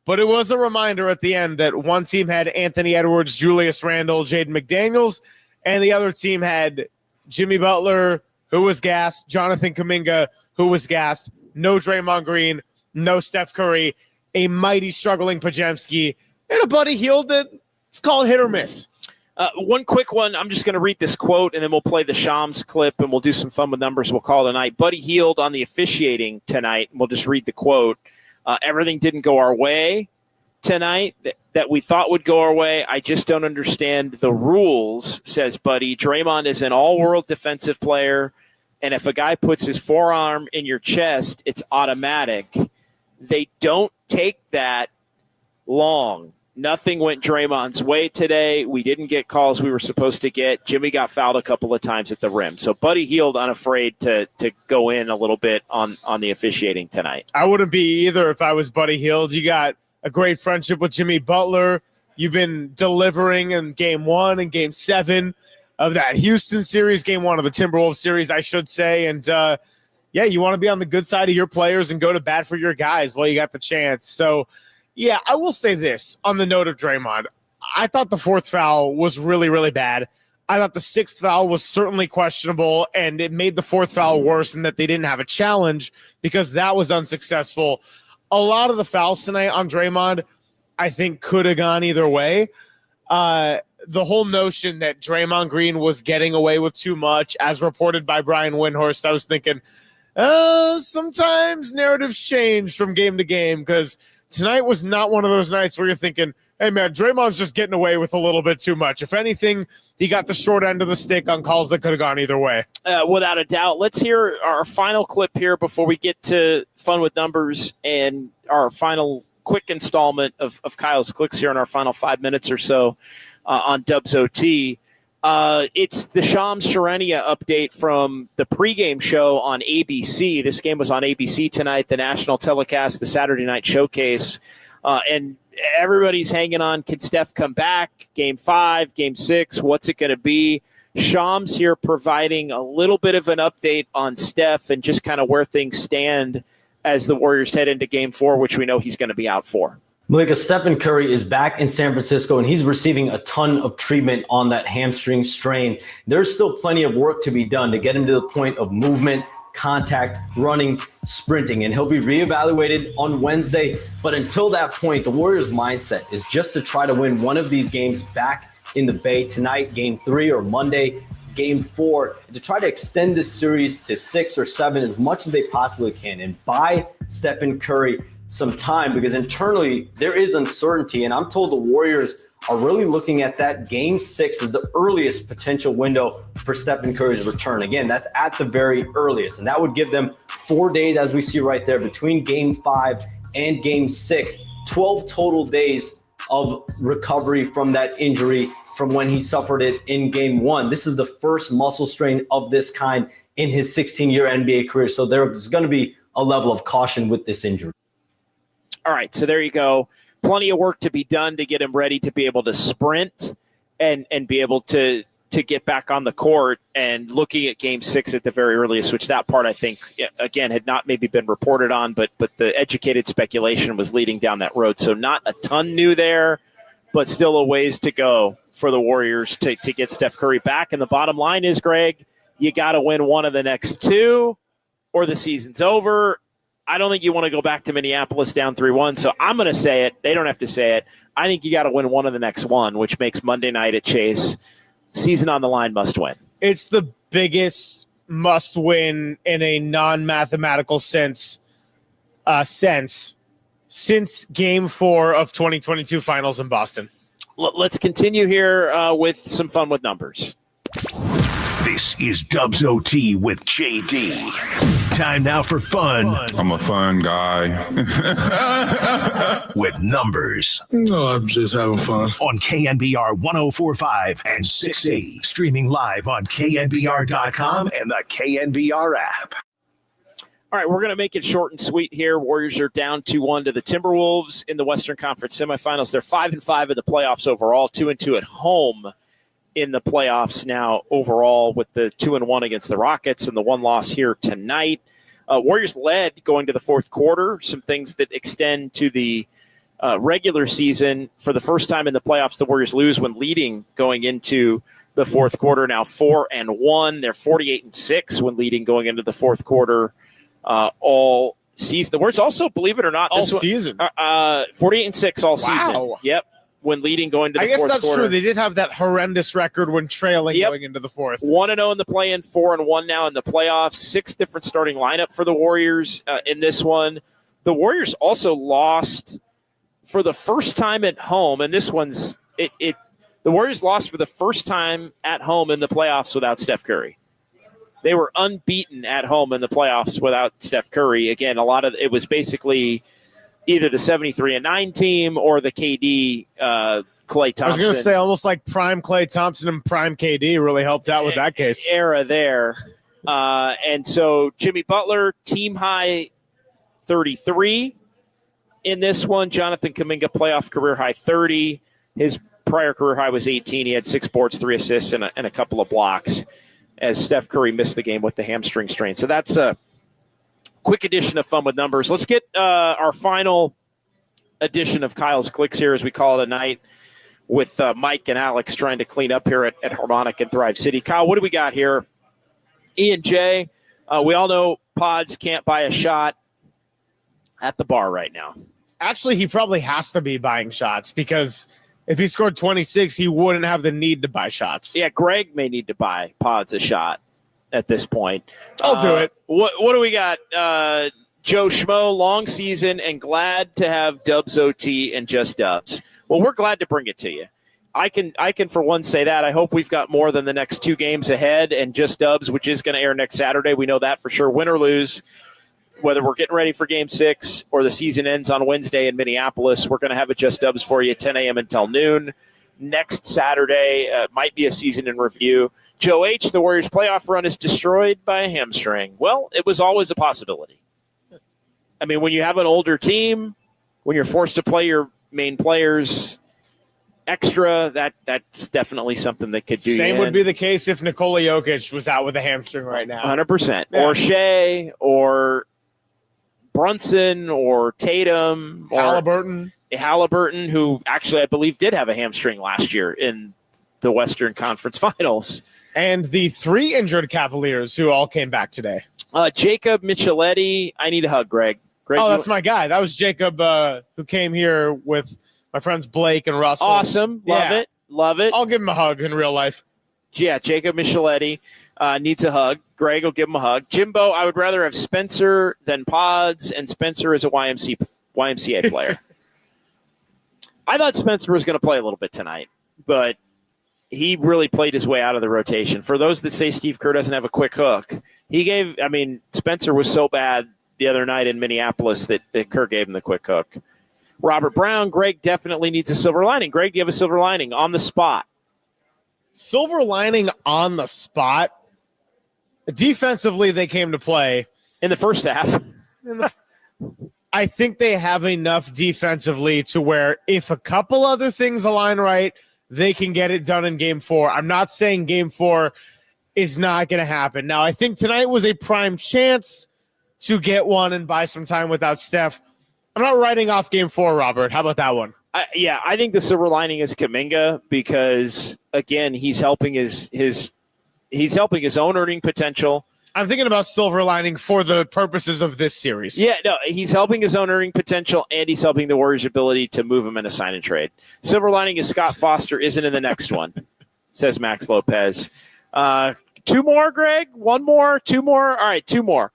but it was a reminder at the end that one team had Anthony Edwards, Julius Randle, Jaden McDaniels, and the other team had Jimmy Butler, who was gassed, Jonathan Kaminga, who was gassed, no Draymond Green, no Steph Curry, a mighty struggling Podziemski, and a Buddy Hield that it's called hit or miss. One quick one. I'm just going to read this quote, and then we'll play the Shams clip, and we'll do some fun with numbers. We'll call it a night. Buddy Hield on the officiating tonight. We'll just read the quote. Everything didn't go our way tonight that we thought would go our way. I just don't understand the rules, says Buddy. Draymond is an all-world defensive player, and if a guy puts his forearm in your chest, it's automatic. They don't take that long. Nothing went Draymond's way today. We didn't get calls we were supposed to get. Jimmy got fouled a couple of times at the rim. So Buddy Hield unafraid to go in a little bit on the officiating tonight. I wouldn't be either if I was Buddy Hield. You got a great friendship with Jimmy Butler. You've been delivering in Game 1 and Game 7 of that Houston series, Game 1 of the Timberwolves series, I should say. And, yeah, you want to be on the good side of your players and go to bat for your guys while you got the chance. So, yeah, I will say this on the note of Draymond. I thought the fourth foul was really, really bad. I thought the sixth foul was certainly questionable, and it made the fourth foul worse in that they didn't have a challenge because that was unsuccessful. A lot of the fouls tonight on Draymond, I think, could have gone either way. The whole notion that Draymond Green was getting away with too much, as reported by Brian Windhorst, I was thinking, sometimes narratives change from game to game because tonight was not one of those nights where you're thinking, hey, man, Draymond's just getting away with a little bit too much. If anything, he got the short end of the stick on calls that could have gone either way. Without a doubt. Let's hear our final clip here before we get to fun with numbers and our final quick installment of Kyle's Clicks here in our final 5 minutes or so on Dubs OT. It's the Shams Charania update from the pregame show on ABC. This game was on ABC tonight, the national telecast, the Saturday night showcase. And everybody's hanging on. Can Steph come back? Game 5, Game 6, what's it going to be? Shams here providing a little bit of an update on Steph and just kind of where things stand as the Warriors head into Game 4, which we know he's going to be out for. Malika, Stephen Curry is back in San Francisco, and he's receiving a ton of treatment on that hamstring strain. There's still plenty of work to be done to get him to the point of movement, contact, running, sprinting, and he'll be reevaluated on Wednesday. But until that point, the Warriors' mindset is just to try to win one of these games back in the Bay tonight, Game 3, or Monday, Game 4, to try to extend this series to 6 or 7 as much as they possibly can and buy Stephen Curry some time, because internally there is uncertainty, and I'm told the Warriors are really looking at that Game 6 as the earliest potential window for Stephen Curry's return. Again, that's at the very earliest, and that would give them 4 days, as we see right there, between Game 5 and Game 6, 12 total days of recovery from that injury from when he suffered it in Game 1. This is the first muscle strain of this kind in his 16-year NBA career, so there's going to be a level of caution with this injury. All right, so there you go. Plenty of work to be done to get him ready to be able to sprint and be able to get back on the court, and looking at Game 6 at the very earliest, which that part I think, again, had not maybe been reported on, but the educated speculation was leading down that road. So not a ton new there, but still a ways to go for the Warriors to get Steph Curry back. And the bottom line is, Greg, you got to win one of the next 2 or the season's over. I don't think you want to go back to Minneapolis down 3-1, so I'm going to say it. They don't have to say it. I think you got to win one of the next 1, which makes Monday night at Chase season on the line must win. It's the biggest must win in a non-mathematical sense since Game 4 of 2022 Finals in Boston. Let's continue here with some fun with numbers. This is Dubs OT with JD. Time now for fun. I'm a fun guy. With numbers. No, I'm just having fun. On KNBR 104.5 and 680. Streaming live on KNBR.com and the KNBR app. All right, we're going to make it short and sweet here. Warriors are down 2-1 to the Timberwolves in the Western Conference semifinals. They're 5-5 in the playoffs overall, 2-2 at home in the playoffs now overall, with the 2-1 against the Rockets and the one loss here tonight. Warriors led going to the fourth quarter. Some things that extend to the regular season. For the first time in the playoffs, the Warriors lose when leading going into the fourth quarter. Now 4-1. They're 48-6 when leading going into the fourth quarter all season. The Warriors also, believe it or not, all season. 48-6 all season. Wow. Yep. When leading going to the fourth quarter. I guess that's true. They did have that horrendous record when trailing going into the fourth. 1-0 in the play-in, 4-1 now in the playoffs. 6 different starting lineup for the Warriors in this one. The Warriors also lost for the first time at home, and this one's the Warriors lost for the first time at home in the playoffs without Steph Curry. They were unbeaten at home in the playoffs without Steph Curry. Again, a lot of it was basically either the 73-9 team or the KD Klay Thompson. I was going to say almost like prime Klay Thompson and prime KD really helped out with that case. Era there. And so Jimmy Butler, team high 33 in this one. Jonathan Kaminga, playoff career high 30. His prior career high was 18. He had 6 boards, 3 assists, and a couple of blocks as Steph Curry missed the game with the hamstring strain. So that's a quick edition of Fun with Numbers. Let's get our final edition of Kyle's Clicks here, as we call it a night, with Mike and Alex trying to clean up here at Harmonic and Thrive City. Kyle, what do we got here? Ian J. We all know Pods can't buy a shot at the bar right now. Actually, he probably has to be buying shots, because if he scored 26, he wouldn't have the need to buy shots. Yeah, Greg may need to buy Pods a shot at this point. I'll do it. What do we got? Joe Schmo, long season and glad to have Dubs OT and Just Dubs. Well, we're glad to bring it to you. I can for one say that. I hope we've got more than the next 2 games ahead, and Just Dubs, which is going to air next Saturday. We know that for sure. Win or lose, whether we're getting ready for Game 6 or the season ends on Wednesday in Minneapolis, we're going to have a Just Dubs for you 10 a.m. until noon. Next Saturday might be a season in review. Joe H., the Warriors' playoff run is destroyed by a hamstring. Well, it was always a possibility. I mean, when you have an older team, when you're forced to play your main players extra, that's definitely something that could do. Same would be the case if Nikola Jokic was out with a hamstring right now. 100%. Yeah. Or Shea, or Brunson, or Tatum, or Halliburton, who actually I believe did have a hamstring last year in the Western Conference Finals. And the 3 injured Cavaliers who all came back today. Jacob Micheletti. I need a hug, Greg. Oh, that's my guy. That was Jacob who came here with my friends Blake and Russell. Awesome. Love it. I'll give him a hug in real life. Yeah, Jacob Micheletti needs a hug. Greg will give him a hug. Jimbo, I would rather have Spencer than Pods, and Spencer is a YMCA player. I thought Spencer was going to play a little bit tonight, but he really played his way out of the rotation. For those that say Steve Kerr doesn't have a quick hook, Spencer was so bad the other night in Minneapolis that Kerr gave him the quick hook. Robert Brown, Greg definitely needs a silver lining. Greg, do you have a silver lining on the spot? Silver lining on the spot? Defensively, they came to play. In the first half. I think they have enough defensively to where if a couple other things align right, they can get it done in Game 4. I'm not saying Game 4 is not going to happen. Now, I think tonight was a prime chance to get one and buy some time without Steph. I'm not writing off Game 4, Robert. How about that one? I think the silver lining is Kaminga because, again, he's helping his own earning potential. I'm thinking about silver lining for the purposes of this series. Yeah, no, he's helping his own earning potential, and he's helping the Warriors' ability to move him in a sign and trade. Silver lining is Scott Foster isn't in the next one. says Max Lopez. 2 more, Greg? 1 more? 2 more? All right, 2 more.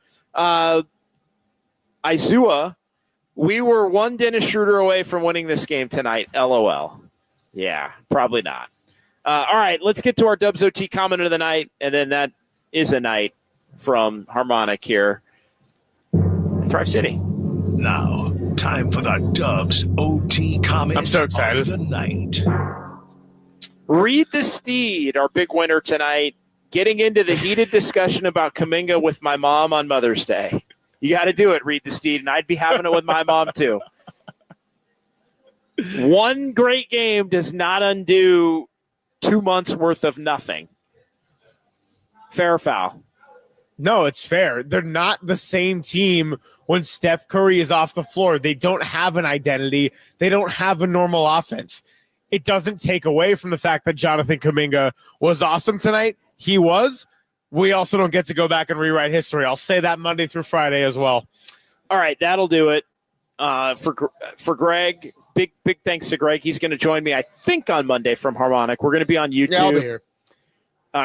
Izua, we were 1 Dennis Schroeder away from winning this game tonight. LOL. Yeah, probably not. All right, let's get to our Dubs OT comment of the night, and then that is a night from Harmonic here. Thrive City. Now, time for the Dubs OT comment. I'm so excited. Of the night. Reed the Steed, our big winner tonight, getting into the heated discussion about Kaminga with my mom on Mother's Day. You got to do it, Reed the Steed, and I'd be having it with my mom too. 1 great game does not undo 2 months worth of nothing. Fair or foul? No, it's fair. They're not the same team when Steph Curry is off the floor. They don't have an identity. They don't have a normal offense. It doesn't take away from the fact that Jonathan Kaminga was awesome tonight. He was. We also don't get to go back and rewrite history. I'll say that Monday through Friday as well. All right, that'll do it. For Greg, big thanks to Greg. He's going to join me, I think, on Monday from Harmonic. We're going to be on YouTube. Yeah, I'll be here.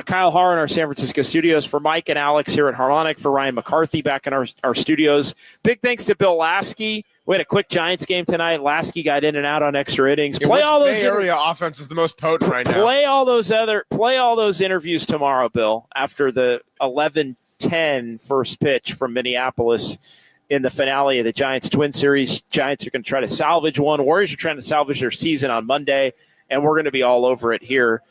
Kyle Harr in our San Francisco studios. For Mike and Alex here at Harmonic. For Ryan McCarthy back in our studios. Big thanks to Bill Lasky. We had a quick Giants game tonight. Lasky got in and out on extra innings. Play all those Bay Area offense is the most potent right now. Play all those interviews tomorrow, Bill, after the 11-10 first pitch from Minneapolis in the finale of the Giants-Twin Series. Giants are going to try to salvage one. Warriors are trying to salvage their season on Monday, and we're going to be all over it here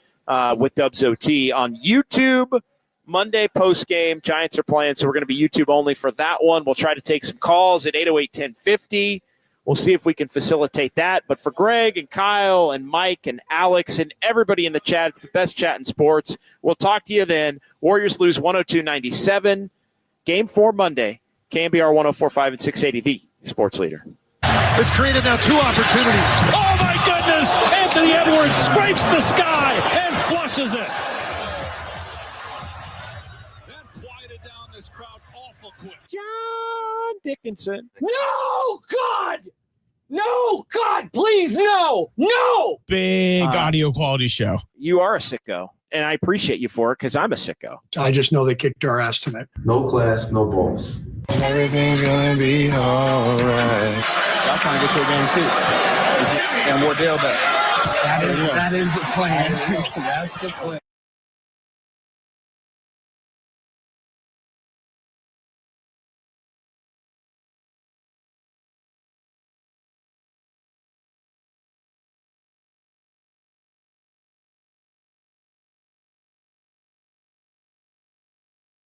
with Dubs OT on YouTube. Monday post-game, Giants are playing, so we're going to be YouTube only for that one. We'll try to take some calls at 808-1050. We'll see if we can facilitate that. But for Greg and Kyle and Mike and Alex and everybody in the chat, it's the best chat in sports. We'll talk to you then. Warriors lose 102-97. Game 4 Monday. KNBR 104.5 and 680, the sports leader. It's created now 2 opportunities. Oh, my goodness! Anthony Edwards scrapes the sky and flushes it. John Dickinson. No, God! No, God, please, no! No! Big audio quality show. You are a sicko, and I appreciate you for it because I'm a sicko. I just know they kicked our ass tonight. No class, no balls. Everything's gonna be all right. Y'all trying to get to a game 6. And Wardell back. That is the plan. That's the plan.